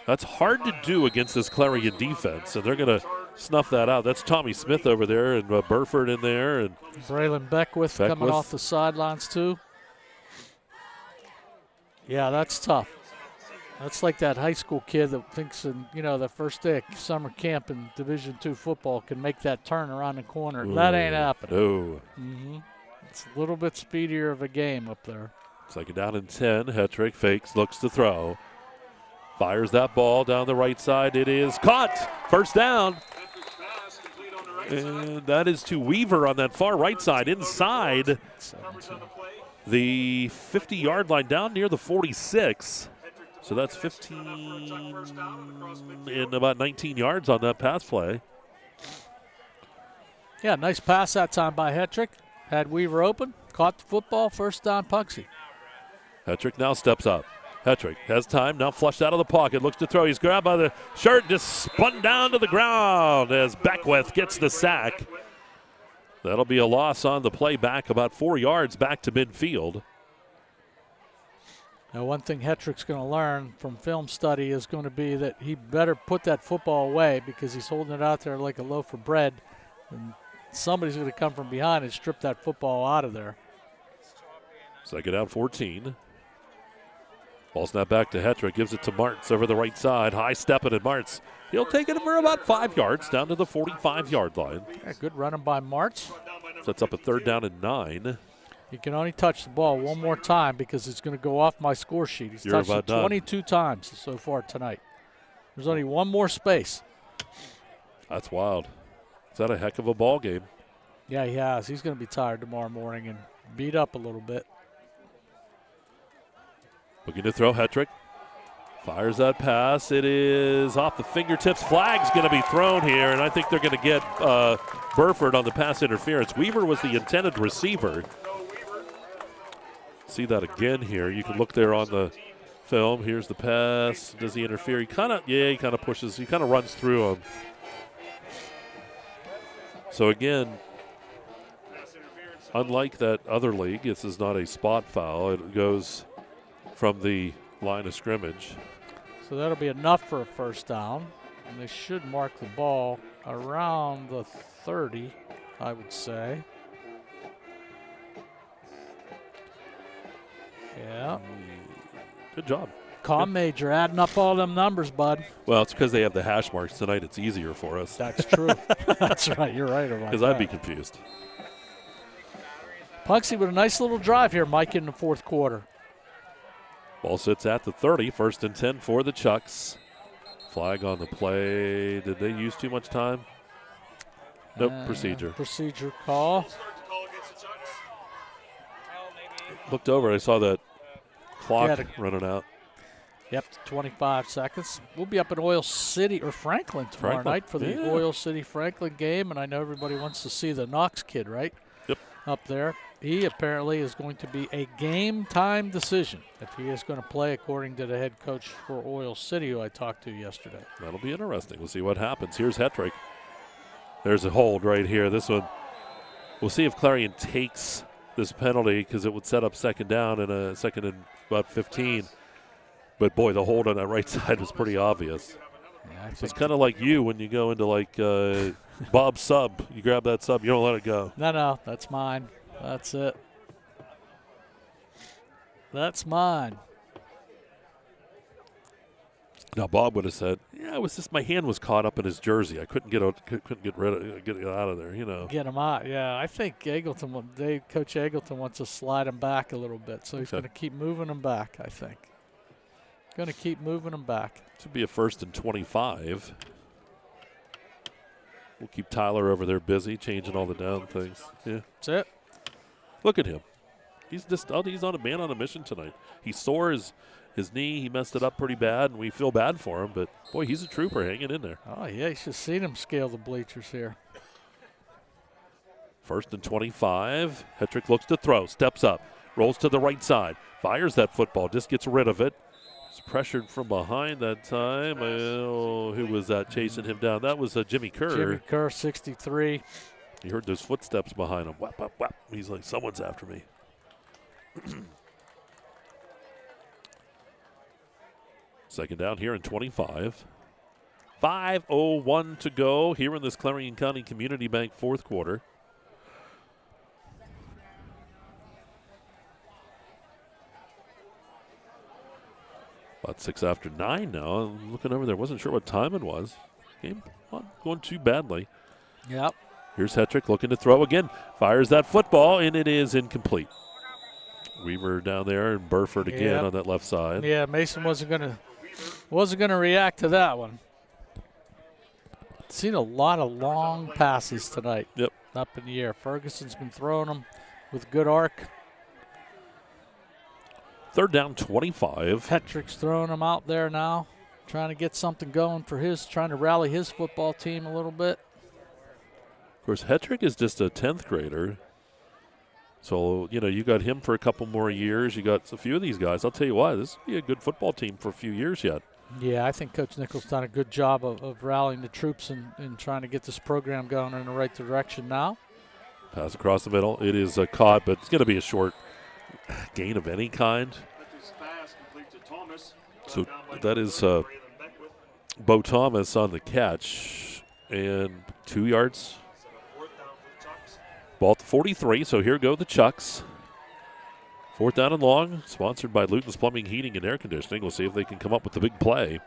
That's hard to do against this Clarion defense, and they're going to snuff that out. That's Tommy Smith over there, and Burford in there. And Braylon Beckwith coming off the sidelines too. Yeah, that's tough. That's like that high school kid that thinks, the first day of summer camp in Division II football can make that turn around the corner. Ooh, that ain't happening. No. It's a little bit speedier of a game up there. Second down and 10. Hetrick fakes, looks to throw. Fires that ball down the right side. It is caught. First down. And that is to Weaver on that far right side, inside the 50-yard line, down near the 46. So that's 15 and about 19 yards on that pass play. Yeah, nice pass that time by Hetrick. Had Weaver open, caught the football, first down Punxsutawney. Hetrick now steps up. Hetrick has time, now flushed out of the pocket, looks to throw. He's grabbed by the shirt, just spun down to the ground as Beckwith gets the sack. That'll be a loss on the play back, about 4 yards back to midfield. Now, one thing Hetrick's going to learn from film study is going to be that he better put that football away because he's holding it out there like a loaf of bread. And somebody's going to come from behind and strip that football out of there. Second down, 14. Ball snap back to Hetrick, gives it to Martz over the right side. High stepping at Martz. He'll take it for about 5 yards down to the 45-yard line. Yeah, good running by Martz. Sets up a third down and 9. He can only touch the ball one more time because it's going to go off my score sheet. He's touched it 22 times so far tonight. There's only one more space. That's wild. Is that a heck of a ball game? Yeah, he has. He's going to be tired tomorrow morning and beat up a little bit. Looking to throw. Hetrick fires that pass. It is off the fingertips. Flag's going to be thrown here, and I think they're going to get Burford on the pass interference. Weaver was the intended receiver. See that again here. You can look there on the film. Here's the pass. Does he interfere? He kind of pushes. He kind of runs through him. So again, unlike that other league, this is not a spot foul. It goes from the line of scrimmage. So that'll be enough for a first down. And they should mark the ball around the 30, I would say. Yeah. Good job. Major adding up all them numbers, bud. Well, it's because they have the hash marks tonight. It's easier for us. That's true. That's right. You're right about that. Because I'd be confused. Punxsutawney with a nice little drive here, Mike, in the fourth quarter. Ball sits at the 30. First and 10 for the Chucks. Flag on the play. Did they use too much time? Nope, procedure. Procedure call. Looked over. I saw that clock running out. Yep, 25 seconds. We'll be up in Oil City or Franklin tomorrow night for the Oil City Franklin game, and I know everybody wants to see the Knox kid, right? Yep. Up there. He apparently is going to be a game-time decision if he is going to play, according to the head coach for Oil City, who I talked to yesterday. That'll be interesting. We'll see what happens. Here's Hetrick. There's a hold right here. This one, we'll see if Clarion takes this penalty because it would set up second down and a second and about 15. But, boy, the hold on that right side was pretty obvious. Yeah, it's kind of like you when you go into, like, Bob's sub. You grab that sub. You don't let it go. No, that's mine. That's it. That's mine. Now Bob would have said, "Yeah, it was just my hand was caught up in his jersey. I couldn't get out of there, you know." Get him out. Yeah, I think Coach Eggleton wants to slide him back a little bit, so he's going to keep moving him back. I think. Going to keep moving him back. This would be a 1st and 25. We'll keep Tyler over there busy changing all the down things. Yeah, that's it. Look at him. he's on a man on a mission tonight. He sore his knee. He messed it up pretty bad, and we feel bad for him. But, boy, he's a trooper hanging in there. Oh, yeah, you should have seen him scale the bleachers here. 1st and 25. Hetrick looks to throw, steps up, rolls to the right side, fires that football, just gets rid of it. He's pressured from behind that time. Who was that chasing him down? That was Jimmy Kerr. Jimmy Kerr, 63. He heard those footsteps behind him. Whap, whap, whap. He's like, someone's after me. Second down here in 25. 5:01 to go here in this Clarion County Community Bank fourth quarter. About 6 after 9 now. I'm looking over there. Wasn't sure what time it was. Game not going too badly. Yep. Here's Hetrick looking to throw again. Fires that football, and it is incomplete. Weaver down there and Burford again on that left side. Yeah, Mason wasn't gonna react to that one. Seen a lot of long passes tonight. Yep. Up in the air. Ferguson's been throwing them with good arc. 3rd down, 25. Hetrick's throwing them out there now, trying to get something going for trying to rally his football team a little bit. Of course, Hetrick is just a 10th grader. So, you got him for a couple more years. You got a few of these guys. I'll tell you why, this will be a good football team for a few years yet. Yeah, I think Coach Nichols done a good job of rallying the troops and trying to get this program going in the right direction now. Pass across the middle. It is caught, but it's going to be a short gain of any kind. So that is Bo Thomas on the catch. And 2 yards. Ball at the 43, so here go the Chucks. 4th down and long, sponsored by Luton's Plumbing, Heating, and Air Conditioning. We'll see if they can come up with the big play.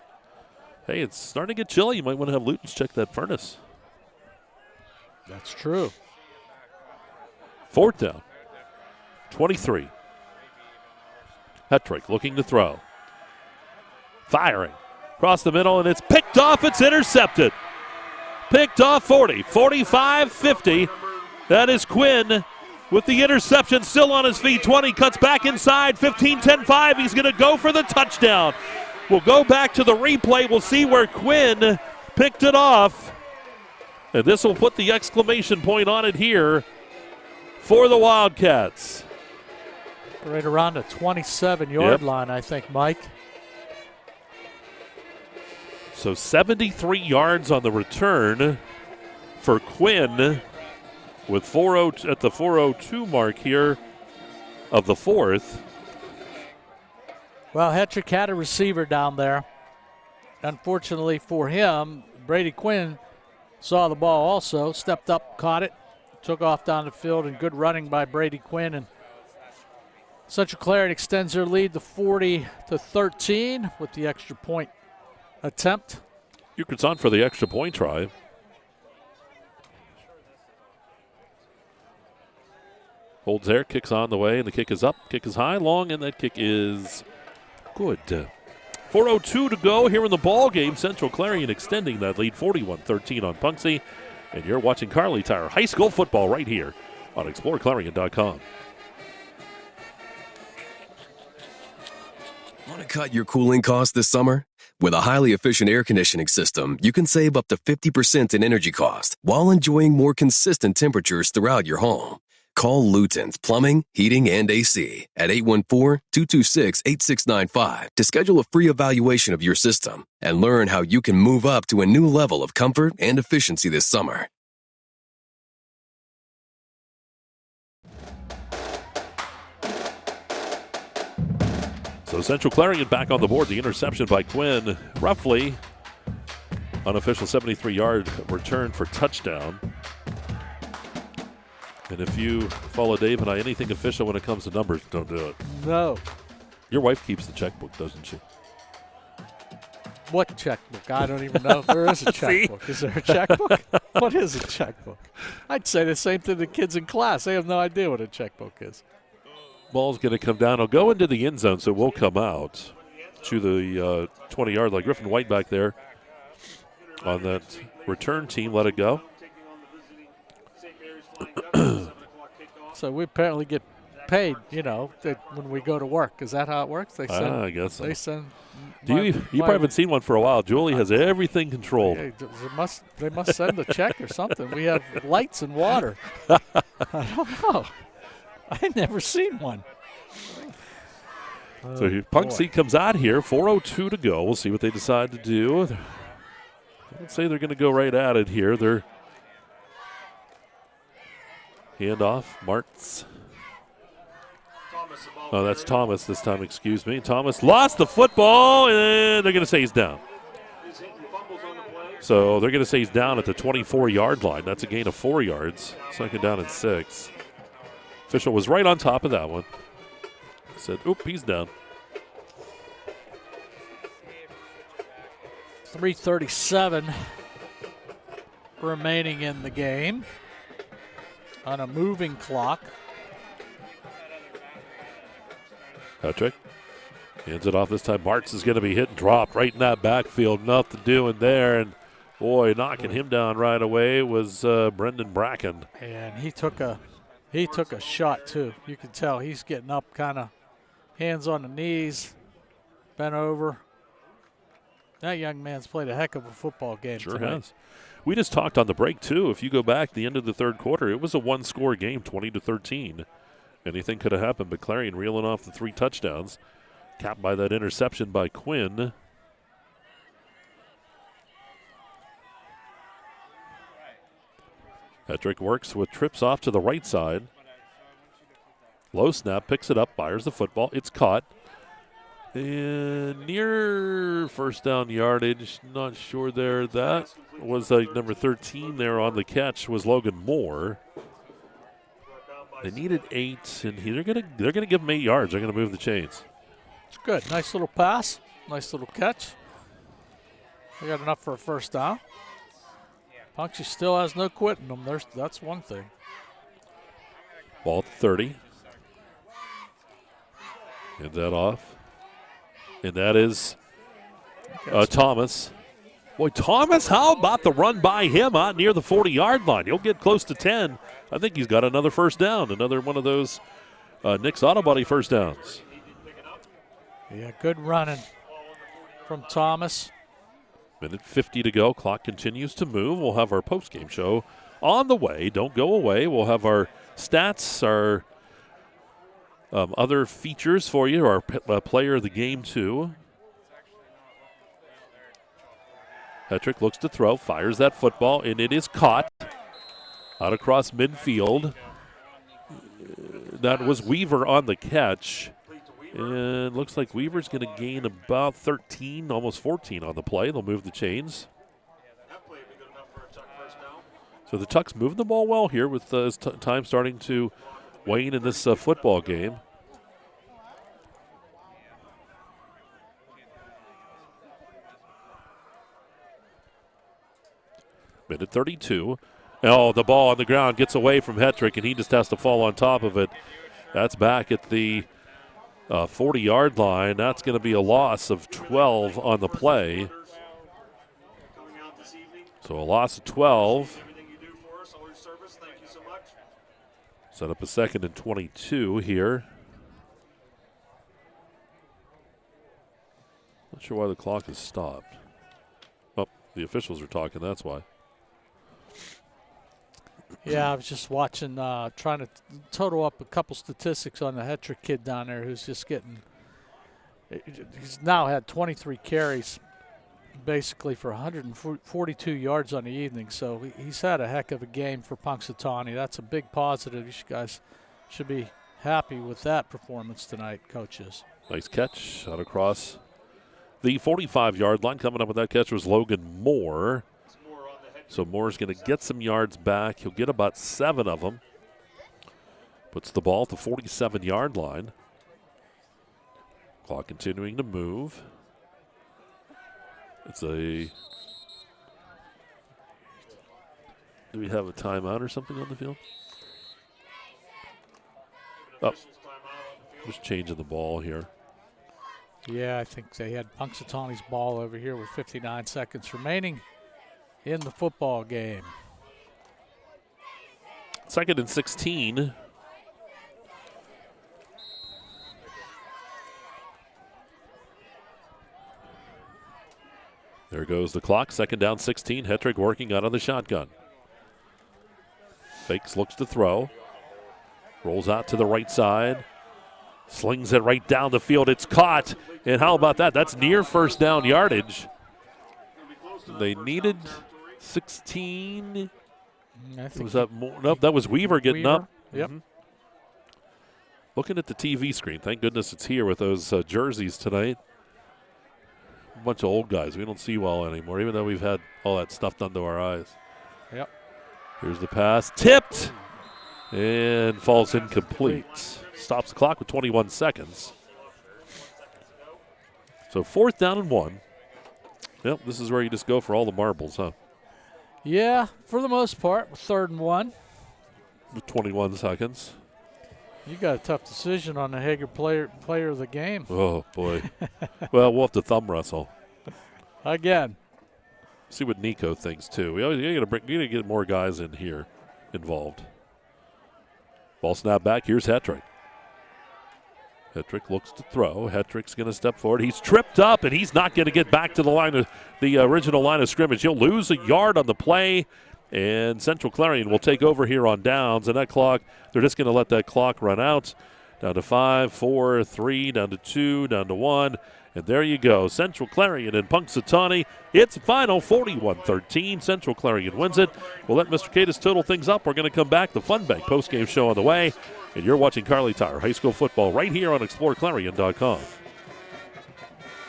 Hey, it's starting to get chilly. You might want to have Luton's check that furnace. That's true. 4th down, 23. Hetrick looking to throw. Firing. Across the middle, and it's picked off. It's intercepted. Picked off 40, 45, 50. That is Quinn with the interception, still on his feet. 20, cuts back inside, 15, 10, 5. He's going to go for the touchdown. We'll go back to the replay. We'll see where Quinn picked it off. And this will put the exclamation point on it here for the Wildcats. Right around the 27-yard line, I think, Mike. So 73 yards on the return for Quinn, with 4:02 at the 4:02 mark here of the fourth. Well, Hetrick had a receiver down there. Unfortunately for him, Brady Quinn saw the ball also, stepped up, caught it, took off down the field, and good running by Brady Quinn. And Central Clarion extends their lead to 40-13 with the extra point attempt. Euclid's on for the extra point try. Holds there, kicks on the way, and the kick is up. Kick is high, long, and that kick is good. 4:02 to go here in the ball game. Central Clarion extending that lead 41-13 on Punxsutawney. And you're watching Kerle Tire High School football right here on exploreClarion.com. Want to cut your cooling costs this summer? With a highly efficient air conditioning system, you can save up to 50% in energy cost while enjoying more consistent temperatures throughout your home. Call Luton's Plumbing, Heating, and AC at 814-226-8695 to schedule a free evaluation of your system and learn how you can move up to a new level of comfort and efficiency this summer. So Central Clarion back on the board. The interception by Quinn, roughly unofficial 73-yard return for touchdown. And if you follow Dave and I, anything official when it comes to numbers, don't do it. No. Your wife keeps the checkbook, doesn't she? What checkbook? I don't even know if there is a checkbook. Is there a checkbook? What is a checkbook? I'd say the same to the kids in class. They have no idea what a checkbook is. Ball's going to come down. It'll go into the end zone, so it will come out to the 20-yard line. Griffin White back there on that return team. Let it go. So we apparently get paid, when we go to work. Is that how it works? They send. I guess so. They send. You probably haven't seen one for a while. Julie has everything controlled. Yeah, they must send a check or something. We have lights and water. I don't know. I've never seen one. So Punxsutawney comes out here, 4:02 to go. We'll see what they decide to do. Let's say they're going to go right at it here. They're handoff, Martz. Oh, that's Thomas this time, excuse me. Thomas lost the football, and they're going to say he's down. So they're going to say he's down at the 24-yard line. That's a gain of 4 yards. 2nd down and 6. Official was right on top of that one. Said, oop, he's down. 3:37 remaining in the game on a moving clock. Patrick hands it off this time. Martz is going to be hit and dropped right in that backfield. Nothing doing there. And, boy, knocking him down right away was Brendan Bracken. And he took a shot, too. You can tell he's getting up kind of hands on the knees, bent over. That young man's played a heck of a football game Sure tonight. has. We just talked on the break, too. If you go back the end of the 3rd quarter, it was a one-score game, 20-13. Anything could have happened, but Clarion reeling off the 3 touchdowns, capped by that interception by Quinn. Patrick works with trips off to the right side. Low snap, picks it up, fires the football. It's caught. And near first down yardage, not sure there. That was number 13 there on the catch was Logan Moore. They needed 8, and they're gonna give him 8 yards. They're gonna move the chains. Good, nice little pass, nice little catch. They got enough for a first down. Punxsutawney still has no quitting them. That's one thing. Ball at 30. Hands that off. And that is Thomas. Boy, Thomas, how about the run by him out near the 40-yard line? He'll get close to 10. I think he's got another first down, another one of those Nick's Auto Body first downs. Yeah, good running from Thomas. Minute 50 to go. Clock continues to move. We'll have our post-game show on the way. Don't go away. We'll have our stats, our other features for you, our player of the game, too. Petrick looks to throw, fires that football, and it is caught out across midfield. That was Weaver on the catch. And looks like Weaver's going to gain about 13, almost 14 on the play. They'll move the chains. So the Tucks moving the ball well here with time starting to wane in this football game. Minute 32. Oh, the ball on the ground gets away from Hetrick, and he just has to fall on top of it. That's back at the 40-yard line. That's going to be a loss of 12 on the play. So a loss of 12. Set up a 2nd and 22 here. Not sure why the clock is stopped. Oh, the officials are talking, that's why. Yeah, I was just watching, trying to total up a couple statistics on the Hetrick kid down there who's just getting – he's now had 23 carries basically for 142 yards on the evening. So he's had a heck of a game for Punxsutawney. That's a big positive. You guys should be happy with that performance tonight, coaches. Nice catch out across the 45-yard line. Coming up with that catch was Logan Moore. So Moore's going to get some yards back. He'll get about 7 of them. Puts the ball at the 47-yard line. Clock continuing to move. It's a... Do we have a timeout or something on the field? Oh, just changing the ball here. Yeah, I think they had Punxsutawney's ball over here with 59 seconds remaining in the football game. 2nd and 16. There goes the clock. 2nd down, 16. Hetrick working out on the shotgun. Fakes, looks to throw. Rolls out to the right side. Slings it right down the field. It's caught. And how about that? That's near first down yardage. They needed 16. I think was that more? Nope, that was Weaver getting up. Yep. Mm-hmm. Looking at the TV screen. Thank goodness it's here with those jerseys tonight. A bunch of old guys. We don't see well anymore, even though we've had all that stuff done to our eyes. Yep. Here's the pass. Tipped. And falls incomplete. Stops the clock with 21 seconds. So 4th down and 1. Yep, this is where you just go for all the marbles, huh? Yeah, for the most part, 3rd and 1. With 21 seconds. You got a tough decision on the Hager player of the game. Oh, boy. Well, we'll have to thumb wrestle. Again. See what Nico thinks, too. You got to get more guys in here involved. Ball snap back. Here's Hetrick. Hetrick looks to throw. Hetrick's going to step forward. He's tripped up, and he's not going to get back to the line of the original line of scrimmage. He'll lose a yard on the play, and Central Clarion will take over here on downs. And that clock, they're just going to let that clock run out. Down to 5, 4, 3, down to 2, down to 1. And there you go. Central Clarion and Punxsutawney. It's final 41-13. Central Clarion wins it. We'll let Mr. Katis total things up. We're going to come back. The Fun Bank postgame show on the way. And you're watching Kerle Tire High School football right here on exploreClarion.com.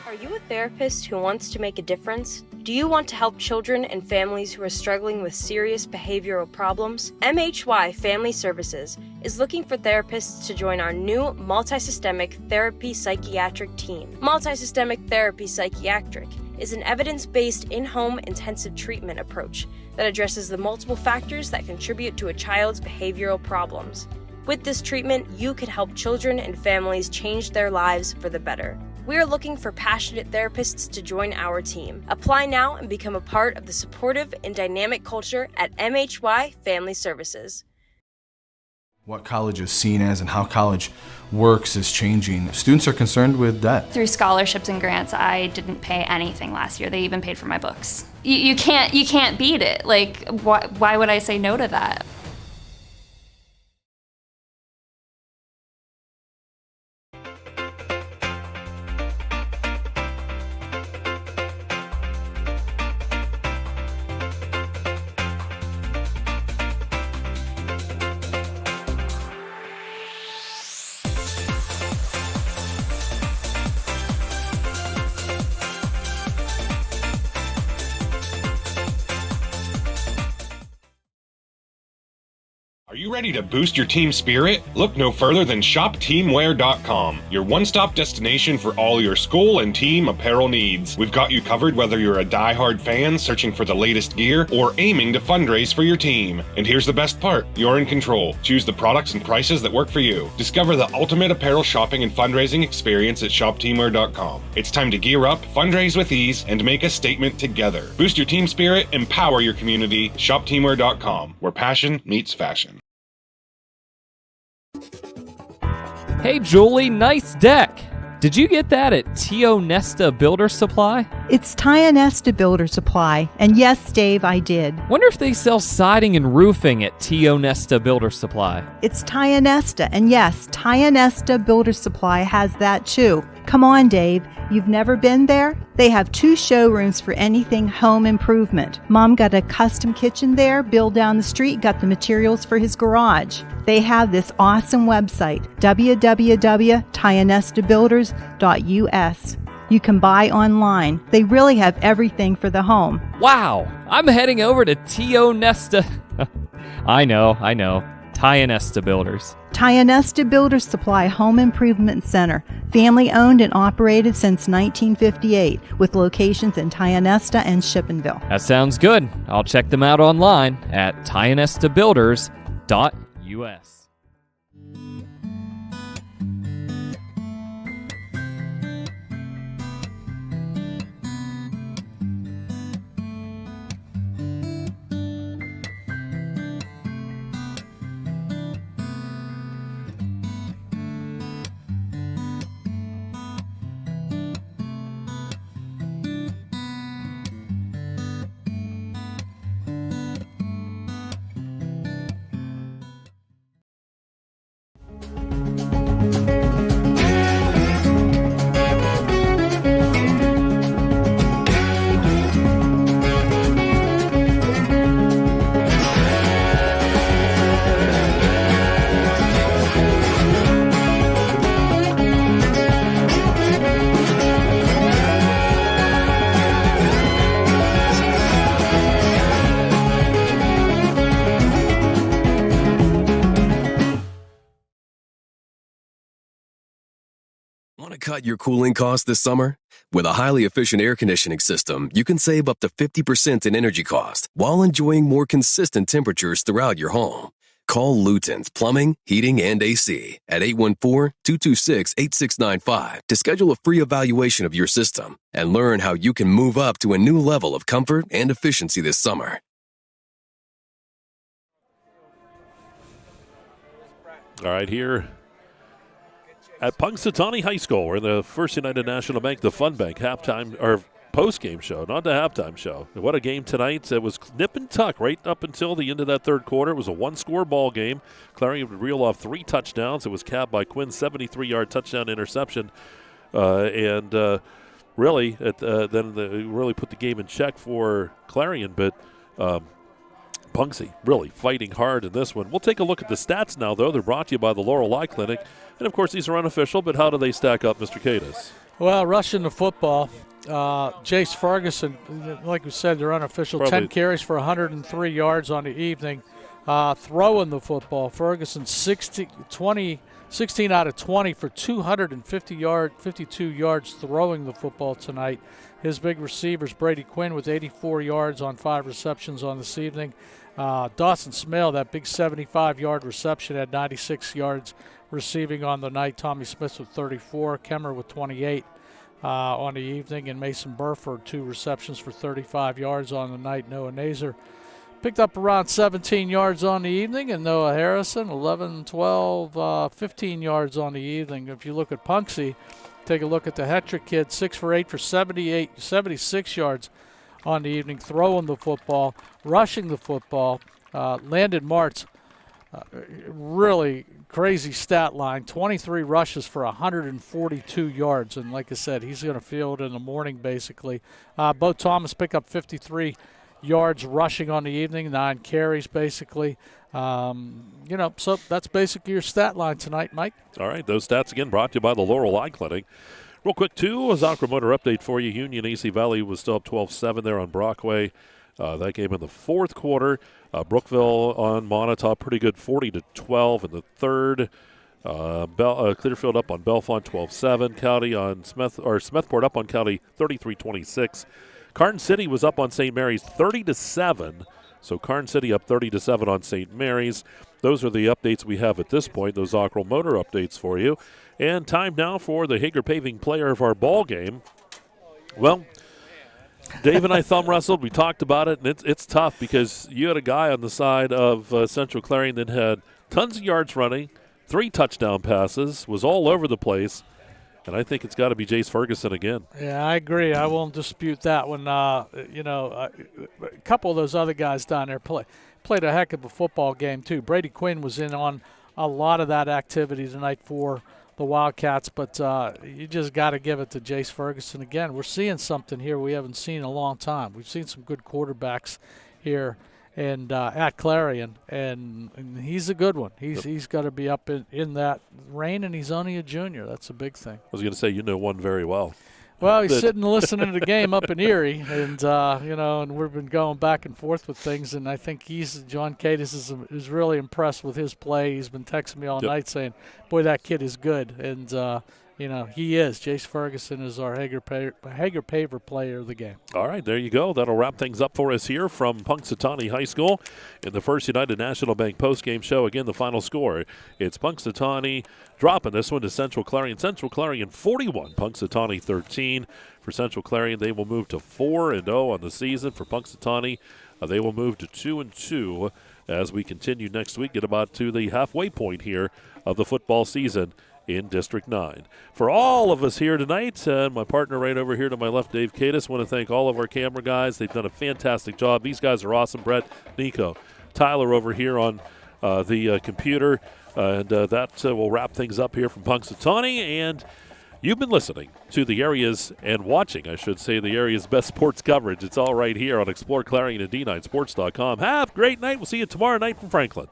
Are you a therapist who wants to make a difference? Do you want to help children and families who are struggling with serious behavioral problems? MHY Family Services is looking for therapists to join our new multisystemic therapy psychiatric team. Multisystemic therapy psychiatric is an evidence-based in-home intensive treatment approach that addresses the multiple factors that contribute to a child's behavioral problems. With this treatment, you could help children and families change their lives for the better. We are looking for passionate therapists to join our team. Apply now and become a part of the supportive and dynamic culture at MHY Family Services. What college is seen as and how college works is changing. Students are concerned with debt. Through scholarships and grants, I didn't pay anything last year. They even paid for my books. You can't beat it. Like, why would I say no to that? Are you ready to boost your team spirit? Look no further than shopteamwear.com, your one-stop destination for all your school and team apparel needs. We've got you covered whether you're a die-hard fan searching for the latest gear or aiming to fundraise for your team. And here's the best part, you're in control. Choose the products and prices that work for you. Discover the ultimate apparel shopping and fundraising experience at shopteamwear.com. It's time to gear up, fundraise with ease, and make a statement together. Boost your team spirit, empower your community. Shopteamwear.com, where passion meets fashion. Hey Julie, nice deck. Did you get that at Tio Nesta Builder Supply? It's Tio Nesta Builder Supply, and yes, Dave, I did. Wonder if they sell siding and roofing at Tio Nesta Builder Supply. It's Tio Nesta, and yes, Tio Nesta Builder Supply has that too. Come on, Dave. You've never been there? They have 2 showrooms for anything home improvement. Mom got a custom kitchen there. Bill down the street got the materials for his garage. They have this awesome website, www.tionestabuilders.us. You can buy online. They really have everything for the home. Wow, I'm heading over to Tio Nesta. I know. Tio Nesta Builders. Tio Nesta Builder Supply Home Improvement Center. Family owned and operated since 1958 with locations in Tio Nesta and Shippenville. That sounds good. I'll check them out online at tionestabuilders.us. Want to cut your cooling costs this summer? With a highly efficient air conditioning system, you can save up to 50% in energy cost while enjoying more consistent temperatures throughout your home. Call Luton's Plumbing, Heating, and AC at 814-226-8695 to schedule a free evaluation of your system and learn how you can move up to a new level of comfort and efficiency this summer. All right, here at Punxsutawney High School, we're in the First United National Bank, the Fun Bank halftime or post-game show, not the halftime show. What a game tonight. It was nip and tuck right up until the end of that third quarter. It was a one-score ball game. Clarion would reel off 3 touchdowns. It was capped by Quinn's 73-yard touchdown interception. Really put the game in check for Clarion, but Punxsy really fighting hard in this one. We'll take a look at the stats now, though. They're brought to you by the Laurel Eye Clinic. And, of course, these are unofficial, but how do they stack up, Mr. Katis? Well, rushing the football, Jace Ferguson, like we said, they're unofficial. Probably 10 carries for 103 yards on the evening. Throwing the football, Ferguson 16 out of 20 for 52 yards throwing the football tonight. His big receivers, Brady Quinn with 84 yards on 5 receptions on this evening. Dawson Smale, that big 75-yard reception, had 96 yards receiving on the night. Tommy Smith with 34, Kemmer with 28 on the evening, and Mason Burford 2 receptions for 35 yards on the night. Noah Nazer picked up around 17 yards on the evening, and Noah Harrison 11, 12, 15 yards on the evening. If you look at Punxsy, take a look at the Hetrick kid, 6 for 8 for 76 yards on the evening, throwing the football, rushing the football. Landon Martz, really crazy stat line, 23 rushes for 142 yards. And like I said, he's going to field in the morning basically. Bo Thomas picked up 53 yards rushing on the evening, 9 carries basically. So that's basically your stat line tonight, Mike. All right, those stats again brought to you by the Laurel Eye Clinic. Real quick, too, a Zoc Motor update for you. Union AC Valley was still up 12-7 there on Brockway. That game in the fourth quarter. Brookville on Montauk, pretty good, 40-12 in the third. Clearfield up on Bellefonte, 12-7. County on Smethport up on County, 33-26. Carton City was up on St. Mary's, 30-7. So Carton City up 30-7 on St. Mary's. Those are the updates we have at this point, those Zockrell Motor updates for you. And time now for the Hager Paving player of our ball game. Well, Dave and I thumb wrestled. We talked about it, and it's tough because you had a guy on the side of Central Clarion that had tons of yards running, 3 touchdown passes, was all over the place, and I think it's got to be Jace Ferguson again. Yeah, I agree. I won't dispute that one. A couple of those other guys down there played a heck of a football game too. Brady Quinn was in on a lot of that activity tonight for the Wildcats, but you just got to give it to Jace Ferguson again. We're seeing something here we haven't seen in a long time. We've seen some good quarterbacks here and at Clarion, and he's a good one. He's got to be up in that reign, and he's only a junior. That's a big thing. I was going to say, one very well. Well, he's sitting listening to the game up in Erie, and and we've been going back and forth with things, and I think John Katis is really impressed with his play. He's been texting me all night saying, boy, that kid is good, and he is. Jace Ferguson is our Hager Paver player of the game. All right, there you go. That'll wrap things up for us here from Punxsutawney High School in the First United National Bank postgame show. Again, the final score, it's Punxsutawney dropping this one to Central Clarion. Central Clarion 41, Punxsutawney 13. For Central Clarion, they will move to 4-0 on the season. For Punxsutawney, they will move to 2-2 as we continue next week, get about to the halfway point here of the football season in District 9. For all of us here tonight, my partner right over here to my left, Dave Katis, want to thank all of our camera guys. They've done a fantastic job. These guys are awesome. Brett, Nico, Tyler over here on the computer. And that will wrap things up here from Punxsutawney. And you've been listening to the area's, and watching, I should say, the area's best sports coverage. It's all right here on Explore Clarion and D9Sports.com. Have a great night. We'll see you tomorrow night from Franklin.